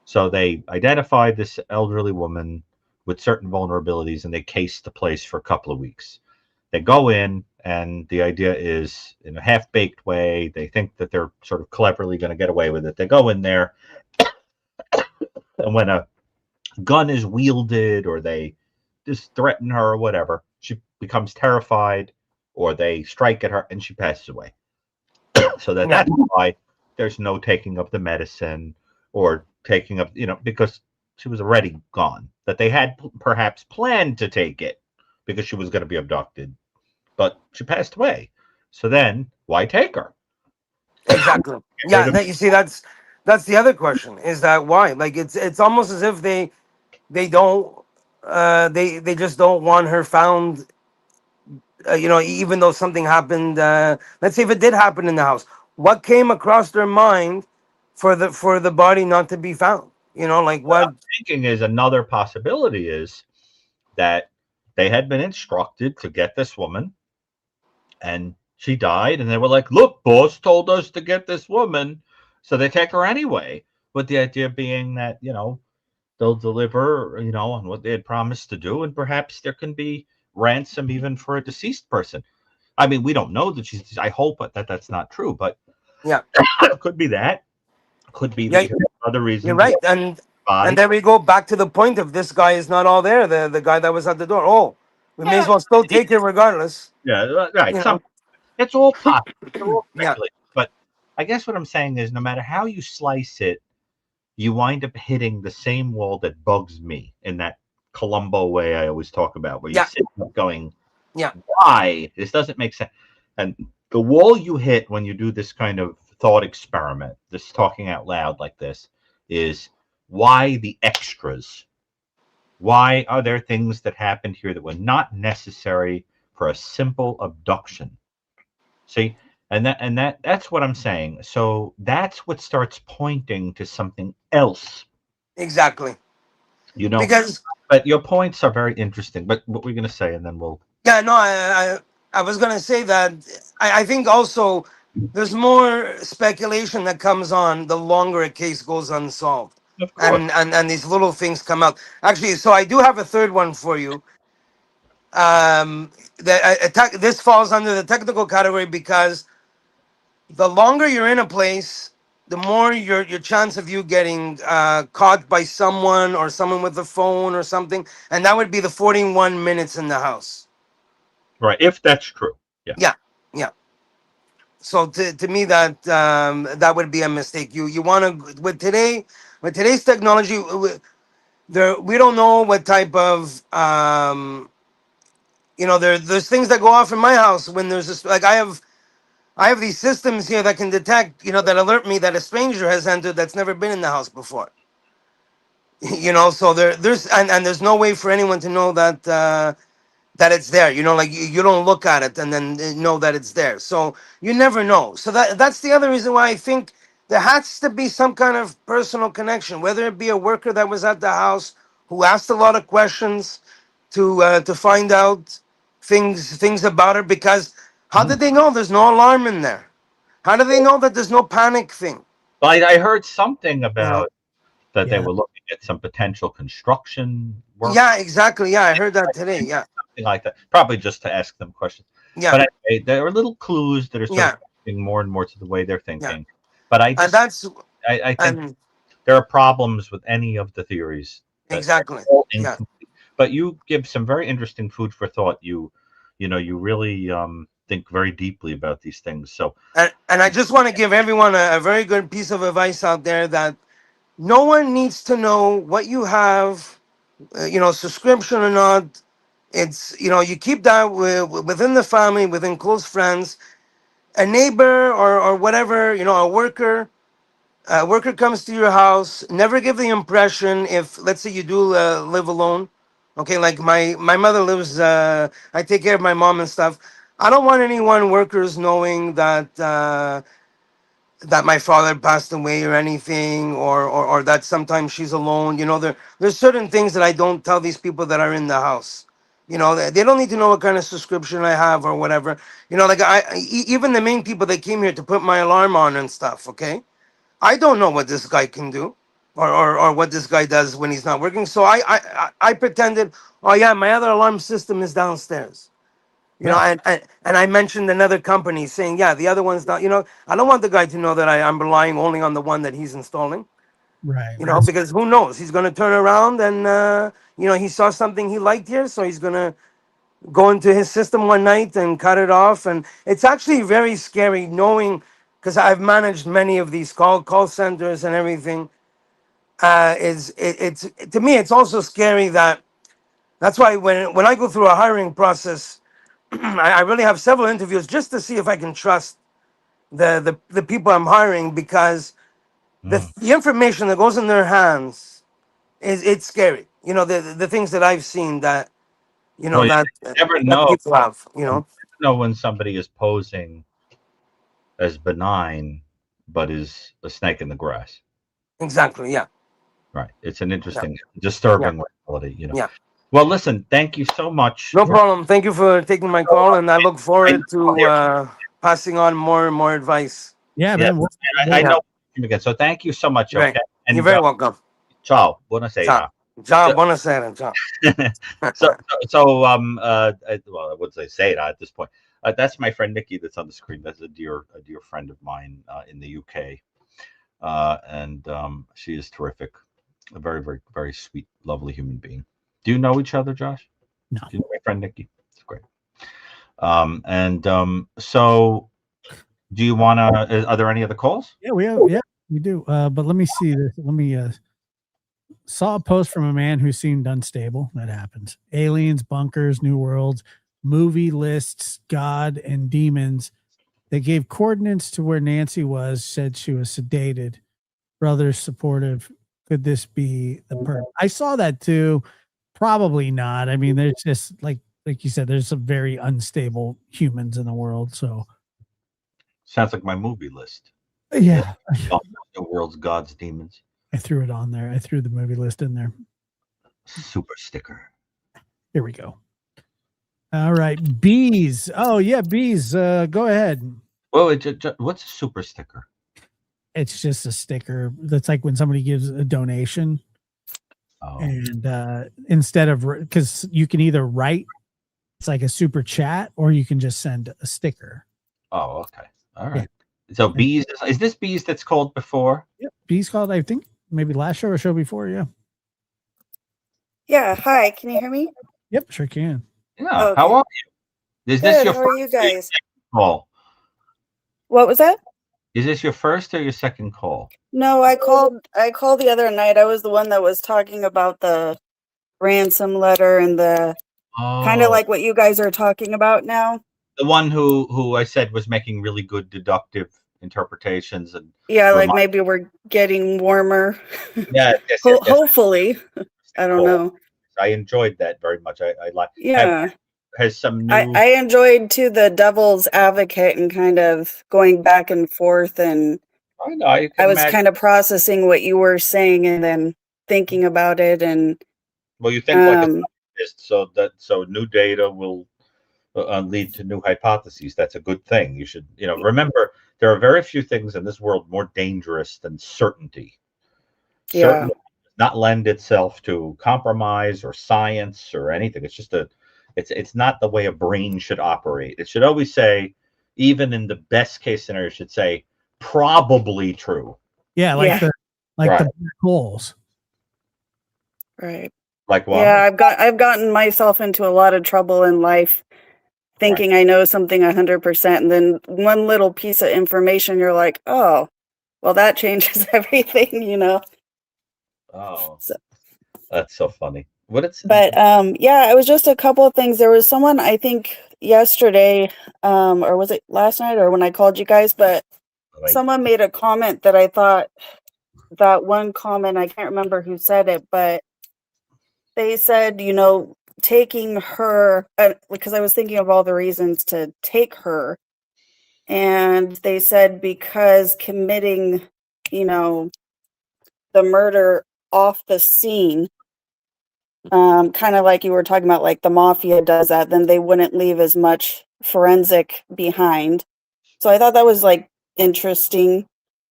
So they identified this elderly woman with certain vulnerabilities, and they cased the place for a couple of weeks. They go in, and the idea is, in a half-baked way, they think that they're sort of cleverly going to get away with it. They go in there, and when a gun is wielded, or they just threaten her or whatever, she becomes terrified, or they strike at her and she passes away. So that's why there's no taking of the medicine or taking of, because she was already gone. That they had perhaps planned to take it because she was going to be abducted, but she passed away. So then why take her? Exactly. Yeah, you see, that's the other question, is that why? Like it's almost as if they don't they just don't want her found. Even though something happened, let's say if it did happen in the house, what came across their mind for the body not to be found? Like what I'm thinking is another possibility is that they had been instructed to get this woman, and she died, and they were like, look, boss told us to get this woman, so they take her anyway, with the idea being that they'll deliver on what they had promised to do, and perhaps there can be ransom even for a deceased person. I mean, we don't know that she's. I hope that that's not true, but yeah, it could be that. Could be other reasons. You're right, and there we go back to the point of this guy is not all there. The guy that was at the door. Oh, we may as well still take it regardless. Yeah, right. It's all possible. It's all Yeah. but I guess what I'm saying is, no matter how you slice it, you wind up hitting the same wall that bugs me in that Columbo way I always talk about, where you Yeah. sit up going, Yeah. why? This doesn't make sense. And the wall you hit when you do this kind of thought experiment, this talking out loud like this, is why the extras? Why are there things that happened here that were not necessary for a simple abduction? See, that's what I'm saying. So that's what starts pointing to something else, Exactly. you know. Because But your points are very interesting. But what we're going to say, and then we'll. yeah, no, I was gonna say that I think also there's more speculation that comes on the longer a case goes unsolved, Of course. and these little things come out. Actually, so I do have a third one for you. This falls under the technical category because the longer you're in a place, the more your chance of you getting caught by someone or someone with a phone or something, and that would be the 41 minutes in the house. Right. If that's true. Yeah. Yeah, yeah. So to me that would be a mistake. You want to with today's technology, we don't know what type of there's things that go off in my house when there's this, like I have these systems here that can detect, that alert me that a stranger has entered that's never been in the house before. So and there's no way for anyone to know that it's there. Like you don't look at it and then know that it's there. So you never know. So that's the other reason why I think there has to be some kind of personal connection, whether it be a worker that was at the house who asked a lot of questions to find out things about her. Because how did they know there's no alarm in there? How do they know that there's no panic thing? Well, I heard something about that they Yeah. were looking at some potential construction work, Yeah, exactly. Yeah, I heard that today. Yeah, something like that. Probably just to ask them questions. yeah, But anyway, there are little clues that are sort yeah, of pointing more and more to the way they're yeah. thinking. But And that's I think and there are problems with any of the theories that are exactly. all Yeah. incomplete. But you give some very interesting food for thought. You really think very deeply about these things. So And I just want to give everyone a very good piece of advice out there that no one needs to know what you have, subscription or not. It's, you keep that within the family, within close friends, a neighbor or whatever, a worker. A worker comes to your house. Never give the impression, if let's say you do live alone. Okay, like my mother lives. I take care of my mom and stuff. I don't want anyone workers knowing that my father passed away or anything, or that sometimes she's alone. There's certain things that I don't tell these people that are in the house. They don't need to know what kind of subscription I have or whatever. Like even the main people that came here to put my alarm on and stuff. Okay, I don't know what this guy can do, or what this guy does when he's not working. So I pretended, oh yeah, my other alarm system is downstairs. Right. And I mentioned another company saying, yeah, the other one's not. I don't want the guy to know that I'm relying only on the one that he's installing. Right. Because who knows? He's going to turn around and he saw something he liked here, so he's going to go into his system one night and cut it off. And it's actually very scary knowing, because I've managed many of these call centers and everything. It's to me, it's also scary that's why when I go through a hiring process, I really have several interviews just to see if I can trust the people I'm hiring, because the information that goes in their hands it's scary. The things that I've seen that well, you that never that know. people have. Know when somebody is posing as benign, but is a snake in the grass. Exactly. Yeah. Right. It's an Yeah. interesting, Yeah. disturbing reality. Yeah. Well, listen. Thank you so much. No problem. Thank you for taking my call, and I look forward to Yeah, passing on more and more advice. Yeah, yeah. man. I know him again. So thank you so much. Right. Okay. You're And very welcome. ciao. Buonasera. Ciao. Buonasera. Ciao. Well, I would say that at this point. That's my friend Nikki that's on the screen. That's a dear friend of mine in the UK, and she is terrific. A very, very, very sweet, lovely human being. Do you know each other, Josh? No. Do you know my friend Nikki? It's great. So Do you want to? Are there any other calls? Yeah, we do. But let me see this. Let me saw a post from a man who seemed unstable. That happens. Aliens, bunkers, new worlds, movie lists, God and demons. They gave coordinates to where Nancy was, said she was sedated. Brothers supportive. Could this be the perp? I saw that too. Probably not. I mean, there's just like you said, there's some very unstable humans in the world. So Sounds like my movie list. yeah, The world's gods, demons. I threw it on there. I threw the movie list in there. Super sticker. Here we go. All right, bees. Oh yeah, bees. Go ahead. Well, what's a super sticker? It's just a sticker that's like when somebody gives a donation, Oh, and instead of because you can either write, it's like a super chat, or you can just send a sticker. oh, okay, all right. So bees is this bees that's called before? Yep, bees called. I think maybe last show or show before. Yeah. Yeah, hi. Can you hear me? Yep, sure can. Yeah. Okay. How are you? Is this Good. your How are you first or your guys? second call? What was that? Is this your first or your second call? No, I called the other night. I was the one that was talking about the ransom letter and the kind of Oh, like what you guys are talking about now. the one who I said was making really good deductive interpretations and Yeah, like remind. maybe we're getting warmer. Yeah, yes. Hopefully. I don't know. I enjoyed that very much. I like. Yeah. Has some new. I enjoyed too the devil's advocate and kind of going back and forth, and I know. I can I was imagine. kind of processing what you were saying and then thinking about it, and Well, you think like a scientist, so new data will lead to new hypotheses. That's a good thing. You should, remember there are very few things in this world more dangerous than certainty. yeah. Certainty does not lend itself to compromise or science or anything. It's just it's not the way a brain should operate. It should always say, even in the best case scenario, it should say probably true. Yeah, like Yeah. the Right. black holes. Right. Like what? Yeah, I've gotten myself into a lot of trouble in life thinking I know something 100%, and then one little piece of information you're like, "Oh, well that changes everything," you know. Oh, So, that's so funny. but yeah, it was just a couple of things. There was someone I think yesterday or was it last night or when I called you guys, but Right. someone made a comment that I thought that one comment, I can't remember who said it, but they said, taking her, because I was thinking of all the reasons to take her. And they said because committing, the murder off the scene, kind of like you were talking about, like the mafia does that, then they wouldn't leave as much forensic behind. So I thought that was like interesting.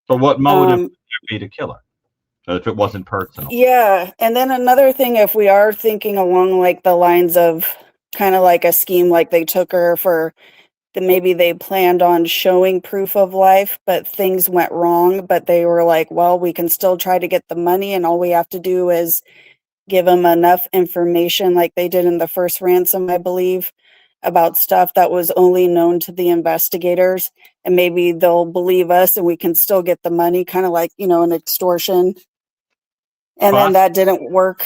So what motive would there be to kill her? If it wasn't personal. Yeah. And then another thing, if we are thinking along like the lines of kind of like a scheme, like they took her for maybe they planned on showing proof of life, but things went wrong. But they were like, well, we can still try to get the money, and all we have to do is give them enough information, like they did in the first ransom, I believe, about stuff that was only known to the investigators. And maybe they'll believe us and we can still get the money, kind of like, an extortion. And then that didn't work.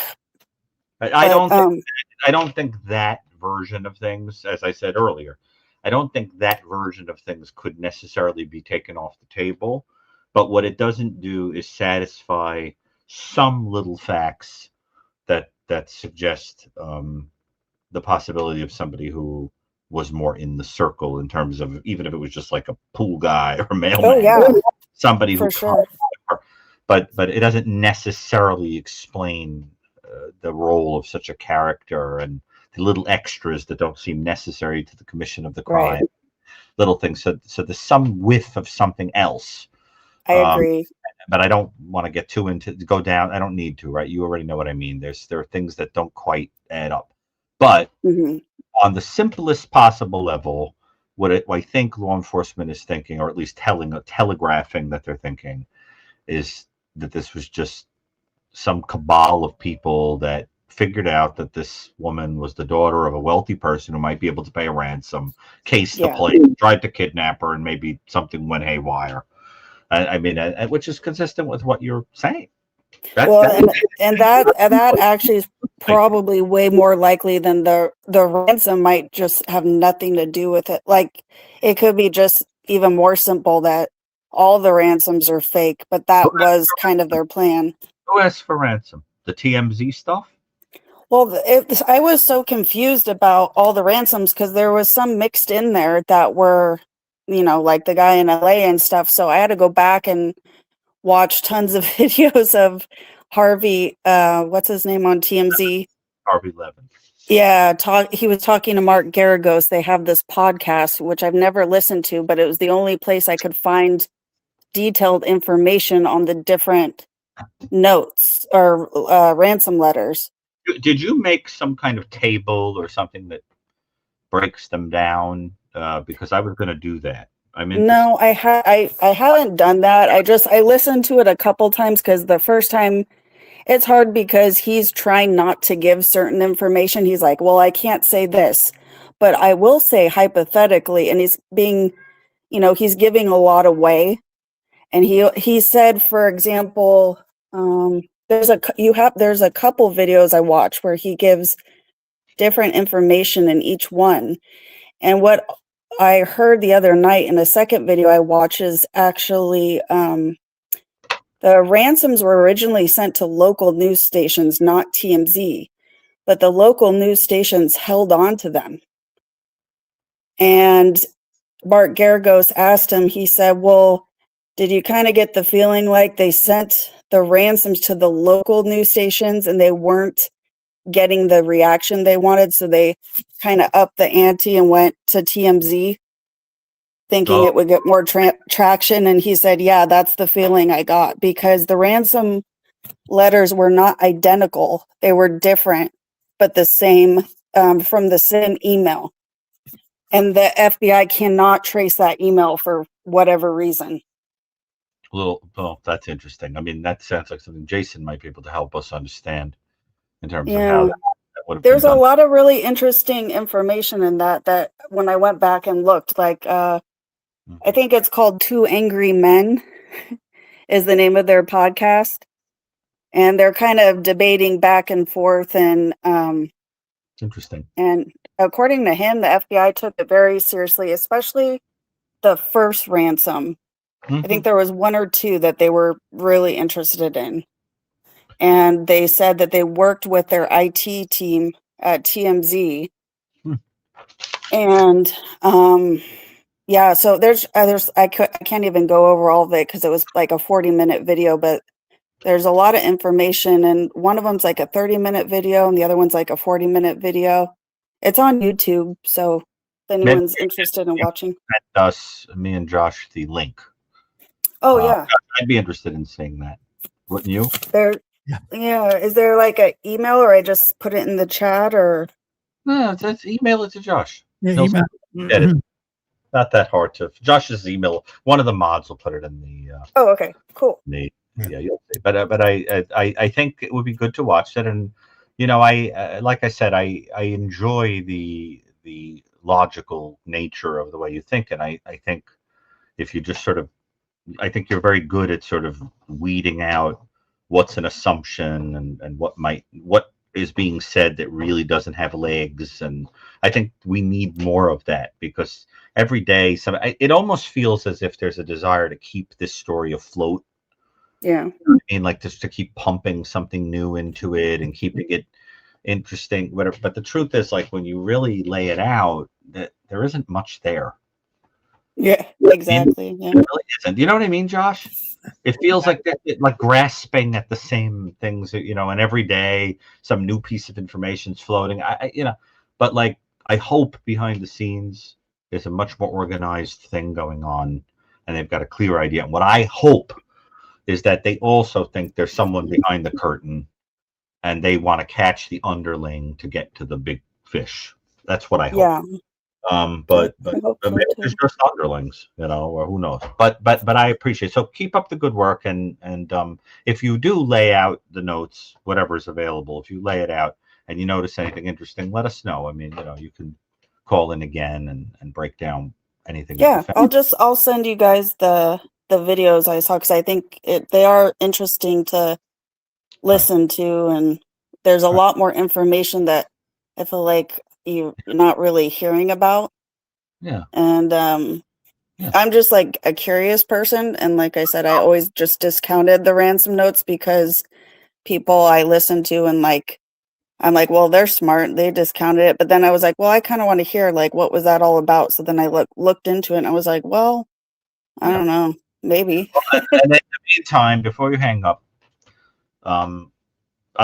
I don't think that version of things, as I said earlier, I don't think that version of things could necessarily be taken off the table. But what it doesn't do is satisfy some little facts that suggest the possibility of somebody who was more in the circle in terms of, even if it was just like a pool guy or mailman. Oh yeah, somebody for who sure. But it doesn't necessarily explain the role of such a character and the little extras that don't seem necessary to the commission of the crime. Right. Little things. So there's some whiff of something else. I agree. But I don't want to get go down. I don't need to, right? You already know what I mean. There are things that don't quite add up. But on the simplest possible level, what I think law enforcement is thinking, or at least telegraphing that they're thinking, is that this was just some cabal of people that figured out that this woman was the daughter of a wealthy person who might be able to pay a ransom, cased the Yeah. place, tried to kidnap her, and maybe something went haywire. I mean, which is consistent with what you're saying. And that actually is probably way more likely than the ransom might just have nothing to do with it. Like, it could be just even more simple that all the ransoms are fake, but that was kind of their plan. Who asked for ransom? The TMZ stuff? Well, I was so confused about all the ransoms because there was some mixed in there that were, like the guy in LA and stuff. So I had to go back and watch tons of videos of Harvey, what's his name on TMZ? Harvey Levin. Yeah, he was talking to Mark Garagos. They have this podcast, which I've never listened to, but it was the only place I could find detailed information on the different notes or ransom letters. Did you make some kind of table or something that breaks them down? Because I was going to do that. No, I haven't done that. I listened to it a couple times because the first time it's hard because he's trying not to give certain information. He's like, well, I can't say this, but I will say hypothetically, and he's being, he's giving a lot away. And he said, for example, there's a couple videos I watch where he gives different information in each one. And what I heard the other night in a second video I watched is actually the ransoms were originally sent to local news stations, not TMZ, but the local news stations held on to them. And Mark Garagos asked him, he said, well, did you kind of get the feeling like they sent the ransoms to the local news stations and they weren't getting the reaction they wanted, so they kind of upped the ante and went to TMZ thinking it would get more traction? And he said, yeah, that's the feeling I got, because the ransom letters were not identical. They were different, but the same, from the same email. And the FBI cannot trace that email for whatever reason. That's interesting. I mean, that sounds like something Jason might be able to help us understand in terms of how that would have There's been done. a lot of really interesting information in that when I went back and looked, like, I think it's called Two Angry Men is the name of their podcast. And they're kind of debating back and forth. And interesting. And according to him, the FBI took it very seriously, especially the first ransom. I think there was one or two that they were really interested in. And they said that they worked with their IT team at TMZ. And yeah, so I can't even go over all of it because it was like a 40-minute video, but there's a lot of information, and one of them's like a 30-minute video and the other one's like a 40-minute video. It's on YouTube, so if anyone's interested in watching. Send us, me and Josh, the link. Oh, yeah. I'd be interested in seeing that. Wouldn't you? Yeah. Is there like an email, or I just put it in the chat, or? No, just email it to Josh. Yeah, email. It's not that hard to. Josh's email. One of the mods will put it in the. Oh, okay, cool. Yeah, you'll see. But I think it would be good to watch it, and I like I said, I enjoy the logical nature of the way you think, and I think if you just sort of, I think you're very good at sort of weeding out what's an assumption and what is being said that really doesn't have legs, and I think we need more of that, because every day it almost feels as if there's a desire to keep this story afloat. Yeah. I mean, like, just to keep pumping something new into it and keeping it interesting, whatever. But the truth is, like, when you really lay it out, that there isn't much there. Yeah, exactly. Yeah. It really isn't. You know what I mean, Josh? It feels like like grasping at the same things, and every day some new piece of information's floating. But like, I hope behind the scenes there's a much more organized thing going on, and they've got a clear idea. And what I hope is that they also think there's someone behind the curtain, and they want to catch the underling to get to the big fish. That's what I hope. Yeah. But maybe there's just underlings, or who knows. But I appreciate. So keep up the good work, and if you do lay out the notes, whatever is available, if you lay it out, and you notice anything interesting, let us know. I mean, you can call in again and break down anything. that you Yeah, found. I'll send you guys the videos I saw because I think they are interesting to listen to, and there's a Right. lot more information that I feel like you're not really hearing about. Yeah. And Yeah. I'm just like a curious person, and like I said, I always just discounted the ransom notes because people I listen to and like I'm like, well, they're smart, they discounted it, but then I was like, well, I kind of want to hear like what was that all about. So then I looked into it and I was like, well, I Yeah. don't know, maybe. And in the meantime, before you hang up, I'm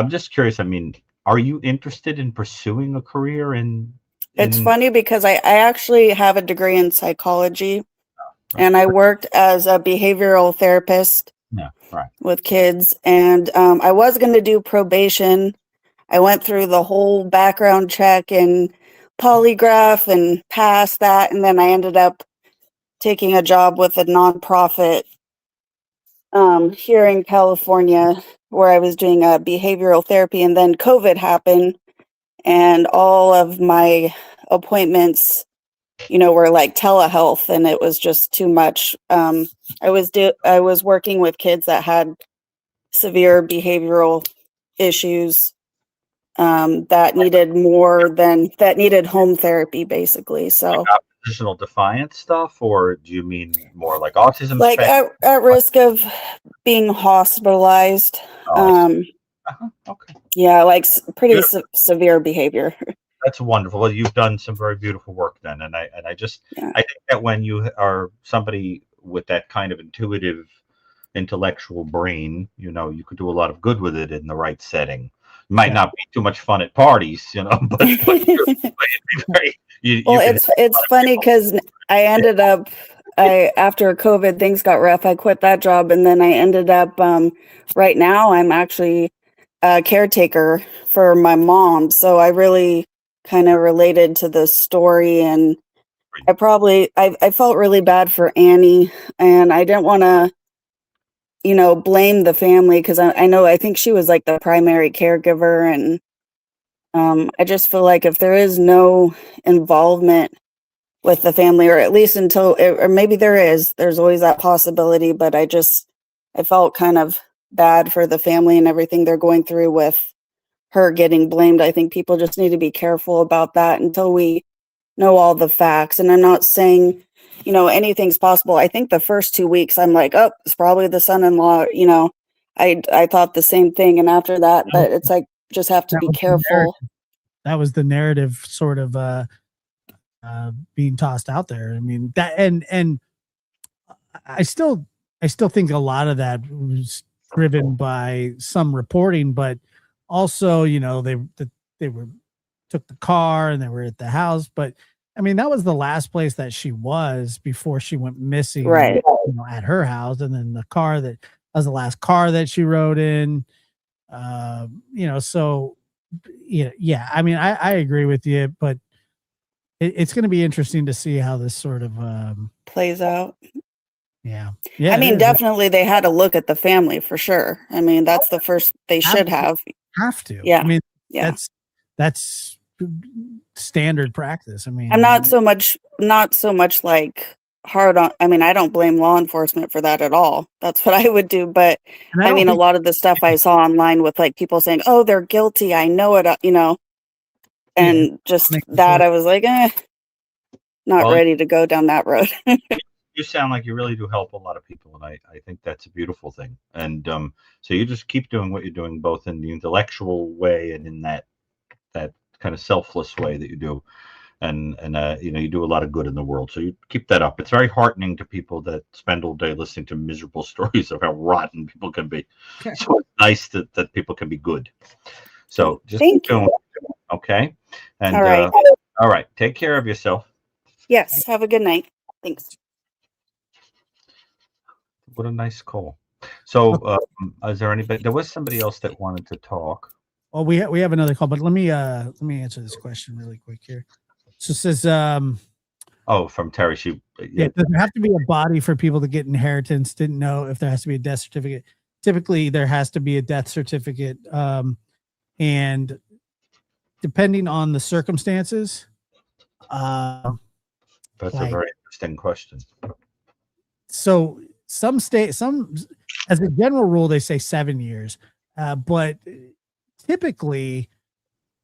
just curious. I mean, are you interested in pursuing a career in? It's funny because I actually have a degree in psychology, Right. and I worked as a behavioral therapist Yeah. Right. with kids, and I was going to do probation. I went through the whole background check and polygraph and passed that, and then I ended up taking a job with a nonprofit here in California where I was doing behavioral therapy, and then COVID happened, and all of my appointments, were like telehealth, and it was just too much. I was working with kids that had severe behavioral issues that needed home therapy, basically. So, Oppositional defiance stuff, or do you mean more like autism like spectrum? at risk of being hospitalized. Oh, okay. Yeah, like pretty Beautiful. severe behavior. That's wonderful. Well, you've done some very beautiful work then, and I Yeah. think that when you are somebody with that kind of intuitive, intellectual brain, you could do a lot of good with it in the right setting. Might not be too much fun at parties, but Well, it's funny because I ended up after COVID things got rough. I quit that job, and then I ended up right now I'm actually a caretaker for my mom. So I really kind of related to the story, and I felt really bad for Annie, and I didn't want to blame the family because I think she was like the primary caregiver, and I just feel like if there is no involvement with the family, or at least or maybe there's always that possibility, but I felt kind of bad for the family and everything they're going through with her getting blamed. I think people just need to be careful about that until we know all the facts. And I'm not saying, anything's possible. I think the first 2 weeks I'm like, oh, it's probably the son-in-law, I thought the same thing. And after that, but it's like, just have to be careful. That was the narrative sort of being tossed out there. I mean, that and I still think a lot of that was driven by some reporting, but also, they took the car and they were at the house, but I mean, that was the last place that she was before she went missing, right? At her house, and then the car that was the last car that she rode in. So yeah. I mean, I agree with you, but it's going to be interesting to see how this sort of plays out. Yeah. I mean, definitely they had to look at the family for sure. I mean, that's the first they should have to. Yeah. I mean, yeah. That's standard practice. I mean, I'm not so much like hard on. I mean, I don't blame law enforcement for that at all. That's what I would do. But I mean, a lot of the stuff I saw online with like people saying, "Oh, they're guilty. I know it," and just that I was like, not ready to go down that road. You sound like you really do help a lot of people, and I think that's a beautiful thing. And so you just keep doing what you're doing, both in the intellectual way and in that kind of selfless way that you do. And you do a lot of good in the world. So you keep that up. It's very heartening to people that spend all day listening to miserable stories of how rotten people can be. Okay. So it's nice that people can be good. So just keep doing it, okay? And all right. Take care of yourself. Yes. Have a good night. Thanks. What a nice call. So is there anybody? There was somebody else that wanted to talk. Well, we have another call, but let me answer this question really quick here. So it says, from Terry, does there have to be a body for people to get inheritance? Didn't know if there has to be a death certificate. Typically, there has to be a death certificate, and depending on the circumstances. That's a Like- very interesting question. So some as a general rule, they say 7 years, but typically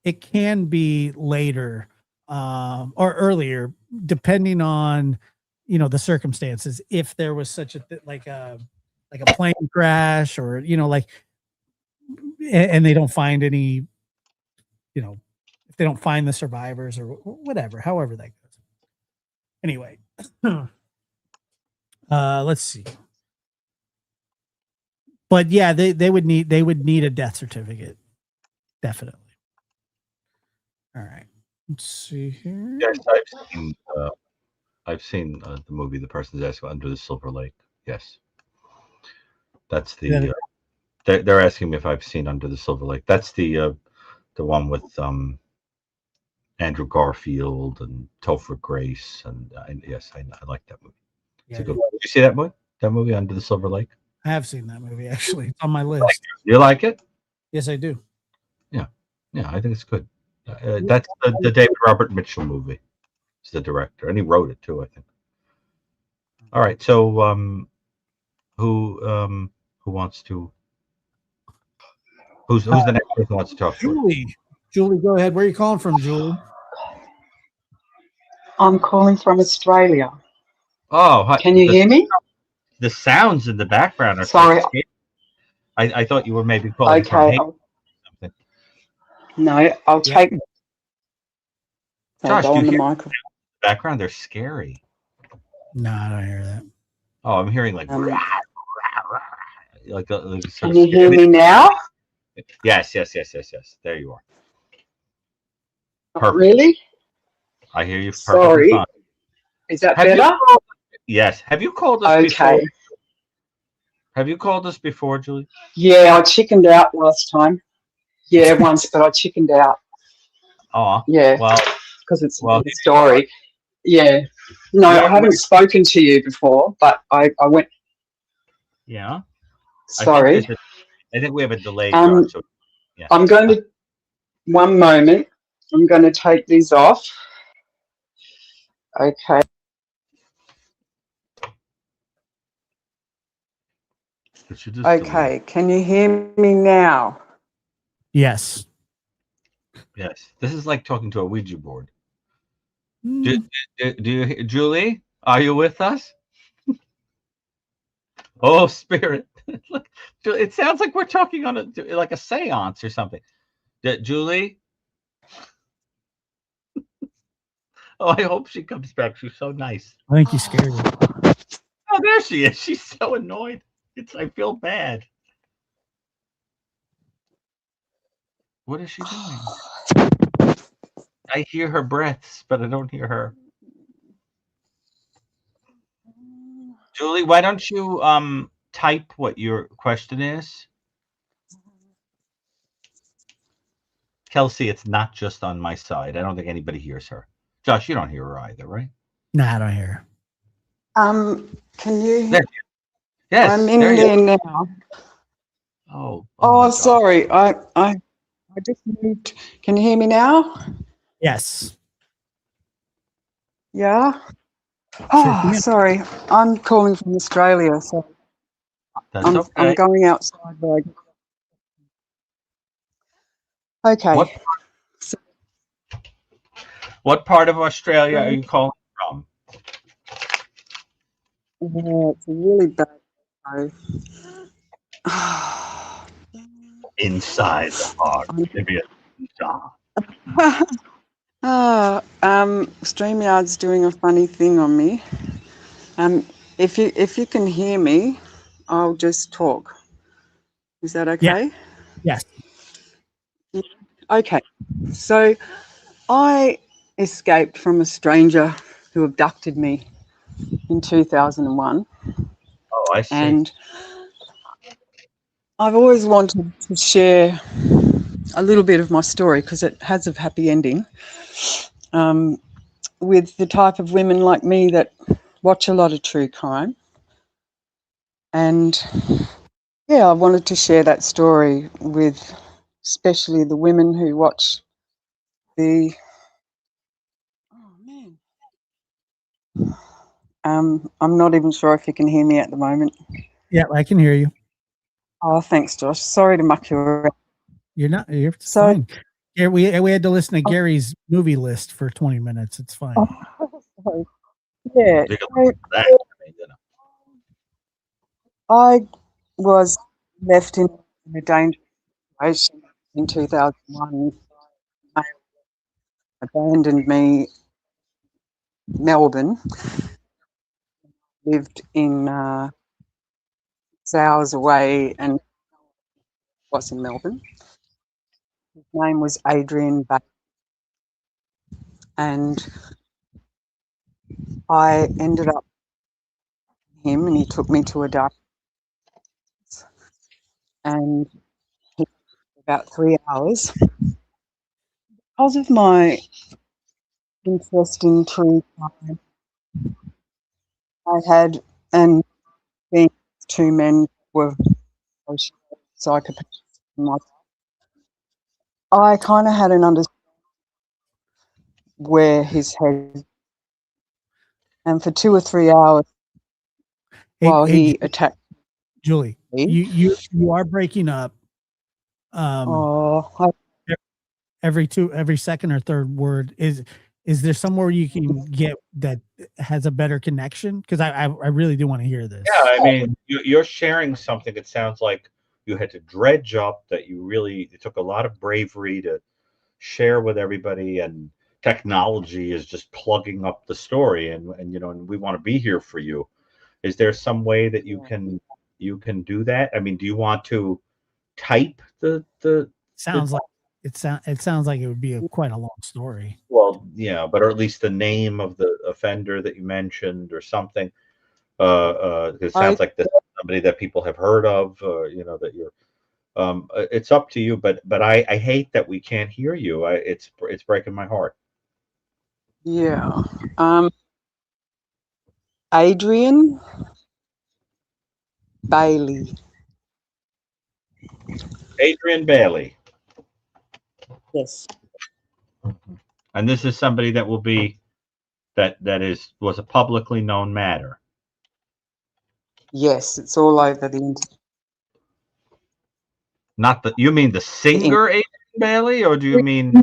it can be later or earlier, depending on, you know, the circumstances. If there was such a like a plane crash, or, you know, like, and they don't find any, you know, if they don't find the survivors or whatever, however that goes. Anyway, let's see. But yeah, they would need a death certificate, definitely. All right, let's see here. Yes, I've seen the movie The Person's Asking Under the Silver Lake. Yes, that's the. They're asking me if I've seen Under the Silver Lake. That's the one with Andrew Garfield and Topher Grace, and yes, I like that movie. It's a good one. Did you see that movie? That movie Under the Silver Lake? I have seen that movie, actually. It's on my list. You like it? Yes, I do. Yeah, I think it's good. That's the David Robert Mitchell movie. He's the director, and he wrote it too, I think. All right, so who wants to? Who's the next person who wants to talk? Julie, go ahead. Where are you calling from, Julie? I'm calling from Australia. Oh, hi. Can you hear me? The sounds in the background are Sorry. So scary. I thought you were maybe calling from Okay. Haiti or something. No, I'll take. Josh, I'll go do on you the hear microphone. the background? They're scary. No, I don't hear that. Oh, I'm hearing like Um, rah, rah, rah, like sort Can of you hear scary. me now? Yes. There you are. Perfect. Really? I hear you perfectly Sorry. fine. Is that Have you better? Yes. Have you called us before? Okay. Have you called us before, Julie? Yeah, I chickened out last time. Yeah, once, but I chickened out. Oh, Yeah, well, because it's a well, good story. Yeah. No, I haven't spoken to you before, but I went. yeah. Sorry. I think we have a delay, Josh. So, yeah. I'm going to. One moment. I'm going to take these off. Okay. It should just Okay. Can you hear me now? Yes. delay. Yes. This is like talking to a Ouija board. Mm. Do you, Julie? Are you with us? Oh, spirit! Look, it sounds like we're talking on like a séance or something. Julie? Oh, I hope she comes back. She's so nice. I think you scared her. Oh, there she is. She's so annoyed. I feel bad. What is she doing? I hear her breaths, but I don't hear her. Julie, why don't you type what your question is? Kelsey, it's not just on my side. I don't think anybody hears her. Josh, you don't hear her either, right? No, I don't hear her. Can you? There. Yes. I'm in there you there are. now. Oh. Oh, my God. sorry. I just moved. Can you hear me now? Yes. Yeah. Sure Oh, can. sorry. I'm calling from Australia, so That's I'm okay. going outside. Okay. What part of Australia are you calling from? It's a really bad day. Inside the heart. Maybe StreamYard's doing a funny thing on me. If you can hear me, I'll just talk. Is that okay? Yes. Okay. So I escaped from a stranger who abducted me in 2001. Oh, I see. And I've always wanted to share a little bit of my story because it has a happy ending with the type of women like me that watch a lot of true crime. And yeah, I wanted to share that story with especially the women who watch the oh man, I'm not even sure if you can hear me at the moment. Yeah, I can hear you. Oh, thanks, Josh. Sorry to muck you around. You're not. You're So, fine. Yeah, we had to listen to Gary's movie list for 20 minutes. It's fine. so, yeah, Take a so look at that. I mean, you know. I was left in a dangerous situation in 2001. They abandoned me, Melbourne. Lived in 6 hours away and was in Melbourne. His name was Adrian Bay, and I ended up with him, and he took me to a dark place, and he about 3 hours. Because of my interest in true crime, I had and being two men were psychopaths. I kind of had an understanding where his head, and for 2 or 3 hours while he attacked Julie, me. you are breaking up. Oh, Every second or third word. Is there somewhere you can get that has a better connection? Because I really do want to hear this. Yeah, I mean, you're sharing something. It sounds like you had to dredge up that it took a lot of bravery to share with everybody, and technology is just plugging up the story, and you know, and we want to be here for you. Is there some way that you can do that? I mean, do you want to type the Sounds like it sounds like it would be quite a long story. well, yeah, but or at least the name of the offender that you mentioned or something. It sounds like this is somebody that people have heard of, you know, that you're it's up to you, but I hate that we can't hear you. It's breaking my heart. yeah. Adrian Bailey. Adrian Bailey. Yes. And this is somebody that will be was a publicly known matter. Yes, it's all over the internet. Not you mean the singer Adrian Bailey, or do you mean?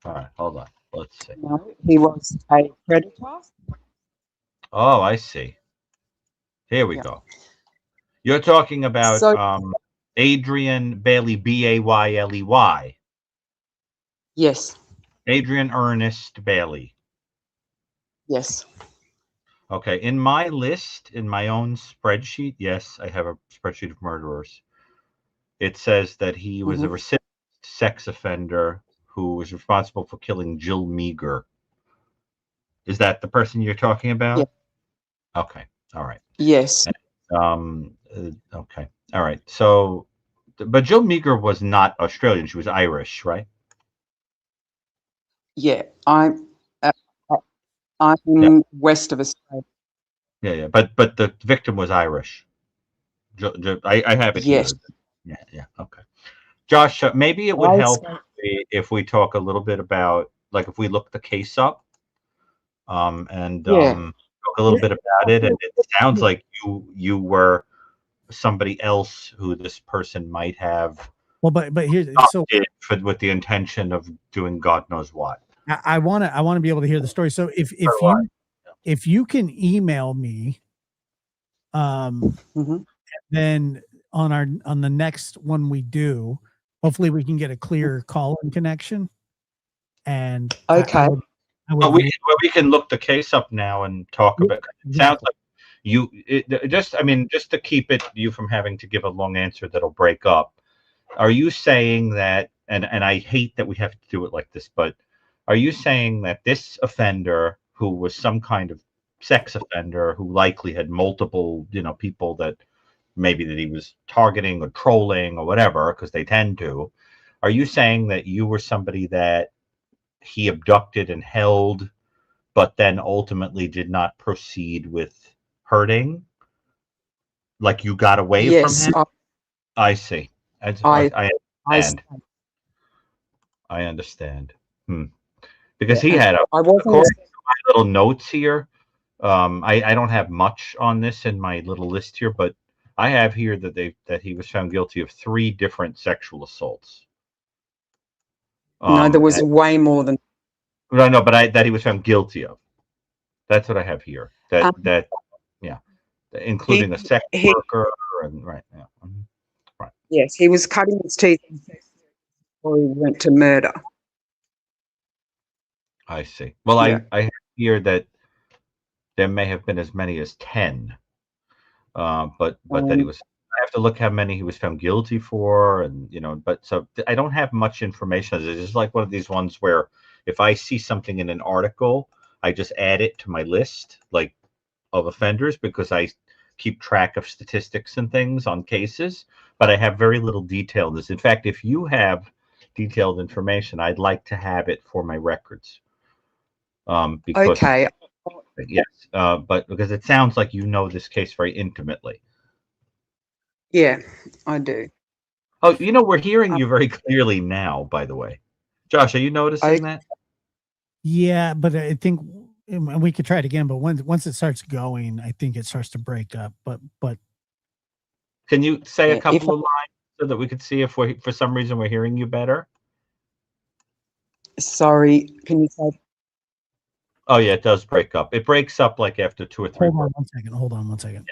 All right, hold on. Let's see. No, he was a predator. Oh, I see. Here we go. You're talking about Adrian Bailey, Bayley. Yes. Adrian Ernest Bailey. Yes. Okay, in my list, in my own spreadsheet, yes, I have a spreadsheet of murderers. It says that he was a recidivist sex offender who was responsible for killing Jill Meagher. Is that the person you're talking about? Yeah. Okay, all right. Yes. Okay, all right. So, but Jill Meagher was not Australian; she was Irish, right? Yeah, I'm west of Australia. Yeah. But the victim was Irish. I have it Yes. here. Yeah. Okay. Josh, maybe it would help if we talk a little bit about, like, if we look the case up, and talk a little bit about it. And it sounds like you were somebody else who this person might have. Well, but here's so with the intention of doing God knows what. I want to be able to hear the story. So if you can email me, then on the next one we do, hopefully we can get a clear call-in connection. And okay, we can look the case up now and talk about. It sounds like just to keep you from having to give a long answer that'll break up. Are you saying that? And I hate that we have to do it like this, but are you saying that this offender, who was some kind of sex offender, who likely had multiple, people that maybe that he was targeting or trolling or whatever, because they tend to, are you saying that you were somebody that he abducted and held, but then ultimately did not proceed with hurting? Like, you got away from him? I see. I understand. I understand. Because Yeah, he had I wasn't. according to my little notes here. I don't have much on this in my little list here, but I have here that he was found guilty of 3 different sexual assaults. No, there was way more than. No, but that he was found guilty of. That's what I have here. Um, Yeah, including a sex he worker and right. Yeah. Right. yes, he was cutting his teeth before he went to murder. I see. Well, Yeah. I have here that there may have been as many as 10, but that he was. I have to look how many he was found guilty for, and but so I don't have much information. It's just like one of these ones where if I see something in an article, I just add it to my list, like of offenders, because I keep track of statistics and things on cases, but I have very little detail in this. In fact, if you have detailed information, I'd like to have it for my records. Because Okay. yes, but because it sounds like you know this case very intimately. Yeah, I do. Oh, we're hearing you very clearly now, by the way. Josh, are you noticing that? Yeah, but I think and we could try it again, but once it starts going, I think it starts to break up. But Can you say a Yeah, couple of lines so that we could see if for some reason we're hearing you better? Sorry, can you say? Oh yeah, it does break up. It breaks up like after 2 or 3 words. hold on one second.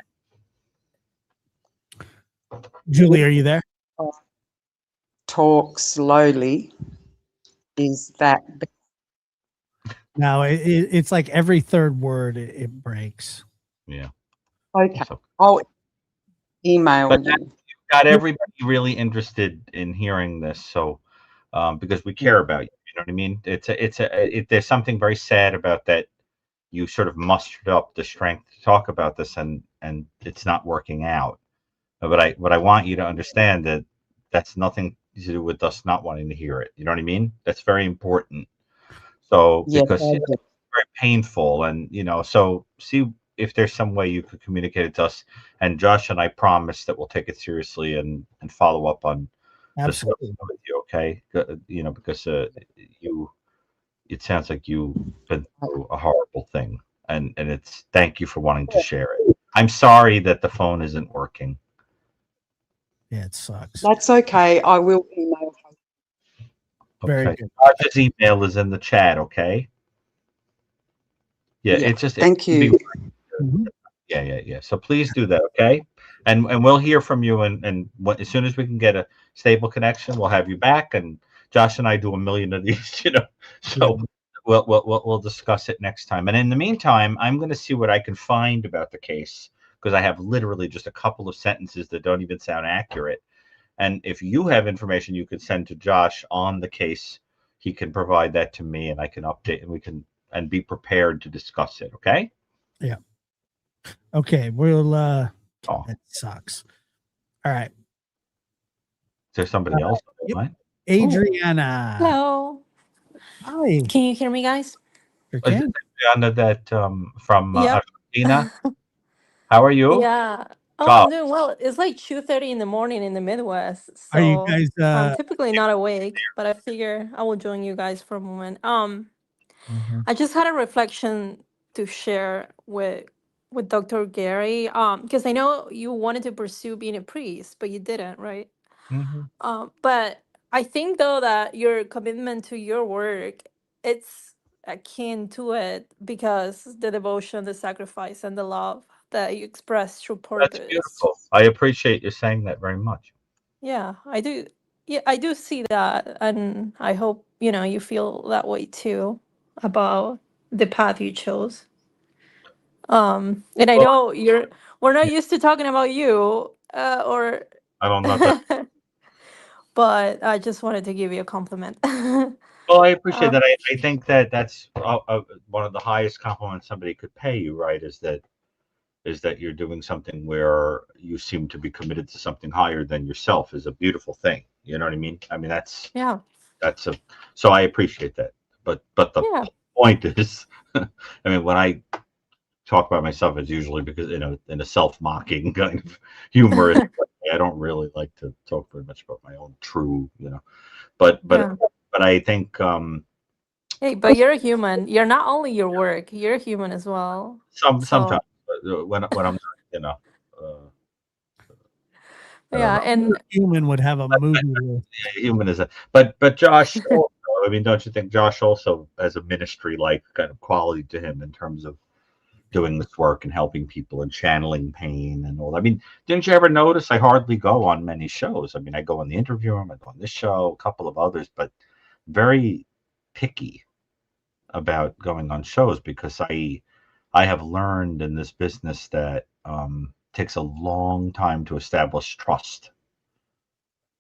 Julie, are you there? Talk slowly. Is that No, it's like every third word it breaks. Yeah. okay? So, I'll email but you. got everybody really interested in hearing this, so because we care about you. You know what I mean? There's something very sad about that. You sort of mustered up the strength to talk about this, and it's not working out. But I want you to understand that that's nothing to do with us not wanting to hear it. You know what I mean? That's very important. So Yes, because I it's do. very painful, and so see if there's some way you could communicate it to us. And Josh and I promise that we'll take it seriously and follow up on this stuff Absolutely. with you. Okay? Because it sounds like you've been through a horrible thing, and it's thank you for wanting to share it. I'm sorry that the phone isn't working. Yeah, it sucks. That's okay. I will email. Very Okay. good. Josh's email is in the chat. Okay. Yeah, Yeah. it's just Thank it'd be you. Mhm. Yeah. So please do that, okay? And we'll hear from you, and as soon as we can get a stable connection, we'll have you back. And Josh and I do a million of these, So we'll discuss it next time. And in the meantime, I'm going to see what I can find about the case, because I have literally just a couple of sentences that don't even sound accurate. And if you have information you could send to Josh on the case, he can provide that to me, and I can update, and we can be prepared to discuss it. Okay. Yeah. Okay. We'll Oh, that sucks. All right. is there somebody else? Yep. Adriana. Hello. Hi. Can you hear me, guys? Sure Is can. it Adriana that from Yep. Argentina? How are you? Yeah. Oh, Ciao. I'm doing well. It's like 2:30 in the morning in the Midwest, Are you so guys I'm typically not awake, but I figure I will join you guys for a moment. I just had a reflection to share with Dr. Gary, because I know you wanted to pursue being a priest, but you didn't, right? But I think though that your commitment to your work, it's akin to it because the devotion, the sacrifice, and the love that you express through That's purpose. beautiful. I appreciate you saying that very much. Yeah, I do. Yeah, I do see that, and I hope you feel that way too about the path you chose. And I Well, know we're not used to talking about you, or I don't know that. but I just wanted to give you a compliment. Well, I appreciate Um, that. I think that that's one of the highest compliments somebody could pay you, right? Is that you're doing something where you seem to be committed to something higher than yourself is a beautiful thing. You know what I mean? I mean, yeah, so I appreciate that. But the yeah, point is, I mean, when I talk about myself, it's usually because in a self-mocking kind of humorous way. I don't really like to talk very much about my own true, but yeah. but I think Hey, but you're a human. You're not only your work, you're a human as well. sometimes So, when I'm you know uh, I don't yeah, know. and Human would have a movie with. Human is a but Josh also, I mean, don't you think Josh also has a ministry like kind of quality to him in terms of doing this work and helping people and channeling pain and all that? I mean, didn't you ever notice I hardly go on many shows? I mean, I go on the interview room, I go on this show, a couple of others, but very picky about going on shows because I have learned in this business that takes a long time to establish trust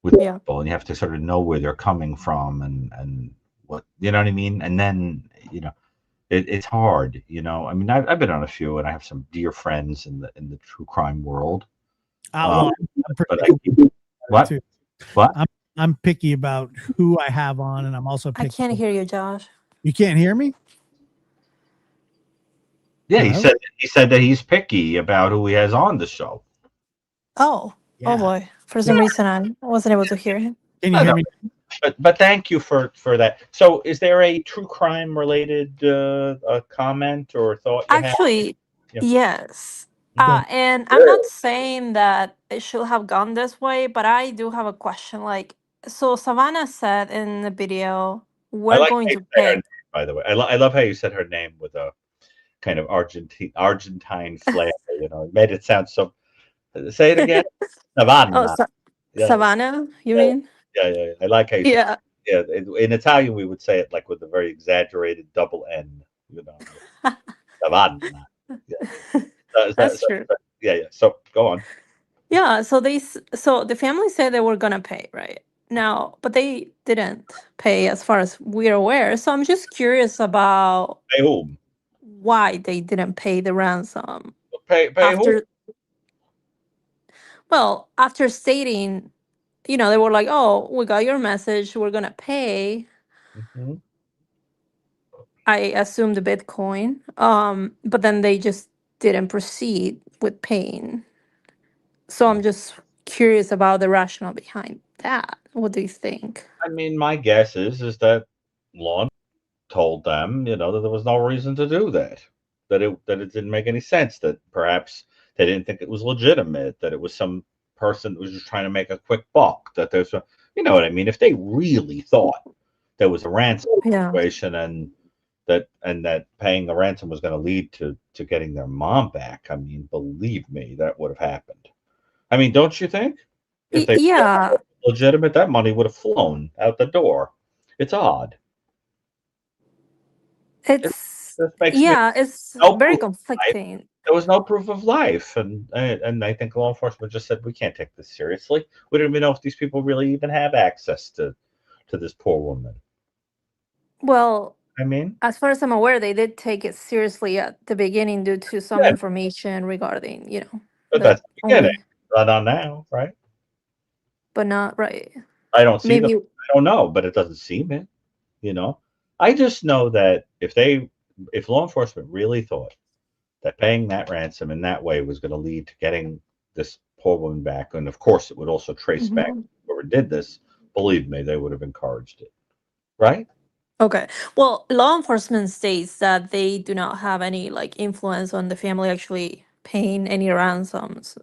with yeah, people, and you have to sort of know where they're coming from and what, you know what I mean. And then it's hard. I mean, I've been on a few, and I have some dear friends in the true crime world. Well, I'm But pretty what too. what I'm picky about who I have on, and I'm also I picky. can't hear you, Josh. You can't hear me? yeah, Hello? he said that he's picky about who he has on the show. Oh, Yeah. boy. For some reason, I wasn't able to hear him. Can you I hear know. me? But thank you for that. So, is there a true crime related comment or thought you have? Actually, Yeah. yes. Go. And I'm not saying that it should have gone this way, but I do have a question. Like, so Savannah said in the video, I we're like going how you to say her name, pick. by the way. I love how you said her name with a kind of Argentine flair. It made it sound so. Say it again. Oh, Savannah. Yeah, Savannah, you yeah, mean? yeah. I like how you said. Yeah. Yeah, in Italian we would say it like with a very exaggerated double N. Savannah. Yeah. That's true. Yeah. So go on. Yeah, so the family said they were gonna pay, right? Now, but they didn't pay as far as we're aware. So I'm just curious about Pay whom? why they didn't pay the ransom Pay whom? after, well, after stating, they were like, "Oh, we got your message, we're gonna pay." Mhm. I assume the Bitcoin. But then they just didn't proceed with paying. So I'm just curious about the rationale behind that. What do you think? I mean, my guess is that law told them, that there was no reason to do that, that it didn't make any sense, that perhaps they didn't think it was legitimate, that it was some person that was just trying to make a quick buck, that there's a, you know what I mean? If they really thought there was a ransom Yeah. situation and that paying the ransom was going to lead to getting their mom back, I mean, believe me, that would have happened. I mean, don't you think? If they Yeah, legitimate, that money would have flown out the door. It's odd. It it's just makes me it's no very proof of life. conflicting. There was no proof of life, and I think law enforcement just said we can't take this seriously. We don't even know if these people really even have access to this poor woman. Well, I mean, as far as I'm aware, they did take it seriously at the beginning due to some yeah, information regarding, but that that's the beginning. only, Not on now, right? but not right. I don't see them. Maybe, I don't know, but it doesn't seem it. You know, I just know that if law enforcement really thought that paying that ransom in that way was going to lead to getting this poor woman back, and of course it would also trace back Mhm. whoever did this, believe me, they would have encouraged it, right? Okay. Well, law enforcement states that they do not have any like influence on the family actually paying any ransoms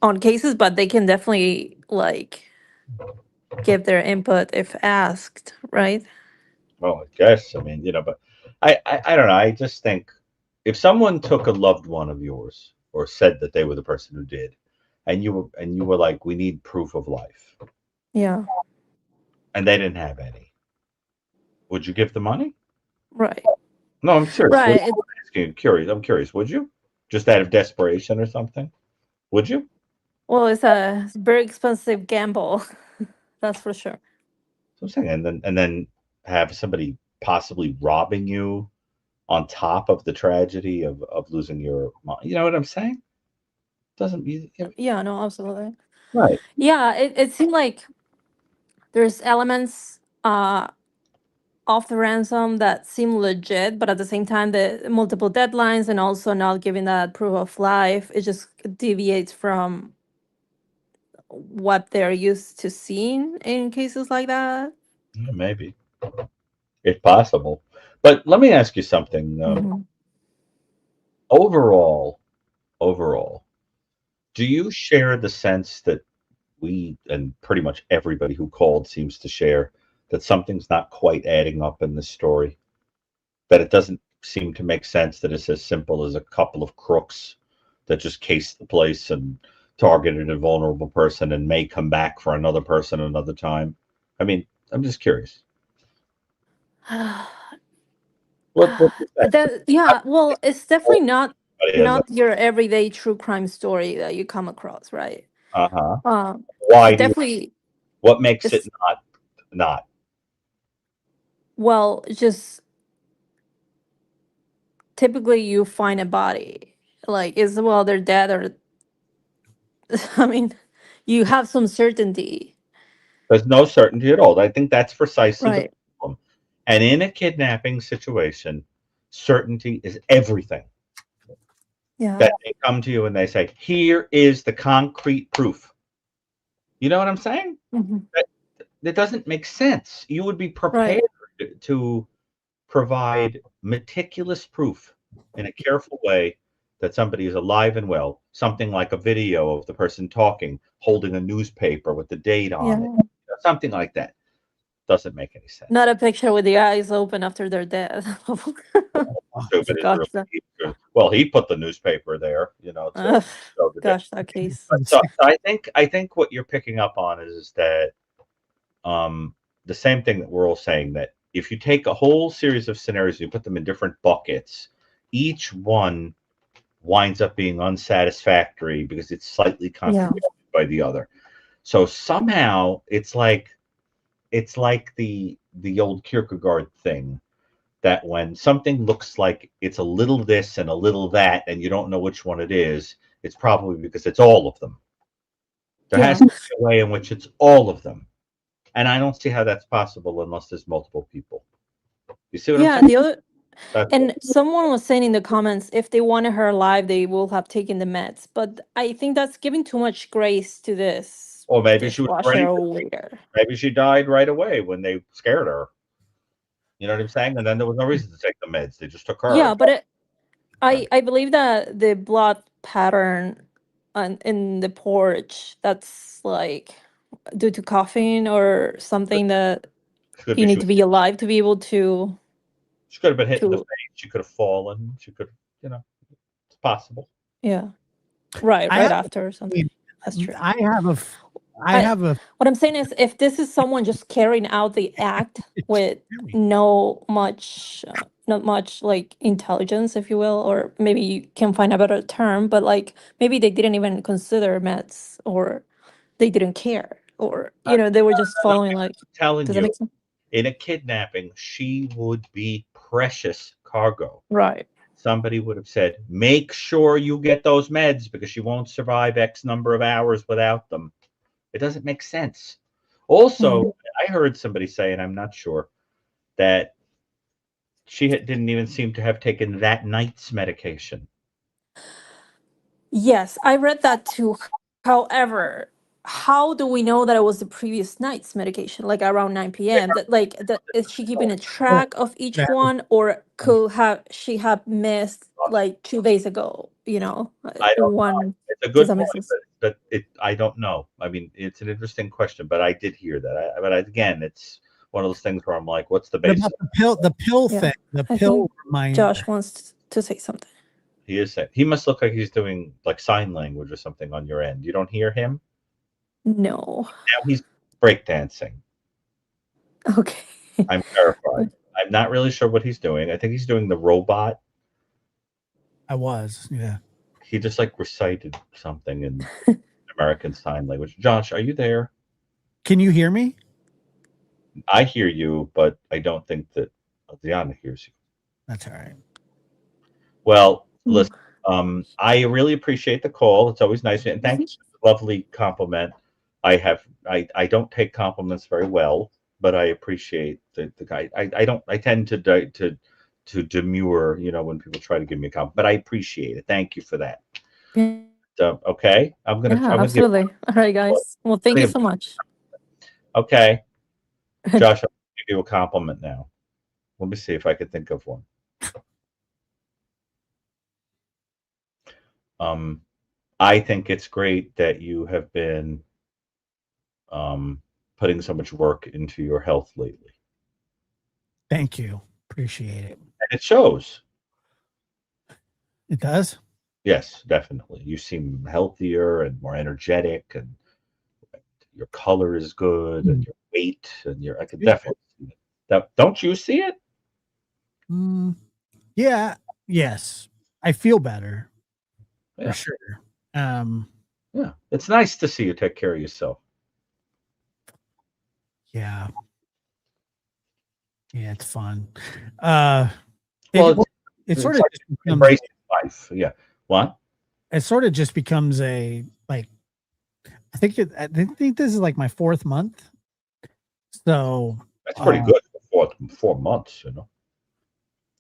on cases, but they can definitely like give their input if asked, right? Well, I guess, I mean, but I don't know. I just think if someone took a loved one of yours or said that they were the person who did, and you were like, we need proof of life, Yeah. and they didn't have any, would you give the money? Right. No, I'm serious. Right. I'm curious. Would you? Just out of desperation or something? Would you? Well, it's a very expensive gamble. That's for sure. So I'm saying, and then have somebody possibly robbing you on top of the tragedy of losing your mom. You know what I'm saying? Doesn't Yeah, no, absolutely. right? Yeah, it seemed like there's elements of the ransom that seem legit, but at the same time, the multiple deadlines and also not giving that proof of life, it just deviates from what they're used to seeing in cases like that. Yeah, maybe it's possible. But let me ask you something. Mhm. Overall, do you share the sense that we and pretty much everybody who called seems to share that something's not quite adding up in this story? That it doesn't seem to make sense that it's as simple as a couple of crooks that just cased the place and targeted a vulnerable person and may come back for another person another time. I mean, I'm just curious. What you say? Yeah, well, it's definitely Everybody has a not your everyday true crime story that you come across, right? uh-huh. Um, Why it do you definitely what makes it it's not? well, it's just typically you find a body, like is well they're dead or I mean, you have some certainty, There's no certainty at all. I think that's precisely the right? problem. And in a kidnapping situation, certainty is everything. Yeah. That they come to you and they say, "Here is the concrete proof." You know what I'm saying? Mhm. That doesn't make sense. You would be prepared Right. to provide meticulous proof in a careful way that somebody is alive and well. Something like a video of the person talking, holding a newspaper with the date on it. Yeah. Something like that. Doesn't make any sense. Not a picture with the eyes open after they're dead. Stupid is Gosh, really good. Well, he put the newspaper there, to uh, show the day. gosh, that case. But so I think what you're picking up on is that the same thing that we're all saying, that if you take a whole series of scenarios, you put them in different buckets, each one winds up being unsatisfactory because it's slightly Yeah. contradicted by the other. So somehow it's like the old Kierkegaard thing, that when something looks like it's a little this and a little that and you don't know which one it is, it's probably because it's all of them. There has Yeah. to be a way in which it's all of them. And I don't see how that's possible unless there's multiple people. You see what I'm Yeah. saying? The other That's and someone was saying in the comments, if they wanted her alive, they will have taken the meds. But I think that's giving too much grace to this or maybe she was dishwasher ready. waiter. Maybe she died right away when they scared her. You know what I'm saying? And then there was no reason to take the meds. They just took her. Yeah, but I believe that the blood pattern in the porch, that's like due to coughing or something that Could you be need to be alive to be able to she could have been hit in the to face. She could have fallen. She could, it's possible. yeah. Right, I right have after or something. That's true. I have a f- I I have a what I'm saying is if this is someone just carrying out the act with no much not much like intelligence, if you will, or maybe you can find a better term, but like maybe they didn't even consider meds or they didn't care or they were just following like Telling does that you, make sense? in a kidnapping, she would be precious cargo. Right. Somebody would have said, make sure you get those meds because she won't survive X number of hours without them. It doesn't make sense. Also, Mm. I heard somebody say, and I'm not sure, that she didn't even seem to have taken that night's medication. Yes, I read that too. However, how do we know that it was the previous night's medication, like around 9 p.m.? That like that is she keeping a well, track of each that- one, or could have she have missed like 2 days ago? I don't know. One. It's a Does good that make point, sense? but I don't know. I mean, it's an interesting question, but I did hear that. Again, it's one of those things where I'm like, what's the what basis? about the pill Yeah, thing? The I pill think reminder. Josh wants to say something. He is saying he must look like he's doing like sign language or something on your end. You don't hear him? No. Now he's breakdancing. Okay. I'm terrified. I'm not really sure what he's doing. I think he's doing the robot. I was, yeah. He just like recited something in American Sign Language. Josh, are you there? Can you hear me? I hear you, but I don't think that Diana hears you. That's all right. Well, Mm. listen, I really appreciate the call. It's always nice, and thank you for the lovely compliment. I don't take compliments very well, but I appreciate the guy. I tend to demur, when people try to give me a compliment, but I appreciate it. Thank you for that. Yeah, Okay, I'm gonna give. absolutely. All right, guys. Well, thank you so much. Okay, Josh, you a compliment now. Let me see if I can think of one. I think it's great that you have been putting so much work into your health lately. Thank you. Appreciate it. And it shows. It does? Yes, definitely. You seem healthier and more energetic, and your color is good, and your weight, and I can definitely see it. Don't you see it? Yeah. Yes. I feel better. Yeah. For sure. Yeah. It's nice to see you take care of yourself. Yeah. Yeah, it's fun. Well, it sort of like just becomes, embracing life. Yeah. What? it sort of just becomes a like I think this is like my 4th month. So That's pretty good for 4 months, you know.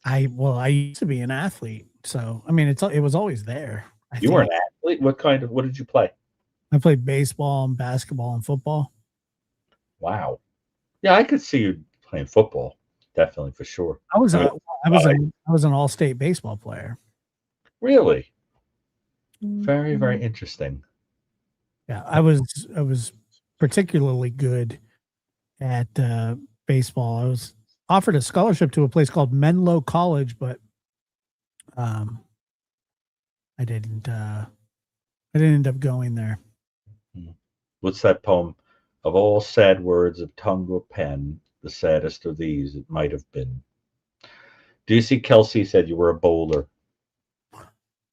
I used to be an athlete, so I mean it was always there. You were an athlete? What did you play? I played baseball and basketball and football. Wow. Yeah, I could see you playing football. Definitely, for sure. I was an all-state baseball player. Really? Very, very interesting. Yeah, I was particularly good at baseball. I was offered a scholarship to a place called Menlo College, but I didn't end up going there. What's that poem? Of all sad words of tongue or pen, the saddest of these it might have been. Do you see Kelsey said you were a bowler?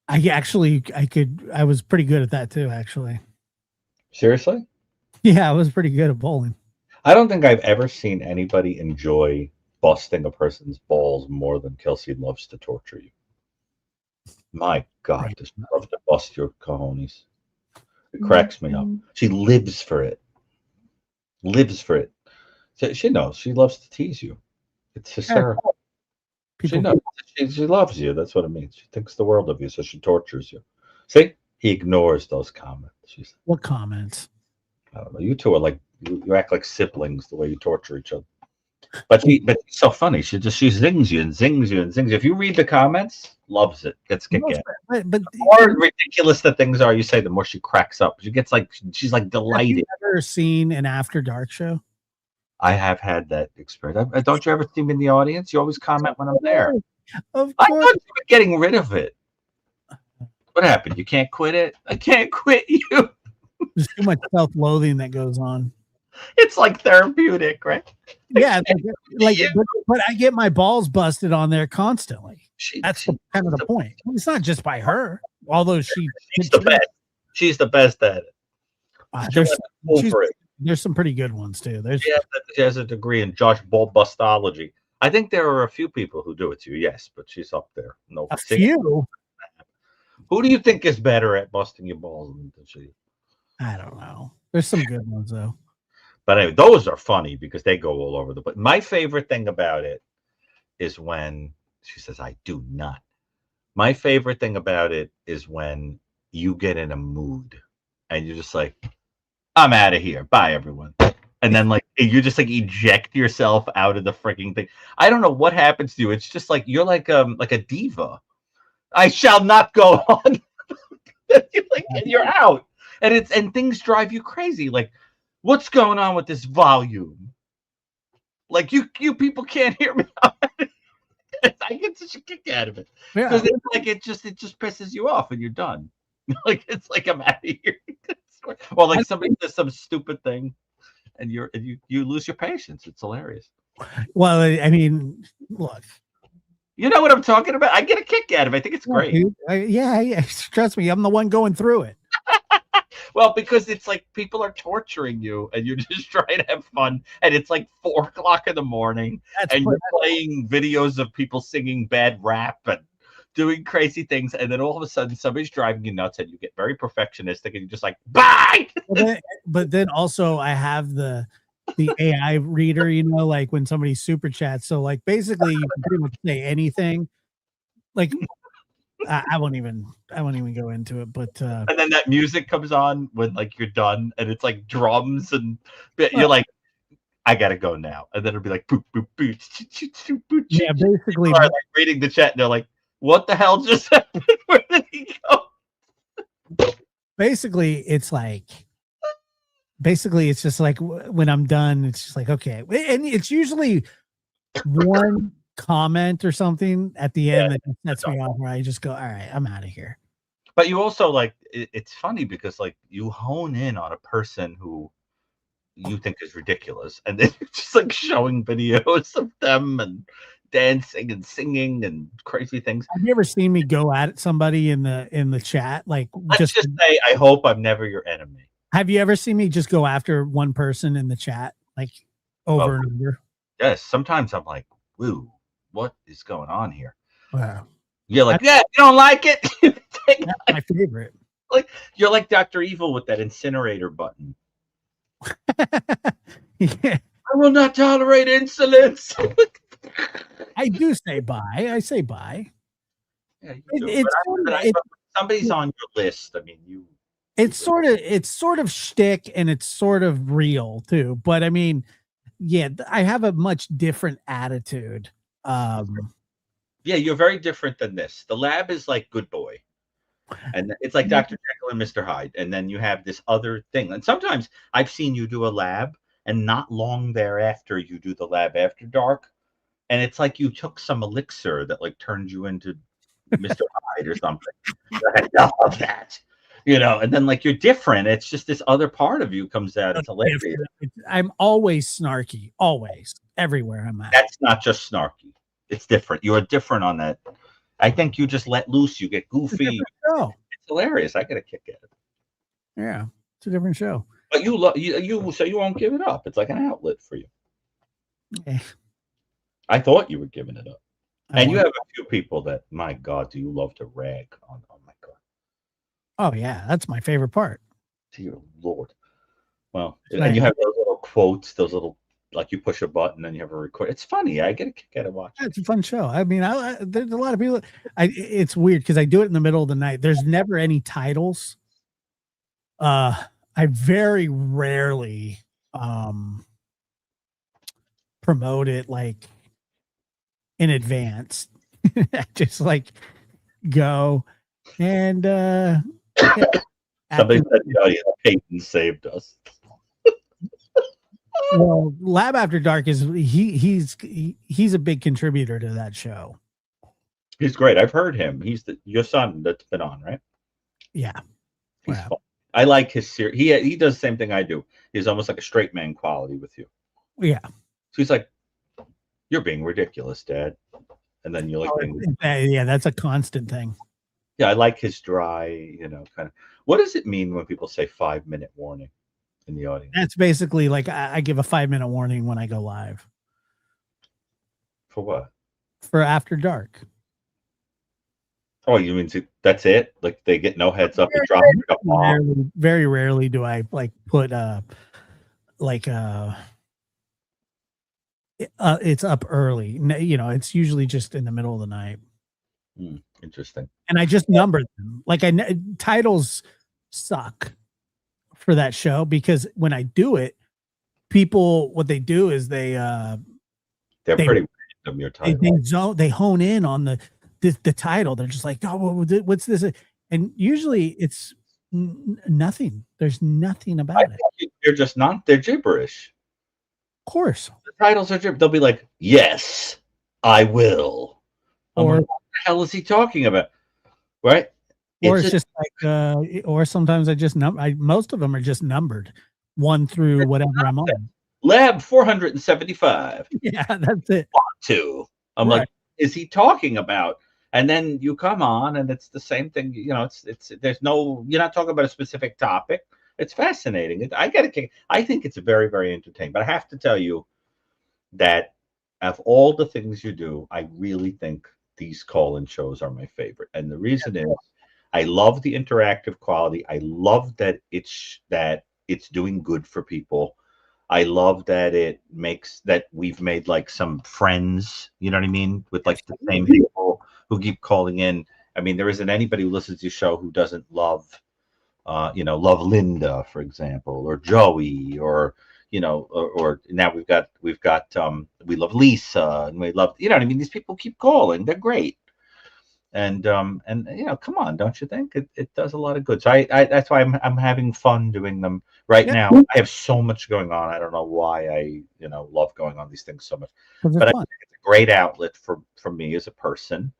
I was pretty good at that too, actually. Seriously? Yeah, I was pretty good at bowling. I don't think I've ever seen anybody enjoy busting a person's balls more than Kelsey loves to torture you. My God, does she love to bust your cojones. It cracks me up. She lives for it. Lives for it. She knows. She loves to tease you. It's hysterical. She knows. She loves you. That's what it means. She thinks the world of you, so she tortures you. See? He ignores those comments. What comments? I don't know. You two are like, you act like siblings the way you torture each other. But it's so funny. She zings you and zings you and zings you. If you read the comments, loves it. Gets kicked out. But the more ridiculous the things are, you say, the more she cracks up. She's like delighted. Have you ever seen an After Dark show? I have had that experience. Don't you ever see me in the audience? You always comment when I'm there. Of course. I thought you were getting rid of it. What happened? You can't quit it? I can't quit you. There's too much self-loathing that goes on. It's like therapeutic, right? Yeah, but I get my balls busted on there constantly. That's kind of the point. It's not just by her, although she's the best. She's the best at it. There's some pretty good ones too. She has a degree in Josh ball bustology. I think there are a few people who do it to you, yes, but she's up there. No, a few. Who do you think is better at busting your balls than she? I don't know. There's some good ones though. But anyway, those are funny because they go all over the place. My favorite thing about it is when she says, I do not. My favorite thing about it is when you get in a mood and you're just like, I'm out of here. Bye, everyone. And then you just eject yourself out of the freaking thing. I don't know what happens to you. It's just like you're like a diva. I shall not go on. And you're out. And things drive you crazy. Like, what's going on with this volume? Like you people can't hear me. I get such a kick out of it. Because it just pisses you off and you're done. It's like I'm out of here. Or like somebody does some stupid thing and you lose your patience. It's hilarious. Well, I mean, look. You know what I'm talking about? I get a kick out of it. I think it's great. Yeah. Trust me, I'm the one going through it. Well, because it's like people are torturing you and you're just trying to have fun. And it's like 4:00 in the morning and you're playing videos of people singing bad rap and doing crazy things. And then all of a sudden somebody's driving you nuts and you get very perfectionistic and you're just like, bye. But then also I have the AI reader, like when somebody super chats. So like basically you can pretty much say anything. Like I won't even go into it, but and then that music comes on when you're done and it's like drums and you're like, I gotta go now, and then it'll be like boop boop boop. Boop, Yeah, basically, people are like reading the chat, and they're like, "What the hell just happened? Where did he go?" basically, it's like, basically, it's just like when I'm done, it's just like, okay, and it's usually one comment or something at the end that sets me off, where I just go, all right, I'm out of here. But you also like it's funny because like you hone in on a person who you think is ridiculous, and then you're just like showing videos of them and dancing and singing and crazy things. Have you ever seen me go at somebody in the chat? Like, Let's just say, I hope I'm never your enemy. have you ever seen me just go after one person in the chat, like over and over? Yes, sometimes I'm like, "Woo, what is going on here?" Wow, You're like, "Yeah, you don't like it." that's my favorite. Like you're like Dr. Evil with that incinerator button. Yeah, I will not tolerate insolence. I do say bye. I say bye. Yeah, you It- do. it's But sort of- but it- but somebody's on your list. I mean, you. It's sort of shtick, and it's sort of real too. But I mean, yeah, I have a much different attitude. Yeah, you're very different than this. The lab is like good boy, and it's like Dr. Jekyll and Mr. Hyde, and then you have this other thing. And sometimes I've seen you do a lab, and not long thereafter you do the lab after dark, and it's like you took some elixir that like turned you into Mr. Hyde or something. I love that. You know, and then like you're different. It's just this other part of you comes out. It's hilarious. I'm always snarky, always, everywhere I'm at. That's not just snarky. It's different. You're different on that. I think you just let loose. You get goofy. Oh, It's hilarious. I get a kick at it. yeah, it's a different show. But you love you so you won't give it up. It's like an outlet for you. Eh, I thought you were giving it up. I And you won't- have a few people that, my God, do you love to rag on? Oh my God, Oh yeah, that's my favorite part. dear Lord. Well, Right. and you have those little quotes, those little like you push a button and you have a record. It's funny. I get a kick out of watching. Yeah, it's a fun show. I mean, there's a lot of people. It's weird because I do it in the middle of the night. There's never any titles. I very rarely promote it like in advance. I just like go and Somebody said, Peyton saved us. well, Lab After Dark is he's a big contributor to that show. He's great. I've heard him. He's your son that's been on, right? Yeah. He's Wow. fun. I like his series. He does the same thing I do. He's almost like a straight man quality with you. Yeah. So he's like, "You're being ridiculous, Dad," and then you're like, Yeah, that's a constant thing. "Yeah, I like his dry, kind of." What does it mean when people say 5-minute warning in the audience? That's basically like I give a 5-minute warning when I go live For what? for After Dark. Oh, you mean that's it? Like they get no heads up and drop a bomb? Very rarely do I like put it's up early. It's usually just in the middle of the night. Interesting. And I just number them. Like titles suck for that show because when I do it, people what they do is they pretty random, your title. they hone in on the title. They're just like, oh, what's this? And usually it's nothing. There's nothing about it. They're just they're gibberish. Of course. The titles are gibberish. They'll be like, "Yes, I will." Or like, what the hell is he talking about? Right? Or it's just like, or sometimes I just most of them are just numbered 1 through whatever I'm on. Lab 475. Yeah, that's it. 2. I'm Right. like, is he talking about? And then you come on, and it's the same thing. It's there's no. You're not talking about a specific topic. It's fascinating. I get a kick. I think it's very, very entertaining. But I have to tell you that of all the things you do, I really think these call-in shows are my favorite. And the reason is I love the interactive quality. I love that it's doing good for people. I love that it makes that we've made like some friends, you know what I mean? With like the same people who keep calling in. I mean, there isn't anybody who listens to the show who doesn't love Linda, for example, or Joey, or or now we've got we love Lisa, and we love, what I mean. These people keep calling; they're great, and come on, don't you think it does a lot of good? So I that's why I'm having fun doing them right Yeah. now. I have so much going on. I don't know why I love going on these things so much, 'Cause they're but I fun. think it's a great outlet for me as a person.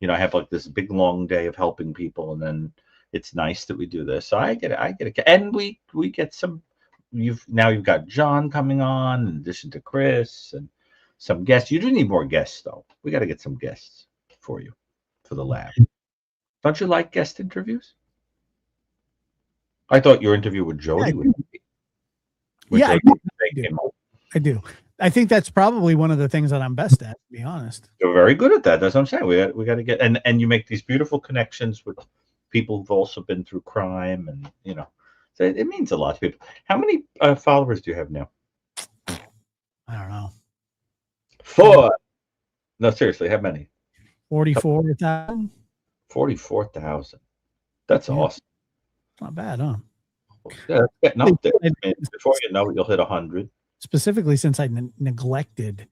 I have like this big long day of helping people, and then it's nice that we do this. So I get it, and we get some. You've got John coming on in addition to Chris and some guests. You do need more guests though. We got to get some guests for you for the lab. Don't you like guest interviews? I thought your interview with Jody would be. Yeah, They came up. I do. I think that's probably one of the things that I'm best at, to be honest. You're very good at that. That's what I'm saying. We got to get, and you make these beautiful connections with people who've also been through crime, and so it means a lot to people. How many followers do you have now? I don't know. 4. No, seriously, how many? 44,000. 44,000. That's awesome. Not bad, huh? Yeah, that's getting up there. I mean, before you know it, you'll hit 100. Specifically, since I neglected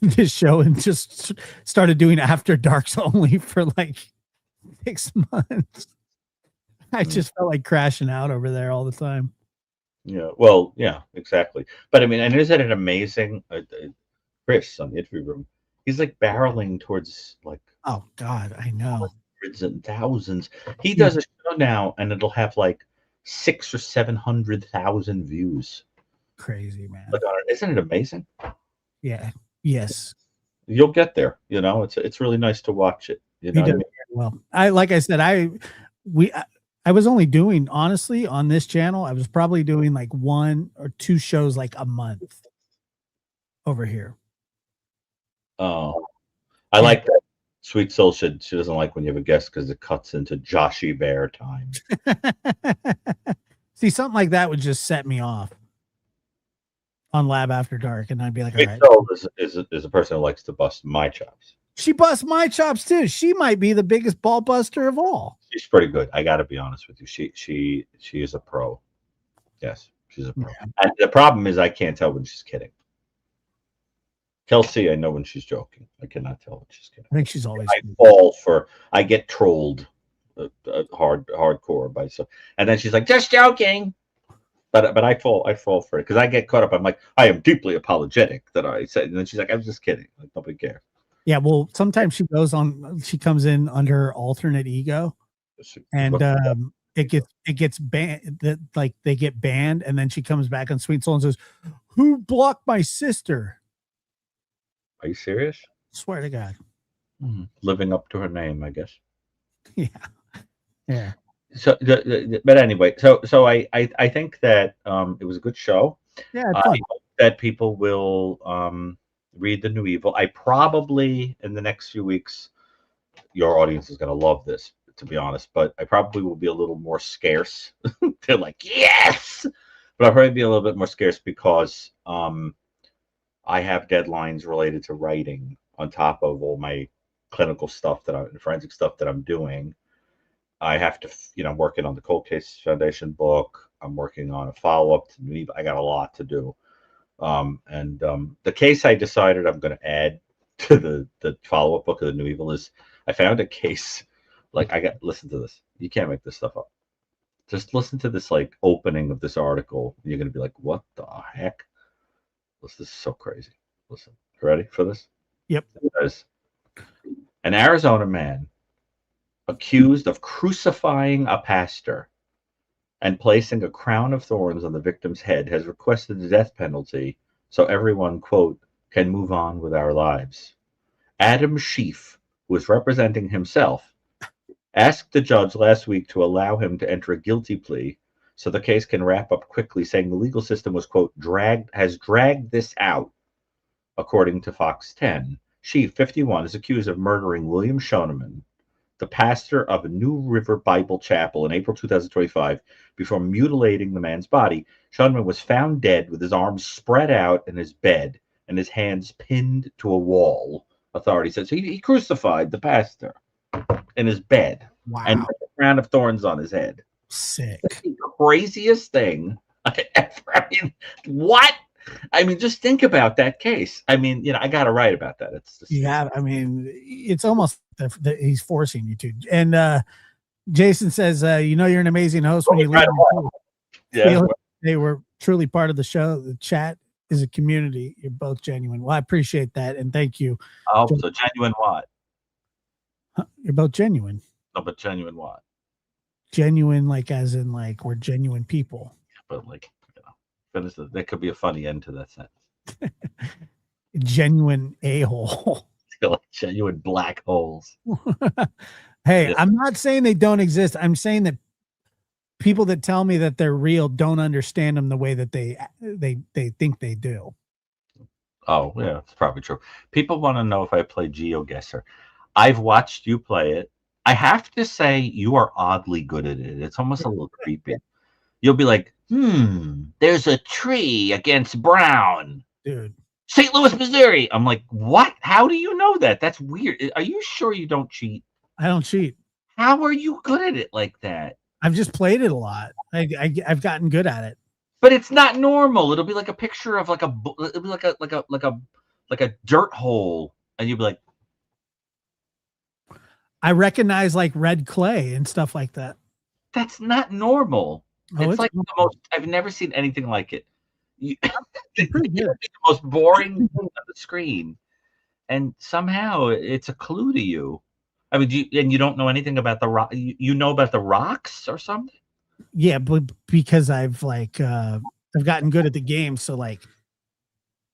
this show and just started doing After Darks only for like 6 months. I just felt like crashing out over there all the time. Yeah, well, yeah, exactly. But I mean, and isn't it amazing? Chris on the interview room, he's like barreling towards like, oh God, I know, hundreds and thousands. He does a show now, and it'll have like 600,000 or 700,000 views. Crazy, man. Isn't it amazing? Yeah. Yes. You'll get there. It's really nice to watch it. You know what I mean? Well, like I said, I was only doing, honestly, on this channel, I was probably doing like 1 or 2 shows like a month over here. Oh, I like that. Sweet Soul she doesn't like when you have a guest because it cuts into Joshy Bear time. See, something like that would just set me off on Lab After Dark, and I'd be like, all Sweet right. Soul is a person who likes to bust my chops. She busts my chops too. She might be the biggest ball buster of all. She's pretty good. I got to be honest with you. She is a pro. Yes, she's a pro. Yeah. And the problem is I can't tell when she's kidding. Kelsey, I know when she's joking. I cannot tell when she's kidding. I think she's always. I get trolled hardcore by so, and then she's like, just joking. But I fall for it because I get caught up. I'm like, I am deeply apologetic that I said, and then she's like, I'm just kidding. Like nobody cares. Yeah, well, sometimes she comes in under alternate ego, and it gets banned. That like they get banned, and then she comes back on Sweet Soul and says, "Who blocked my sister?" Are you serious? Swear to God. Mm-hmm. Living up to her name, I guess. Yeah. Yeah. So, but anyway, so I think that it was a good show. Yeah, I hope that people will read The New Evil. I probably in the next few weeks, your audience is going to love this, to be honest. But I probably will be a little more scarce. They're like, yes, but I'll probably be a little bit more scarce because I have deadlines related to writing on top of all my clinical stuff forensic stuff that I'm doing. I have to, I'm working on the Cold Case Foundation book. I'm working on a follow-up to me. I got a lot to do. The case I decided I'm going to add to the follow-up book of The New Evil is I found a case, listen to this. You can't make this stuff up. Just listen to this, opening of this article. You're going to be like, what the heck? This is so crazy. Listen, you ready for this? Yep. It says, an Arizona man accused of crucifying a pastor and placing a crown of thorns on the victim's head has requested the death penalty so everyone, quote, can move on with our lives. Adam Schief, who is representing himself, asked the judge last week to allow him to enter a guilty plea so the case can wrap up quickly, saying the legal system was, quote, has dragged this out, according to Fox 10. Schief, 51, is accused of murdering William Shoneman, the pastor of a New River Bible Chapel, in April 2025, before mutilating the man's body. Shoneman was found dead with his arms spread out in his bed and his hands pinned to a wall, authorities said. So he crucified the pastor in his bed. Wow. And put a crown of thorns on his head. Sick. That's the craziest thing I mean, what? I mean, just think about that case. I mean, I got to write about that. It's just, Yeah, I mean, it's almost that he's forcing you to. And Jason says, you're an amazing host when you leave. yeah. They were truly part of the show. The chat is a community. You're both genuine. Well, I appreciate that, and thank you. Oh, so genuine what? You're both genuine. No, but genuine what? Genuine, like as in like we're genuine people. But like, that could be a funny end to that sentence. Genuine a-hole. Like genuine black holes. Hey, Yeah. I'm not saying they don't exist. I'm saying that people that tell me that they're real don't understand them the way that they think they do. Oh, yeah, it's probably true. People want to know if I play Geoguessr. I've watched you play it. I have to say you are oddly good at it. It's almost a little creepy. You'll be like, there's a tree against Brown. Dude. St. Louis, Missouri. I'm like, what? How do you know that? That's weird. Are you sure you don't cheat? I don't cheat. How are you good at it like that? I've just played it a lot. I've gotten good at it. But it's not normal. It'll be like a picture of it'll be like a dirt hole, and you'll be like, I recognize like red clay and stuff like that. that's not normal. Oh, it's like normal. the most. I've never seen anything like it. It's pretty good. The most boring thing on the screen, and somehow it's a clue to you. I mean, you don't know anything about the rock. You know about the rocks or something? Yeah, but because I've gotten good at the game, so like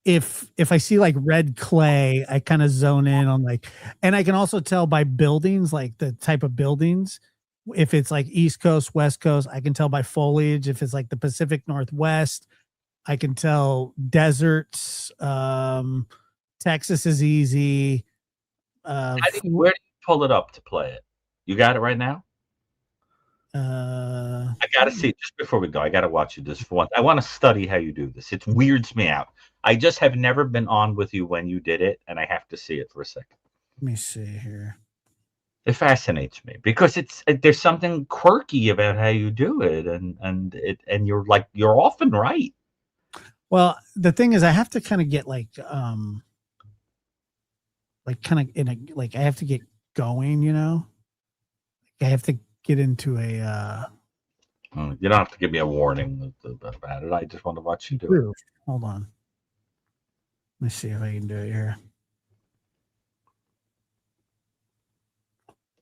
if I see like red clay, I kind of zone in on like, and I can also tell by buildings, like the type of buildings. If it's like East Coast, West Coast, I can tell by foliage. If it's like the Pacific Northwest, I can tell deserts. Texas is easy. Where do you pull it up to play it? You got it right now? I gotta see it just before we go. I gotta watch you just for once. I want to study how you do this. It weirds me out. I just have never been on with you when you did it, and I have to see it for a second. Let me see here. It fascinates me because there's something quirky about how you do it, and you're often right. Well, the thing is, I have to kind of get like kind of in a like I have to get going, I have to get into a. You don't have to give me a warning about it. I just want to watch you do it. Hold on. Let me see if I can do it here.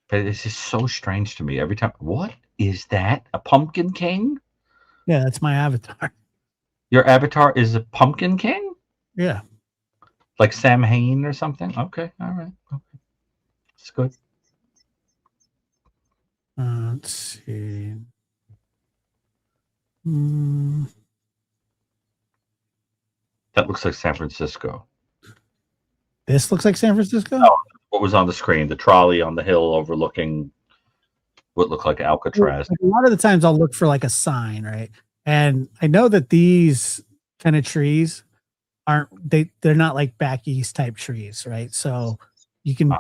But it's just so strange to me every time. What is that? A pumpkin king? Yeah, that's my avatar. Your avatar is a pumpkin king? Yeah. Like Sam Hain or something? Okay, all right. Okay. It's good. Let's see. That looks like San Francisco. This looks like San Francisco? No, what was on the screen? The trolley on the hill overlooking what looked like Alcatraz. A lot of the times I'll look for like a sign, right? And I know that these kind of trees they're not like back east type trees, right? So you can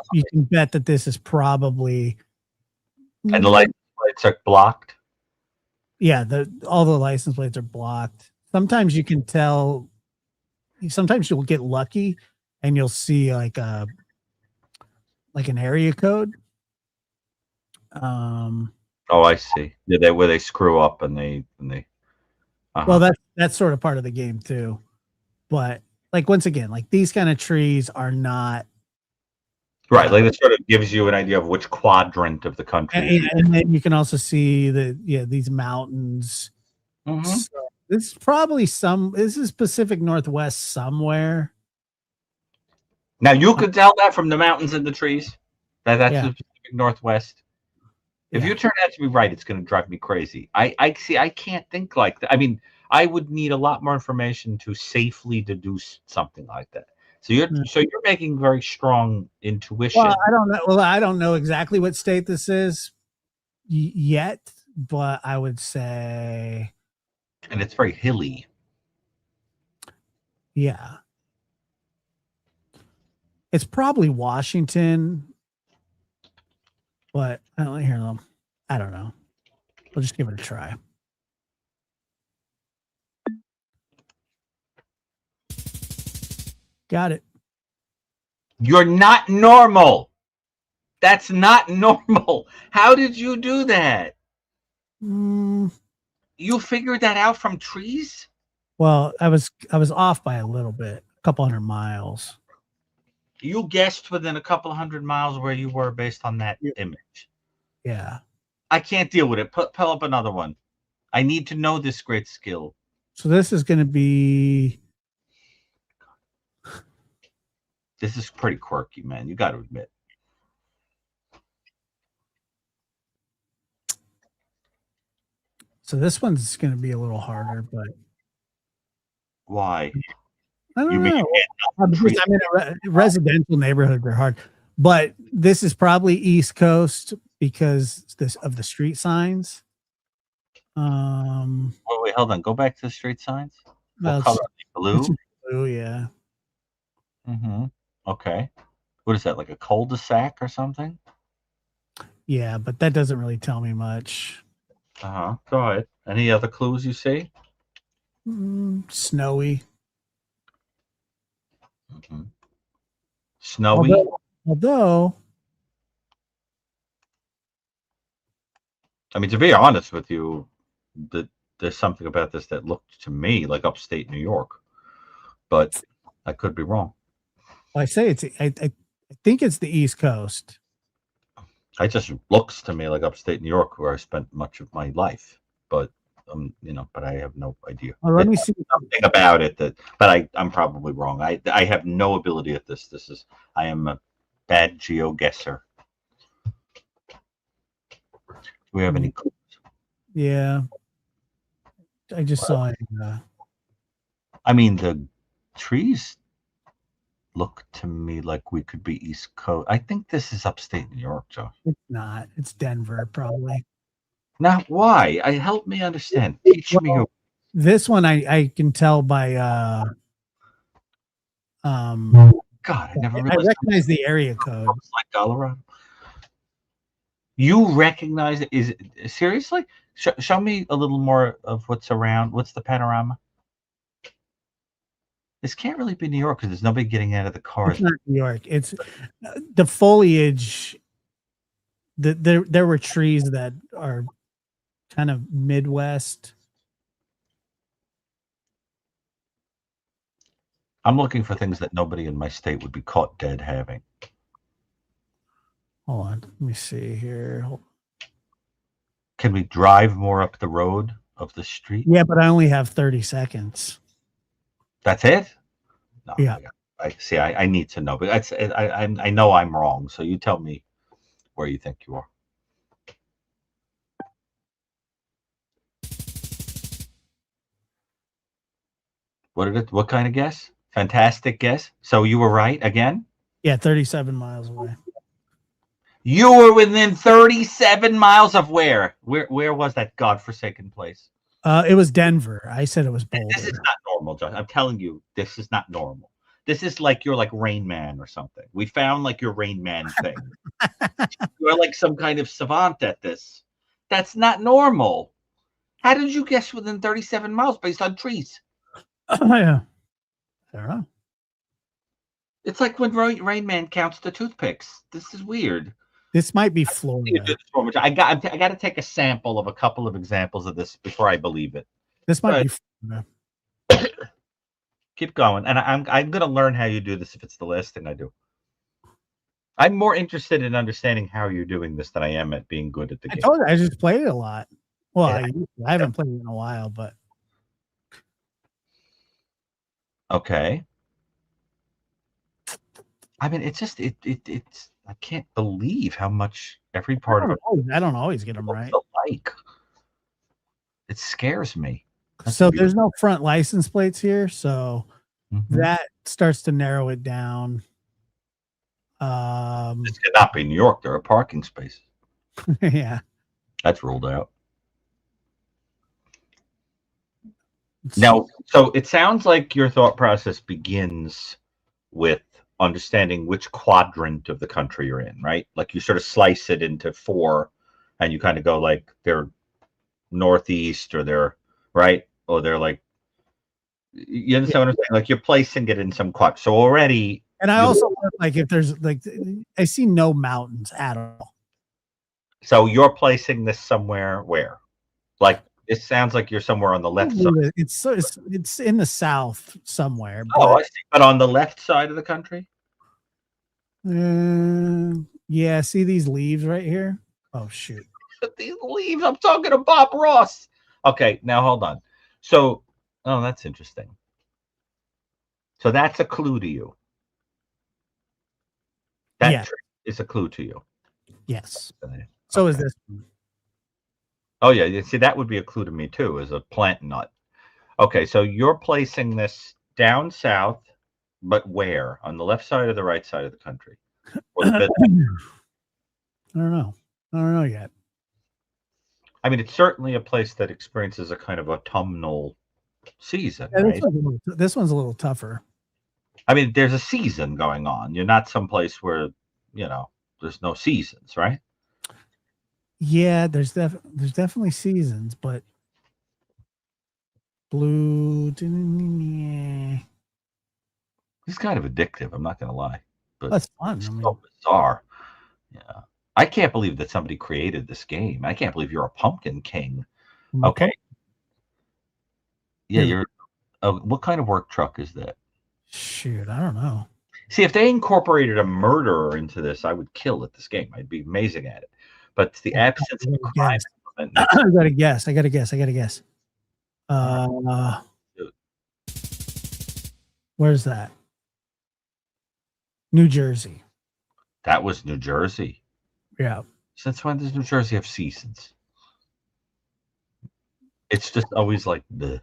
bet that this is probably. And the license plates are blocked? Yeah, all the license plates are blocked. Sometimes you can tell. Sometimes you'll get lucky, and you'll see like an area code. Oh, I see. Yeah, where they screw up and they. Well, that's sort of part of the game too, but like once again, like these kind of trees are not. Right, like it sort of gives you an idea of which quadrant of the country. And then you can also see these mountains. Mm-hmm. So this is probably this is Pacific Northwest somewhere. Now you could tell that from the mountains and the trees. That's the Pacific Northwest. If you turn out to be right, it's going to drive me crazy. I see. I can't think like that. I mean, I would need a lot more information to safely deduce something like that. So you're making very strong intuition. Well, I don't know. Well, I don't know exactly what state this is yet, but I would say, and it's very hilly. Yeah, it's probably Washington, but I don't hear them. I don't know. We'll just give it a try. Got it. You're not normal. That's not normal. How did you do that? Mm, You figured that out from trees? well, I was off by a little bit, a couple hundred miles. You guessed within a couple hundred miles where you were based on that Yeah. image. Yeah. I can't deal with it. Pull up another one. I need to know this great skill. So this is going to be. This is pretty quirky, man. You got to admit. So this one's going to be a little harder, but Why? I don't You mean know. you can't Because I'm in a residential neighborhood. They're hard, but this is probably East Coast because of the street signs. Wait, hold on. Go back to the street signs. Well, What color are they? Blue? it's blue, yeah. Mm-hmm. Okay. What is that, like a cul-de-sac or something? Yeah, but that doesn't really tell me much. Uh-huh. Go ahead. Any other clues you see? Snowy. Mm-hmm. Snowy? Although, I mean, to be honest with you, there's something about this that looked to me like upstate New York, but I could be wrong. I say it's. I think it's the East Coast. It just looks to me like upstate New York, where I spent much of my life. But but I have no idea. Well, let me see something about it but I'm probably wrong. I have no ability at this. I am a bad Geoguessr. Do we have any clues? Yeah, I just saw it. I mean, the trees look to me like we could be East Coast. I think this is upstate New York, Josh. It's not. It's Denver, probably. Now, why? Help me understand. Teach me. This one I can tell by God, I never I realized. recognize the area code. It's like Colorado. You recognize it? Is it seriously? Show me a little more of what's around. What's the panorama? This can't really be New York because there's nobody getting out of the cars. It's not New York. It's the foliage. There were trees that are kind of Midwest. I'm looking for things that nobody in my state would be caught dead having. Hold on. Let me see here. Can we drive more up the road of the street? Yeah, but I only have 30 seconds. That's it? No, Yeah. I see. I need to know, but I know I'm wrong. So you tell me where you think you are. What kind of guess? Fantastic guess. So you were right again? Yeah, 37 miles away. You were within 37 miles of where? Where was that godforsaken place? It was Denver. I said it was Boulder. This is not normal, Josh. I'm telling you, this is not normal. This is like you're like Rain Man or something. We found like your Rain Man thing. You're like some kind of savant at this. That's not normal. How did you guess within 37 miles based on trees? Yeah. I don't know. It's like when Rain Man counts the toothpicks. This is weird. This might be Florida. I got to take a sample of a couple of examples of this before I believe it. This might be Florida. Keep going, and I'm going to learn how you do this if it's the last thing I do. I'm more interested in understanding how you're doing this than I am at being good at the game. I told you I just played it a lot. Well, Yeah. I haven't played it in a while, but Okay. I mean, it's just it's. I can't believe how much every part of it I don't always get them looks right. alike. It scares me. That's So beautiful. there's no front license plates here, so Mhm. that starts to narrow it down. This cannot be New York. There are parking spaces. Yeah. That's ruled out. Now, so it sounds like your thought process begins with understanding which quadrant of the country you're in, right? Like you sort of slice it into 4 and you kind of go like they're northeast or they're right or they're like You understand what I'm saying? Like you're placing it in some quad. So already, And I also like if there's like I see no mountains at all. so you're placing this somewhere where? Like it sounds like you're somewhere on the left side. It's in the south somewhere. Oh, I But, see. But on the left side of the country? yeah, see these leaves right here? Oh shoot. These leaves. I'm talking to Bob Ross. Okay, now hold on. So, oh, that's interesting. So that's a clue to you. That Yeah. trick is a clue to you. Yes. Okay. So is this one. Oh yeah, you see that would be a clue to me too, as a plant nut. Okay, so you're placing this down south, but where? On the left side or the right side of the country? Or the middle? I don't know. I don't know yet. I mean, it's certainly a place that experiences a kind of autumnal season, Yeah, right? this one's a little tougher. I mean, there's a season going on. You're not someplace where, there's no seasons, right? Yeah, there's definitely seasons, but blue. It's kind of addictive. I'm not going to lie, but That's fun. it's I mean, so bizarre. Yeah, I can't believe that somebody created this game. I can't believe you're a pumpkin king. Okay, yeah, you're. What kind of work truck is that? Shoot, I don't know. See, if they incorporated a murderer into this, I would kill at this game. I'd be amazing at it. But it's the absence of crime. I gotta guess. I gotta guess. Where's that? New Jersey. That was New Jersey. Yeah. Since when does New Jersey have seasons? It's just always like the.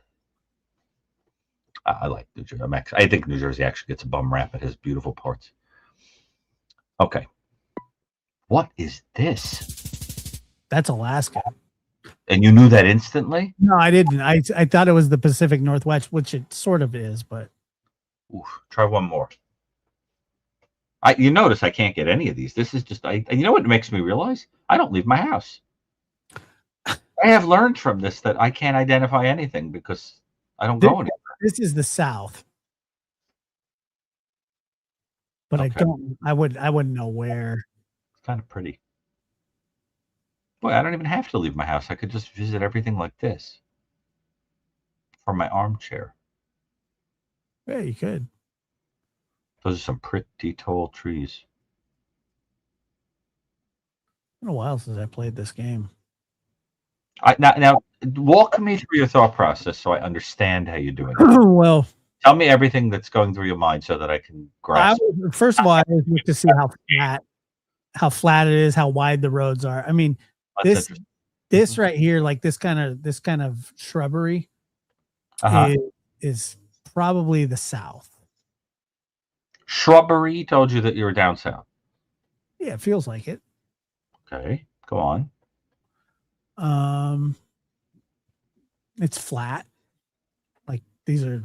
I like New Jersey. I think New Jersey actually gets a bum rap. It has beautiful parts. Okay. What is this? That's Alaska. And you knew that instantly? No, I didn't. I thought it was the Pacific Northwest, which it sort of is, but. Oof, try one more. You notice I can't get any of these. This is just. And you know what it makes me realize? I don't leave my house. I have learned from this that I can't identify anything because I don't go anywhere. This is the South. But okay. I wouldn't know where. It's kind of pretty. Boy, I don't even have to leave my house. I could just visit everything like this from my armchair. Yeah, you could. Those are some pretty tall trees. It's been a while since I played this game. Now, walk me through your thought process so I understand how you're doing it. Well, tell me everything that's going through your mind so that I can grasp. First of all, I look to see how flat it is, how wide the roads are. I mean, this right here, like this kind of shrubbery, is probably the South. Shrubbery told you that you were down south. Yeah, it feels like it. Okay, go on. It's flat. Like the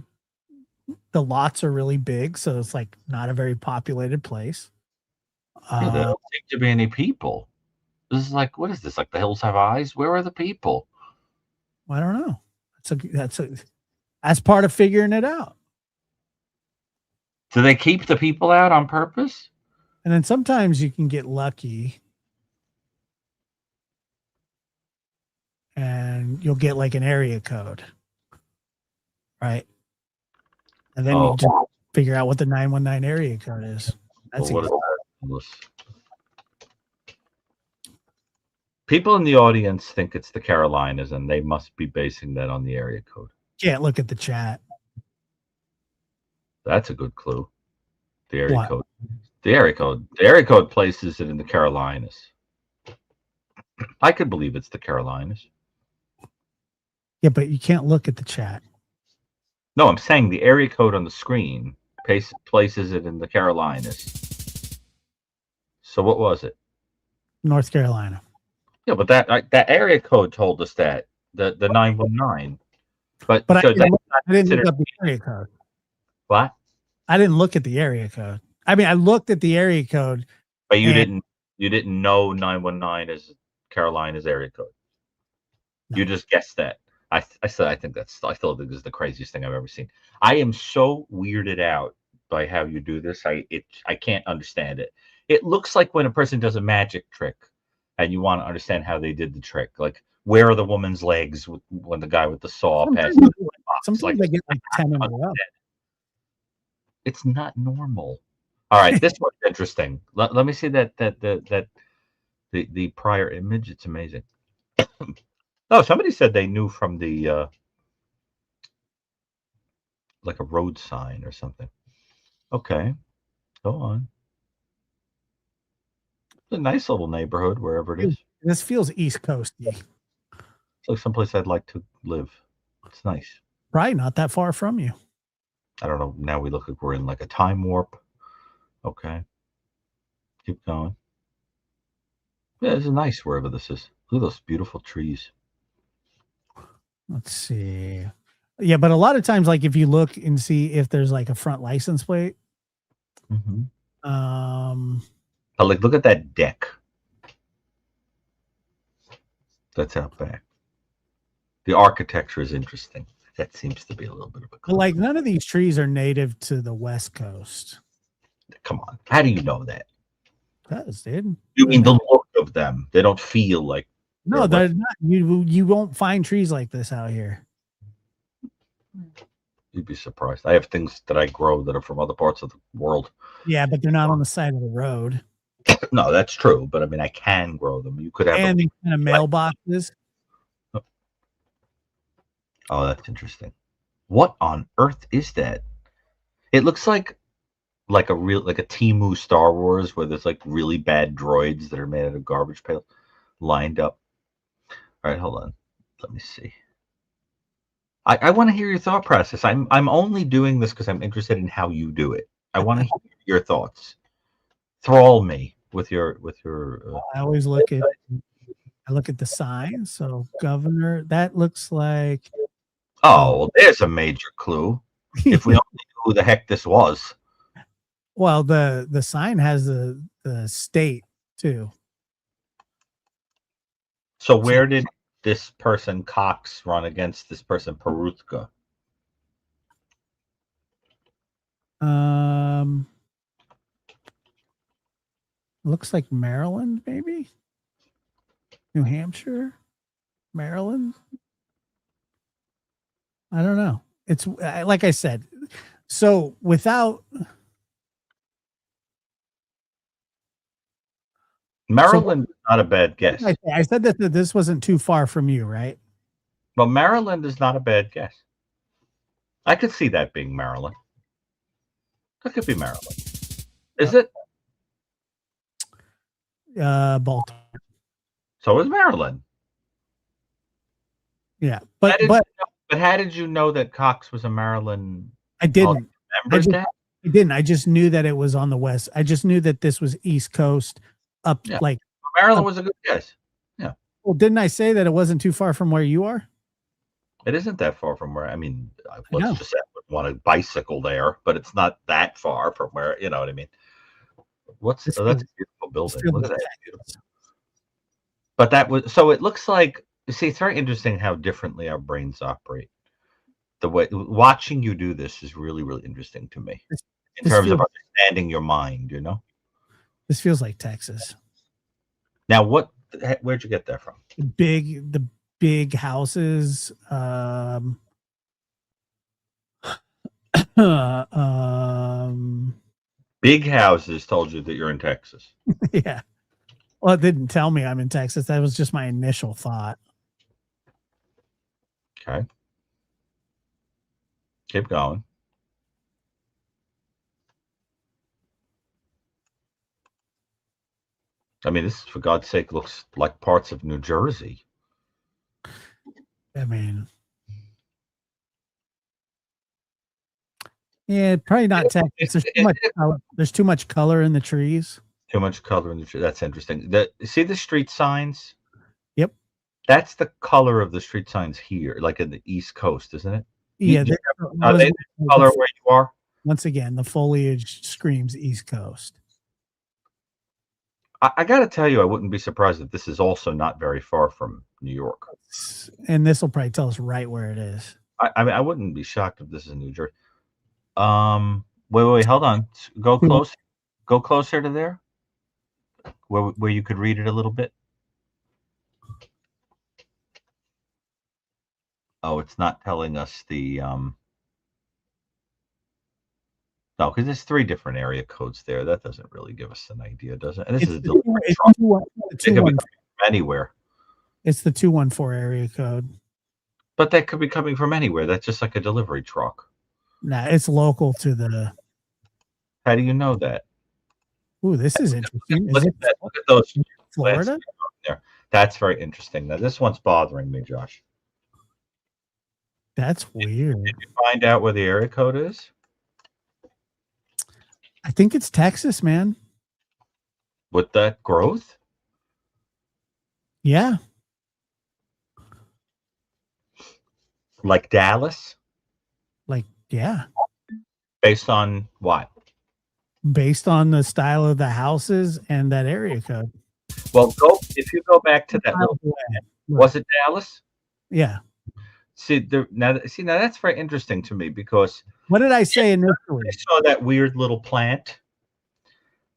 lots are really big, so it's like not a very populated place. There don't seem to be any people. This is like, what is this? Like the hills have eyes? Where are the people? I don't know. That's part of figuring it out. Do they keep the people out on purpose? And then sometimes you can get lucky and you'll get like an area code. Right. And then you just figure out what the 919 area code is. That's people in the audience think it's the Carolinas, and they must be basing that on the area code. Can't look at the chat. That's a good clue. The area code. The area code places it in the Carolinas. I could believe it's the Carolinas. Yeah, but you can't look at the chat. No, I'm saying the area code on the screen places it in the Carolinas. So what was it? North Carolina. Yeah, but that area code told us that the 919. But I didn't look up the area code. What? I didn't look at the area code. I mean, I looked at the area code, but you didn't know 919 is Carolina's area code. No. You just guessed that. I think I still think this is the craziest thing I've ever seen. I am so weirded out by how you do this. I can't understand it. It looks like when a person does a magic trick, and you want to understand how they did the trick. Like, where are the woman's legs when the guy with the saw passes? Sometimes I get like 10 in a row. It's not normal. All right, this one's interesting. Let me see that the prior image. It's amazing. Oh, somebody said they knew from the like a road sign or something. Okay, go on. It's a nice little neighborhood wherever it is. This feels East Coasty. It's like someplace I'd like to live. It's nice. Probably not that far from you. I don't know. Now we look like we're in like a time warp. Okay. Keep going. Yeah, this is nice wherever this is. Look at those beautiful trees. Let's see. Yeah, but a lot of times, like if you look and see if there's like a front license plate. Mm-hmm. But like, look at that deck. That's out back. The architecture is interesting. That seems to be a little bit of a clue. Like none of these trees are native to the West Coast. Come on. How do you know that? Because, dude. You mean the look of them? They don't feel like. No, they're not. You won't find trees like this out here. You'd be surprised. I have things that I grow that are from other parts of the world. Yeah, but they're not on the side of the road. No, that's true. But I mean, I can grow them. You could have. And these kind of mailboxes. Oh, that's interesting. What on earth is that? It looks like a Temu Star Wars where there's like really bad droids that are made out of garbage pails lined up. All right, hold on. Let me see. I want to hear your thought process. I'm only doing this because I'm interested in how you do it. I want to hear your thoughts. Thrall me with your. I always look at the sign. So governor, that looks like. Oh, well, there's a major clue. If we only knew who the heck this was. Well, the sign has the state too. So where did this person Cox run against this person Perutka? Looks like Maryland, maybe. New Hampshire, Maryland. I don't know. It's like I said. So without Maryland is not a bad guess. I said that this wasn't too far from you, right? But Maryland is not a bad guess. I could see that being Maryland. That could be Maryland. Is it? Baltimore. So is Maryland. Yeah, but how did you know that Cox was a Maryland? I didn't. I didn't. I just knew that it was on the west. I just knew that this was East Coast. Like Maryland was a good guess. Yeah. Well, didn't I say that it wasn't too far from where you are? It isn't that far from where. I mean, let's just say I would want to bicycle there, but it's not that far from where. You know what I mean? That's a beautiful building. Look at that. Beautiful. But that was so. It looks like. See, it's very interesting how differently our brains operate. The way watching you do this is really, really interesting to me in terms of understanding your mind. You know, this feels like Texas. Now, where'd you get that from? The big houses. Big houses told you that you're in Texas. Yeah. Well, it didn't tell me I'm in Texas. That was just my initial thought. Okay. Keep going. I mean, this, for God's sake, looks like parts of New Jersey. I mean, yeah, probably not Texas. There's too much color in the trees. Too much color in the trees. That's interesting. See the street signs? Yep. That's the color of the street signs here, like in the East Coast, isn't it? Yeah. Are they the color where you are? Once again, the foliage screams East Coast. I got to tell you, I wouldn't be surprised if this is also not very far from New York. And this will probably tell us right where it is. I mean, I wouldn't be shocked if this is New Jersey. Wait, hold on. Go close. Go closer to there, where you could read it a little bit. Oh, it's not telling us the no, because there's 3 different area codes there. That doesn't really give us an idea, does it? And this is a delivery truck. It could be from anywhere. It's the 214 area code. But that could be coming from anywhere. That's just like a delivery truck. Nah, it's local to the. How do you know that? Ooh, this is interesting. Look at those Florida? there. That's very interesting. Now this one's bothering me, Josh. That's weird. Did you find out where the area code is? I think it's Texas, man. With that growth? Yeah. Like Dallas? Like, yeah. Based on what? Based on the style of the houses and that area code. Well, if you go back to that little, was it Dallas? Yeah. Now that's very interesting to me because what did I say initially? I saw that weird little plant.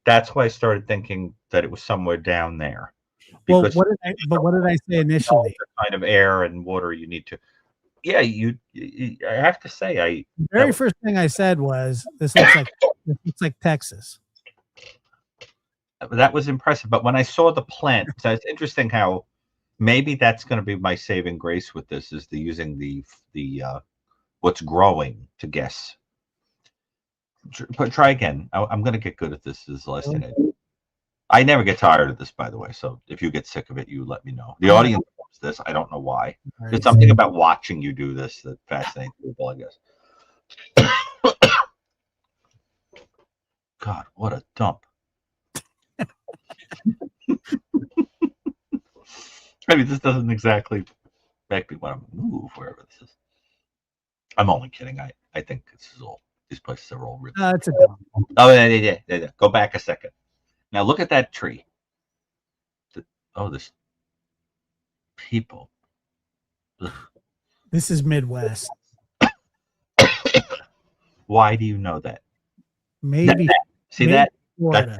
That's why I started thinking that it was somewhere down there. Well, what did I say initially? The kind of air and water you need to. Yeah, I have to say, the very first thing I said was this looks like Texas. That was impressive. But when I saw the plant, so it's interesting how maybe that's going to be my saving grace with this is using the what's growing to guess. But try again. I'm going to get good at this. This is the last thing I do. I never get tired of this, by the way. So if you get sick of it, you let me know. The audience loves this. I don't know why. There's something about watching you do this that fascinates people, I guess. God, what a dump. I mean, this doesn't exactly make me want to move wherever this is. I'm only kidding. I think these places are all really. It's a oh, yeah. Go back a second. Now look at that tree. This people. Ugh. This is Midwest. Why do you know that? Maybe. See that? Florida.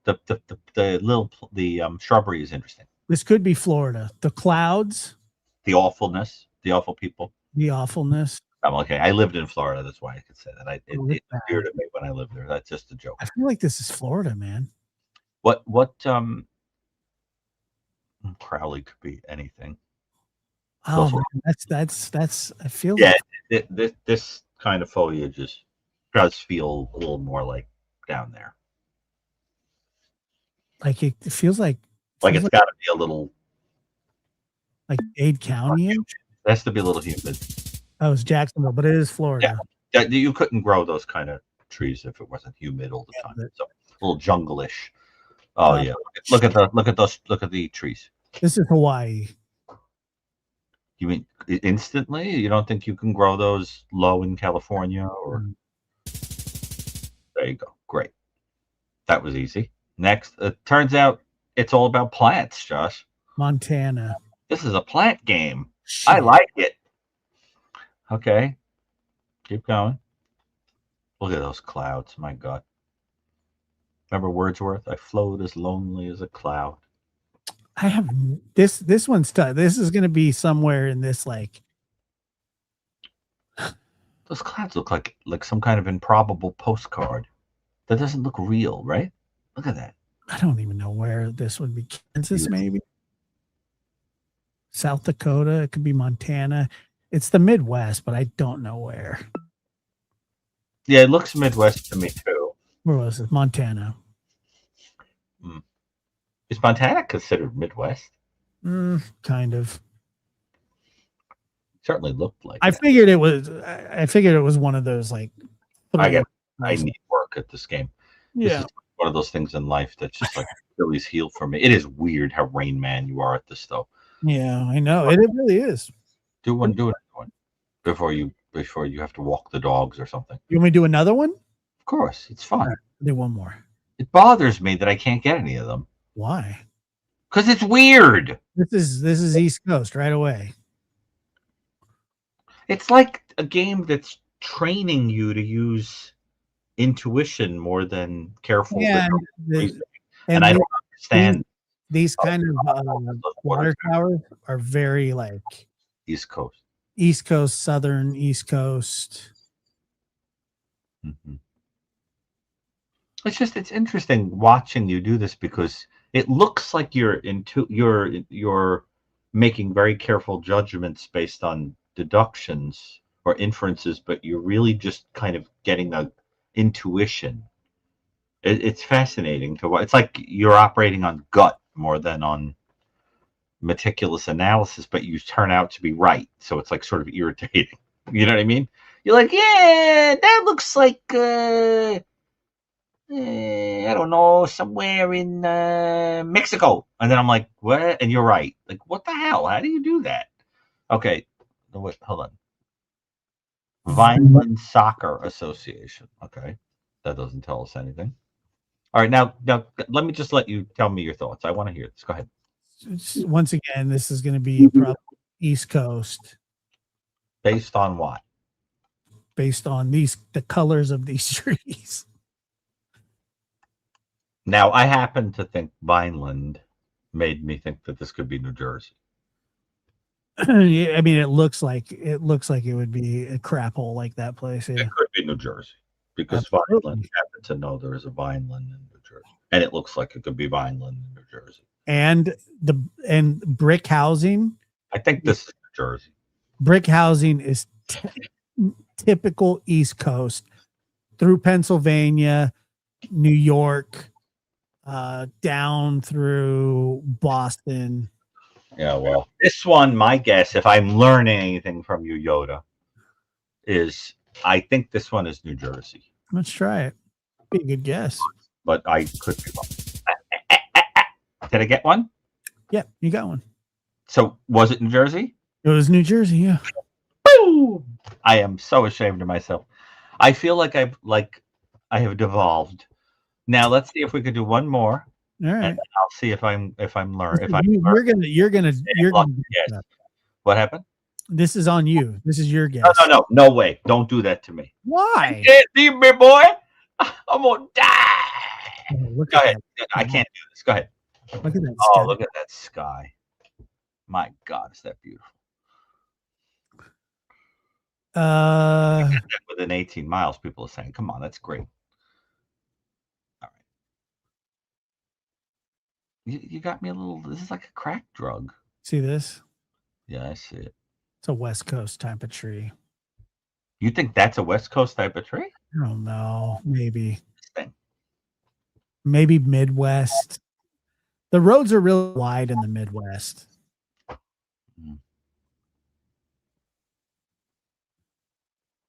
That's interesting. The shrubbery is interesting. This could be Florida. The clouds. The awfulness. The awful people. The awfulness. I'm okay. I lived in Florida. That's why I could say that. It appeared to me when I lived there. That's just a joke. I feel like this is Florida, man. What Crowley could be anything. Oh, man, that's I feel this kind of foliage does feel a little more like down there. Like it feels like it's got to be a little like Dade County. It has to be a little humid. Oh, it's Jacksonville, but it is Florida. Yeah, you couldn't grow those kind of trees if it wasn't humid all the time. So a little jungle-ish. Oh yeah, look at the trees. This is Hawaii. You mean instantly? You don't think you can grow those low in California or? There you go. Great. That was easy. Next, it turns out it's all about plants, Josh. Montana. This is a plant game. Shit. I like it. Okay. Keep going. Look at those clouds. My God. Remember Wordsworth? I float as lonely as a cloud. I have this one's tough. This is going to be somewhere in this like. Those clouds look like some kind of improbable postcard. That doesn't look real, right? Look at that. I don't even know where this would be. Kansas, maybe. South Dakota. It could be Montana. It's the Midwest, but I don't know where. Yeah, it looks Midwest to me too. Where was it? Montana. Is Montana considered Midwest? Kind of. Certainly looked like. I figured it was one of those like. I need work at this game. Yeah. This is one of those things in life that's just like Achilles heel for me. It is weird how Rain Man you are at this though. Yeah, I know. It really is. Do another one before you have to walk the dogs or something. You want me to do another one? Of course, it's fun. Right, do one more. It bothers me that I can't get any of them Why? because it's weird. This is East Coast right away. It's like a game that's training you to use intuition more than careful Yeah, reasoning. and And I don't understand these kind of those water towers are very like East Coast. East Coast, Southern East Coast. Mhm. It's interesting watching you do this because it looks like you're making very careful judgments based on deductions or inferences, but you're really just kind of getting the intuition. It's fascinating to watch. It's like you're operating on gut more than on meticulous analysis, but you turn out to be right. So it's like sort of irritating. You know what I mean? You're like, yeah, that looks like I don't know, somewhere in Mexico. And then I'm like, what? And you're right. Like, what the hell? How do you do that? Okay. No, wait, hold on. Vineland Soccer Association. Okay. That doesn't tell us anything. All right. Now, let me just let you tell me your thoughts. I want to hear this. Go ahead. Once again, this is going to be probably East Coast Based on what? based on the colors of these trees. Now, I happen to think Vineland made me think that this could be New Jersey. Yeah, I mean, it looks like it would be a crap hole like that place. Yeah. It could be New Jersey because Absolutely. Vineland happened to know there is a Vineland in New Jersey, and it looks like it could be Vineland in New Jersey. And brick housing. I think this is New Jersey. Brick housing is typical East Coast through Pennsylvania, New York, down through Boston. Yeah, well, this one, my guess, if I'm learning anything from you, Yoda, is I think this one is New Jersey, Let's try it. Be a good guess. but I could be wrong. Did I get one? Yeah, you got one. So was it New Jersey? It was New Jersey. Yeah. Boom! I am so ashamed of myself. I feel like I have devolved. Now let's see if we could do one more, All right. and I'll see if I'm learning. If I'm You're gonna. yes. What happened? This is on you. This is your guess. No way! Don't do that to me. Why? You can't leave me, boy. I'm gonna die. Oh, look Go at ahead. I can't do this. Go ahead. that. Look at that. Oh, sky. look at that sky. My God, is that beautiful? Within 18 miles, people are saying, come on, that's great. All right. You got me a little, this is like a crack drug. See this? Yeah, I see it. It's a West Coast type of tree. You think that's a West Coast type of tree? I don't know. Maybe. Interesting. Maybe Midwest. The roads are real wide in the Midwest.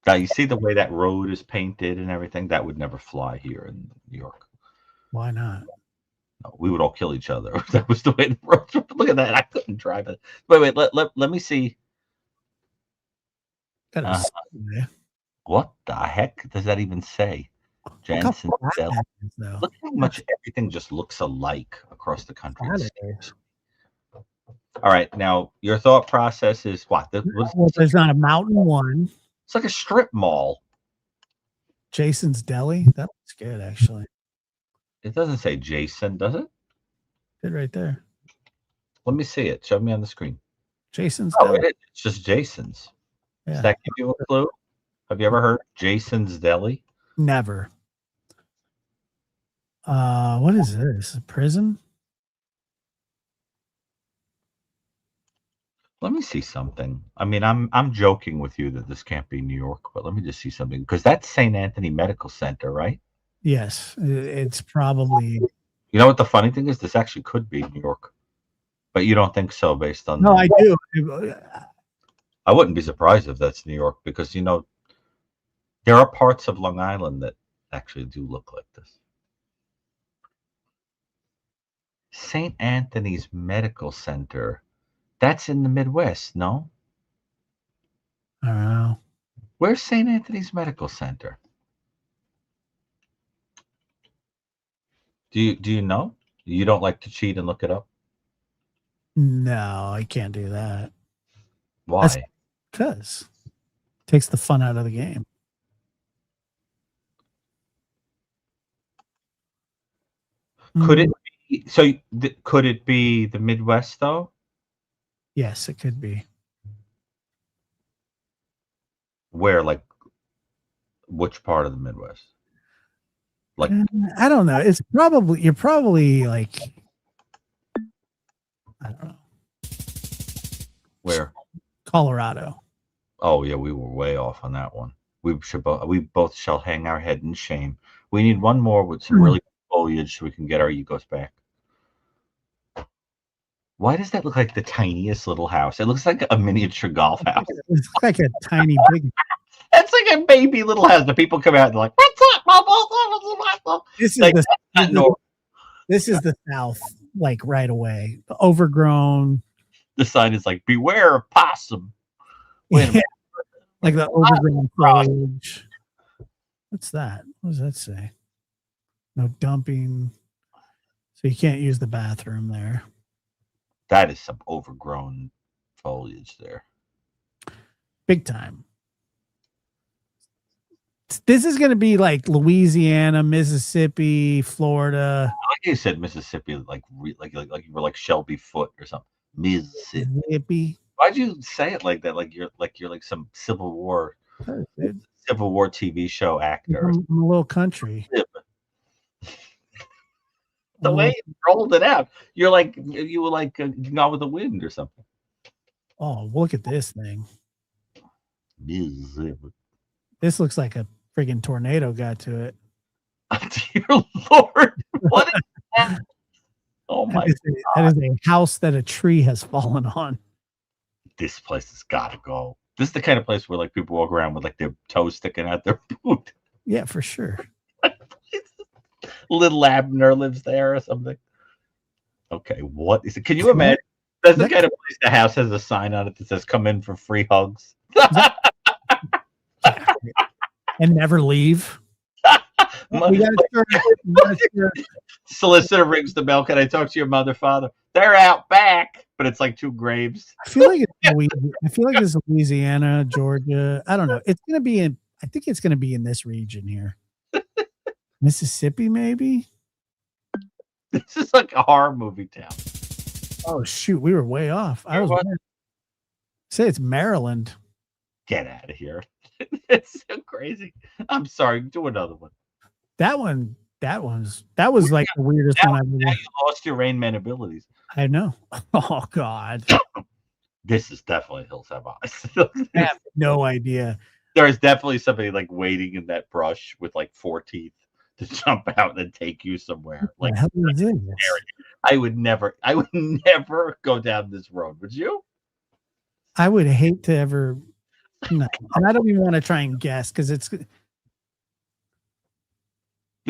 Now, you see the way that road is painted and everything? That would never fly here in New York. Why not? No, we would all kill each other if that was the way the roads were. Look at that. I couldn't drive it. Wait, let me see. Got a sky. What the heck does that even say? Look how Jensen flat Deli. that is, though. Look how much everything just looks alike across the country. Flat it is. All right, now your thought process is what? Well, there's not a mountain one. It's like a strip mall. Jason's Deli. That looks good, actually. It doesn't say Jason, does it? It right there. Let me see it. Show me on the screen. Jason's Oh, Deli. it is. It's just Jason's. Yeah. Does that give you a clue? Have you ever heard Jason's Deli? Never. What is this? A prison? Let me see something. I mean, I'm joking with you that this can't be New York, but let me just see something because that's St. Anthony Medical Center, right? Yes, it's probably. You know what the funny thing is? This actually could be New York, but you don't think so based on. No, I do. I wouldn't be surprised if that's New York because there are parts of Long Island that actually do look like this. St. Anthony's Medical Center. That's in the Midwest, no? I don't know. Where's St. Anthony's Medical Center? Do you know? You don't like to cheat and look it up? No, I can't do that. Why? Because it takes the fun out of the game. Could it be, so could it be the Midwest though? Yes, it could be. Where, like, which part of the Midwest? Like, I don't know. It's probably, you're probably like, I don't know, where? Colorado. Oh yeah, we were way off on that one. We both shall hang our head in shame. We need one more with some really good foliage so we can get our egos back. Why does that look like the tiniest little house? It looks like a miniature golf house. It's like a tiny big. It's like a baby little house. The people come out and they're like, "What's up, Mama?" This is Like, the this is the South, like right away. Overgrown. the sign is like, "Beware of possum." Wait a minute. Like the overgrown foliage. What's that? What does that say? No dumping. So you can't use the bathroom there. That is some overgrown foliage there. Big time. This is going to be like Louisiana, Mississippi, Florida. Like you said, Mississippi, like you were like Shelby Foote or something. Mississippi. Why'd you say it like that? Like you're like some Civil War TV show actor. I'm a little country. The way you rolled it out, you were like Gone with the Wind or something. Oh, look at this thing. Mississippi. This looks like a friggin' tornado got to it. Dear Lord, what is that? Oh my God. That is a house that a tree has fallen on. This place has got to go. This is the kind of place where like people walk around with like their toes sticking out their boot. Yeah, for sure. Little Abner lives there or something. Okay, what is it? Can you imagine? That's the kind of place the house has a sign on it that says "Come in for free hugs." And never leave. Solicitor rings the bell. Can I talk to your mother, father? They're out back, but it's like two graves. I feel like it's Louisiana, Georgia. I don't know. It's gonna be in. I think it's gonna be in this region here. Mississippi, maybe. This is like a horror movie town. Oh shoot, we were way off. I was say it's Maryland. Get out of here. It's so crazy. I'm sorry. Do another one. That was like the weirdest one I've ever. Now you lost your Rain Man abilities. I know. Oh God. This is definitely Hills Have Eyes. I have no idea. There is definitely somebody like waiting in that brush with like 4 teeth to jump out and take you somewhere. Like, I would never go down this road. Would you? I would hate to ever. No, and I don't even want to try and guess because it's. This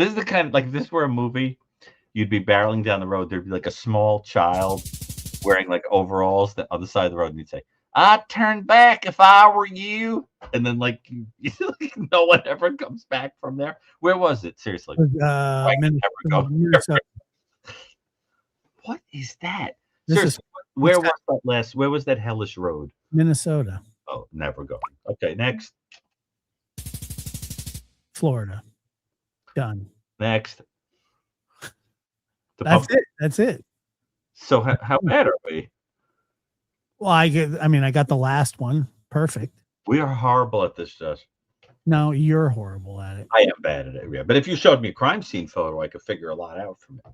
is the kind of like if this were a movie, you'd be barreling down the road. There'd be like a small child wearing like overalls the other side of the road, and you'd say, "I'd turn back if I were you," and then like no one ever comes back from there. Where was it? Seriously, Minnesota. What is that? Seriously, where was that hellish road? Minnesota. Oh, never going. Okay, next. Florida. Done. Next. That's it. So how bad are we? Well, I got the last one. Perfect. We are horrible at this, Josh. No, you're horrible at it. I am bad at it, yeah. But if you showed me a crime scene photo, I could figure a lot out from it.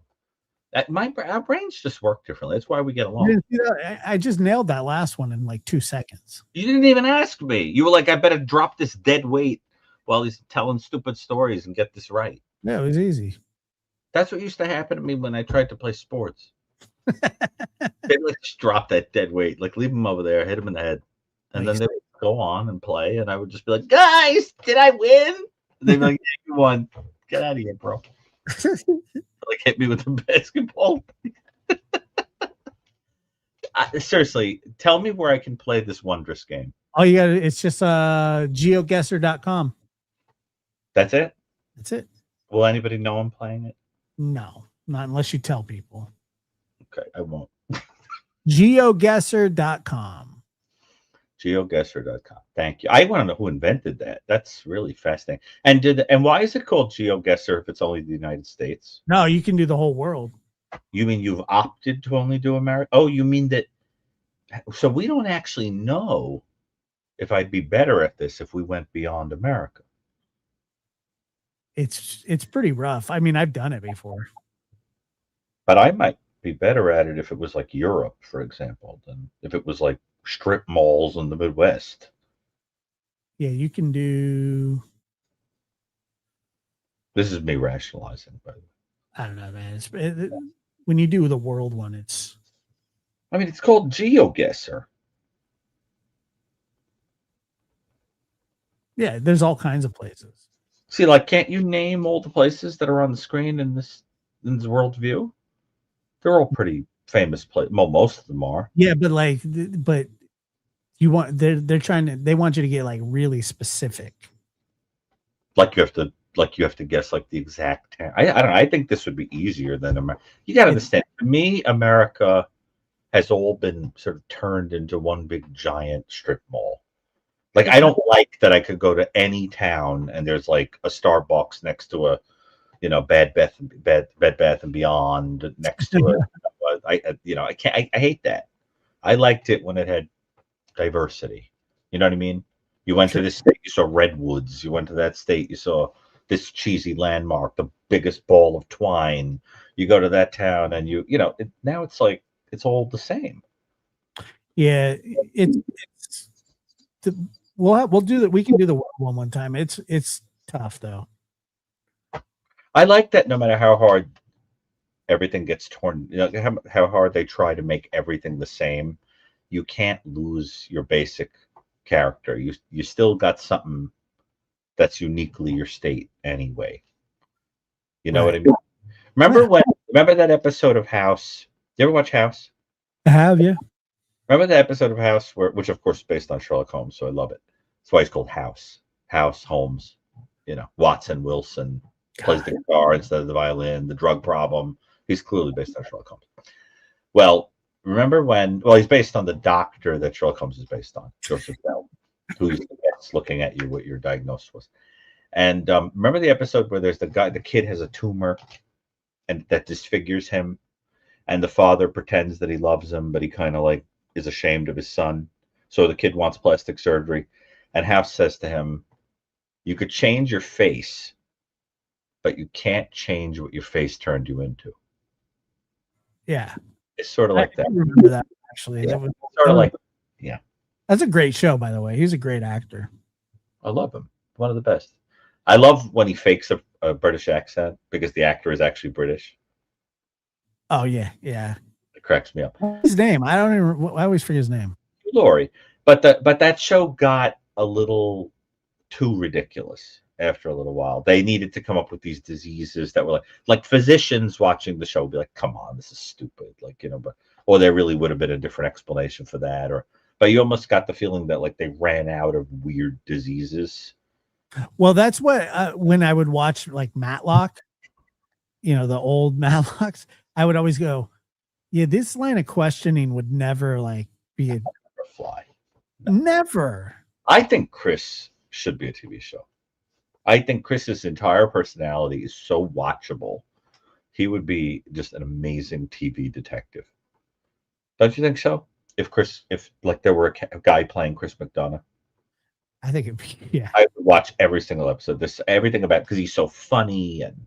Our brains just work differently. That's why we get along. I just nailed that last one in like 2 seconds. You didn't even ask me. You were like, I better drop this dead weight while he's telling stupid stories and get this right. Yeah, it was easy. That's what used to happen to me when I tried to play sports. They'd like just drop that dead weight, like leave him over there, hit him in the head, and then they would go on and play, and I would just be like, "Guys, did I win?" And they'd be like, "Yeah, you won. Get out of here, bro." Like hit me with a basketball. Seriously, tell me where I can play this wondrous game. Oh, you got it's just Geoguessr.com. That's it? That's it. Will anybody know I'm playing it? No. not unless you tell people. Okay, I won't. Geoguessr.com. Geoguessr.com. Thank you. I want to know who invented that. That's really fascinating. And why is it called Geoguessr if it's only the United States? No, you can do the whole world. You mean you've opted to only do America? Oh, you mean that? So we don't actually know if I'd be better at this if we went beyond America. It's pretty rough. I mean, I've done it before. But I might be better at it if it was like Europe, for example, than if it was like strip malls in the Midwest. Yeah, you can do. This is me rationalizing, by the way. I don't know, man. When you do the world one, it's. I mean, it's called Geoguessr. Yeah, there's all kinds of places. See, like, can't you name all the places that are on the screen in this world view? They're all pretty famous places. Well, most of them are. Yeah, but you want they want you to get like really specific. Like you have to guess like the exact town. I don't know. I think this would be easier than America. You got to understand. To me, America has all been sort of turned into one big giant strip mall. Like, I don't like that I could go to any town and there's like a Starbucks next to a, Bed Bath and Beyond next to it. I can't. I hate that. I liked it when it had diversity. You know what I mean? You went to this state, you saw redwoods. You went to that state, you saw this cheesy landmark, the biggest ball of twine. You go to that town, and now it's like it's all the same. Yeah, we'll do that. We can do the one time. It's tough though. I like that no matter how hard everything gets torn, how hard they try to make everything the same, you can't lose your basic character. You still got something that's uniquely your state anyway. You know what I mean? Remember that episode of House? You ever watch House? I have, yeah. Remember that episode of House which of course is based on Sherlock Holmes, so I love it. That's why it's called House. House Holmes. Watson Wilson plays the guitar instead of the violin, the drug problem. He's clearly based on Sherlock Holmes. Well, remember he's based on the doctor that Sherlock Holmes is based on, Joseph Bell, who's looking at you what your diagnosis was. And remember the episode where there's the kid has a tumor and that disfigures him, and the father pretends that he loves him, but he kind of like is ashamed of his son. So the kid wants plastic surgery, and House says to him, "You could change your face, but you can't change what your face turned you into." Yeah. It's sort of like that. I remember that actually. Yeah. That was Sort of like, yeah. That's a great show, by the way. He's a great actor. I love him. One of the best. I love when he fakes a British accent because the actor is actually British. Oh yeah, yeah. It cracks me up. What's his name? I always forget his name. Laurie. But that show got a little too ridiculous after a little while. They needed to come up with these diseases that were like physicians watching the show would be like, "Come on, this is stupid." Or there really would have been a different explanation for that. But you almost got the feeling that like they ran out of weird diseases. Well, that's what when I would watch like Matlock, the old Matlocks, I would always go, "Yeah, this line of questioning would never like be a fly." No. Never. I think Chris should be a TV show. I think Chris's entire personality is so watchable. He would be just an amazing TV detective. Don't you think so? If there were a guy playing Chris McDonough, I think it'd be, yeah. I would watch every single episode. Everything about, because he's so funny and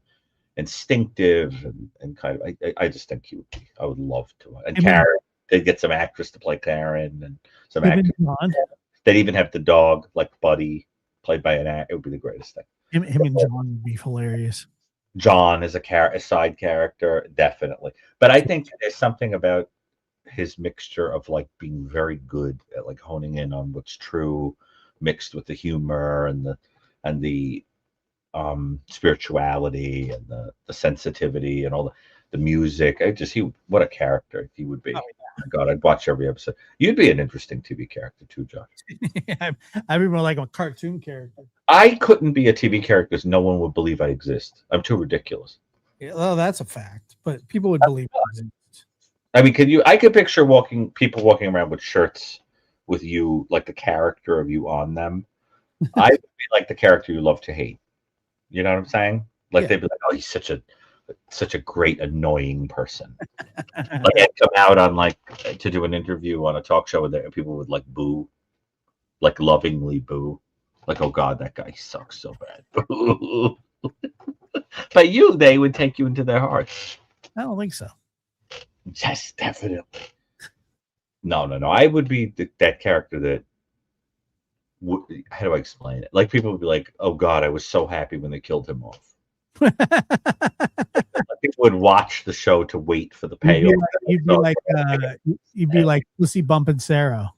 instinctive and kind of. I just think he would be. I would love to. And Karen, they'd get some actress to play Karen and some actors. They'd even have the dog like Buddy played by an actor. It would be the greatest thing. Him and John would be hilarious. John is a side character, definitely. But I think there's something about his mixture of like being very good at like honing in on what's true, mixed with the humor and the spirituality and the sensitivity and all the music. What a character he would be. Oh, yeah. Oh my God, I'd watch every episode. You'd be an interesting TV character too, Josh. I'd be more like a cartoon character. I couldn't be a TV character because no one would believe I exist. I'm too ridiculous. Yeah, well, that's a fact, but people would believe it. I mean, I could picture people walking around with shirts with you, like the character of you on them. I would be like the character you love to hate. You know what I'm saying? Like Yeah. they'd be like, "Oh, he's such a great annoying person." Like I'd come out on like to do an interview on a talk show, and people would like boo, like lovingly boo, like, "Oh God, that guy sucks so bad." But they would take you into their hearts. I don't think so. Yes, definitely. No. I would be that character that. How do I explain it? Like people would be like, "Oh God, I was so happy when they killed him off." People would watch the show to wait for the payoff. You'd be like Lucy bumping Sarah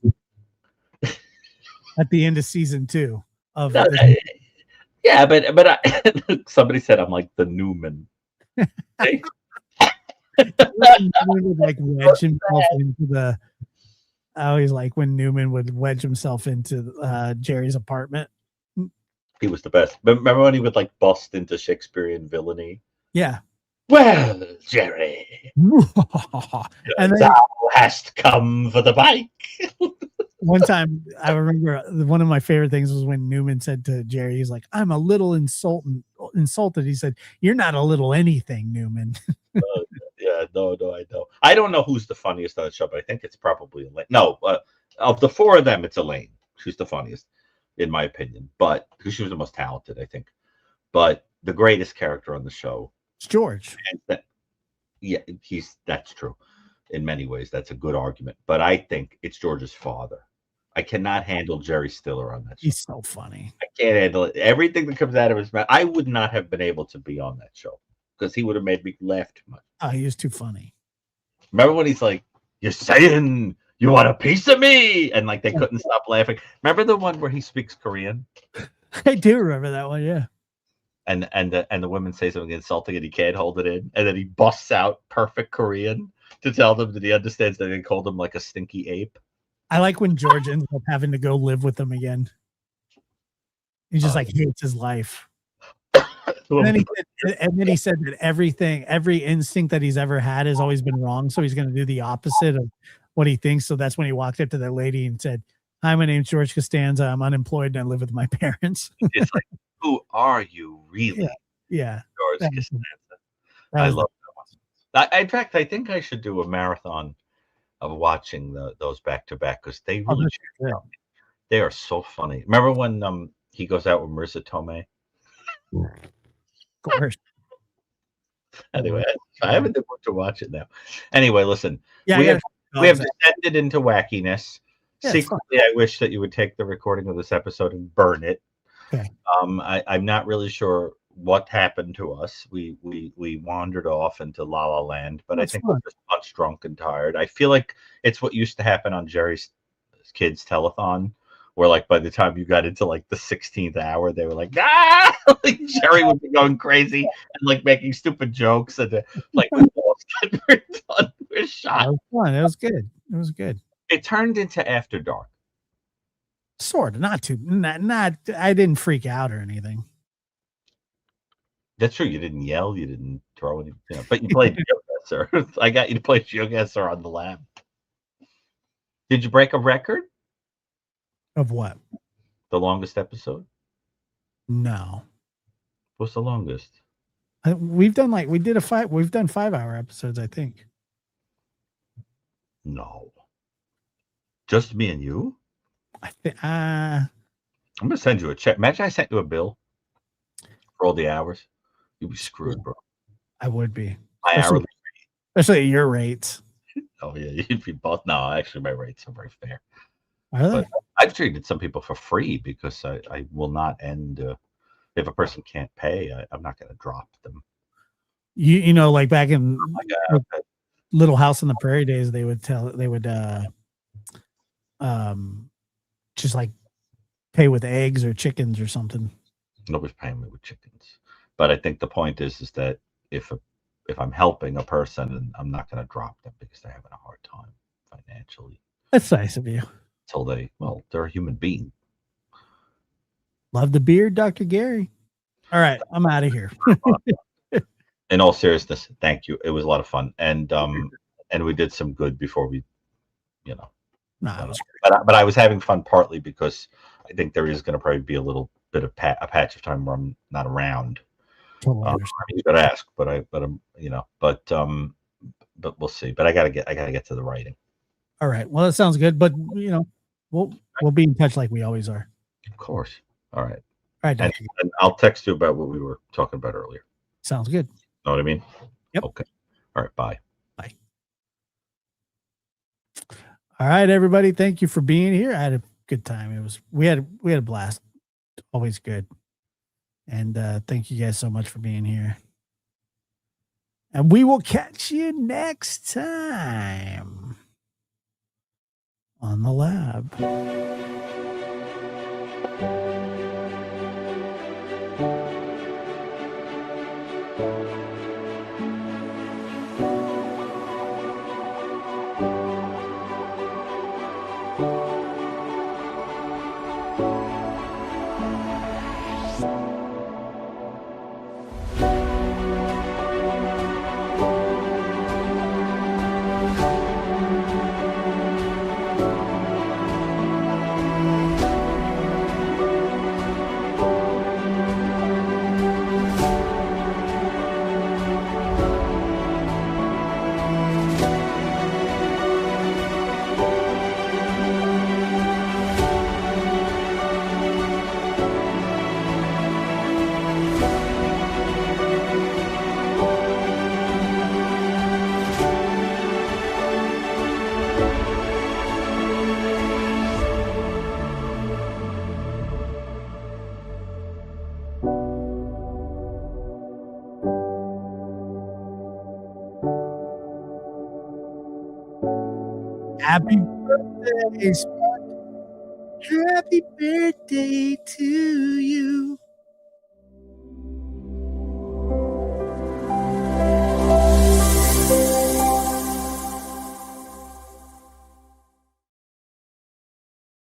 at the end of season 2 of. Yeah, but somebody said I'm like the Newman. Hey. Would like wedge himself into the. I always like when Newman would wedge himself into Jerry's apartment. He was the best. Remember when he would like bust into Shakespearean villainy? Yeah. Well, Jerry, and then, thou hast come for the bike. one time, I remember one of my favorite things was when Newman said to Jerry, he's like, "I'm a little insulted." He said, "You're not a little anything, Newman." Yeah, no, I know. I don't know who's the funniest on the show, but I think it's probably Elaine. No, of the 4 of them, it's Elaine. She's the funniest, in my opinion. But because she was the most talented, I think. But the greatest character on the show, it's George. That's true. In many ways, that's a good argument. But I think it's George's father. I cannot handle Jerry Stiller on that show. He's so funny. I can't handle it. Everything that comes out of his mouth. I would not have been able to be on that show because he would have made me laugh too much. Oh, he was too funny. Remember when he's like, "You're saying you want a piece of me?" And like they couldn't stop laughing. Remember the one where he speaks Korean? I do remember that one, yeah. And the women say something insulting and he can't hold it in, and then he busts out perfect Korean to tell them that he understands that they called him like a stinky ape. I like when George ends up having to go live with them again. He just like hates his life. And then he said that every instinct that he's ever had has always been wrong. So he's going to do the opposite of what he thinks. So that's when he walked up to that lady and said, "Hi, my name's George Costanza. I'm unemployed and I live with my parents." It's like, who are you really? Yeah. George Costanza. I love that one. In fact, I think I should do a marathon of watching those back to back because they really they are so funny. Remember when he goes out with Marissa Tomei? Of course. Anyway, I haven't been able to watch it now. Anyway, listen. Yeah, we have descended into wackiness. Yeah, secretly, I wish that you would take the recording of this episode and burn it. Okay. I'm not really sure what happened to us. We wandered off into La La Land, but I think we're just punch drunk and tired. I feel like it's what used to happen on Jerry's Kids Telethon, where like by the time you got into like the 16th hour, they were like, "Ah!" Like Jerry would be going crazy and like making stupid jokes, and like we're done. We're shot. That was fun. That was good. It was good. It turned into After Dark. Sort of, not I didn't freak out or anything. That's true. You didn't yell. You didn't throw any, but you played Geoguessr. I got you to play Geoguessr on the lab. Did you break a record? Of what? The longest episode? No. What's the longest? We've done 5-hour episodes, I think. No. Just me and you? I'm gonna send you a check. Imagine I sent you a bill for all the hours. You'd be screwed, bro. I would be. Especially at your rates. Oh yeah, you'd be both. No, actually, my rates are very fair. Are they? But I've treated some people for free because I will not end. If a person can't pay, I'm not going to drop them. You know, like back in Little House on the Prairie days, they would just like pay with eggs or chickens or something. Nobody's paying me with chickens, but I think the point is that if I'm helping a person, and I'm not going to drop them because they're having a hard time financially. That's nice of you. Until they're a human being. Love the beard, Dr. Gary. All right, I'm out of here. in all seriousness, thank you. It was a lot of fun, and we did some good before we, you know. No, it was great. But I was having fun partly because I think there is going to probably be a little bit of a patch of time where I'm not around. Totally I understand. mean, you got to ask, but we'll see. But I gotta get to the writing. All right. Well, that sounds good. But we'll be in touch like we always are. Of course. All right. All right, And, Doctor. and I'll text you about what we were talking about earlier. Sounds good. Know what I mean? Yep. Okay. All right. Bye. Bye. All right, everybody. Thank you for being here. I had a good time. We had a blast. Always good. And thank you guys so much for being here. And we will catch you next time on the lab. Happy birthday, Spud. Happy birthday to you.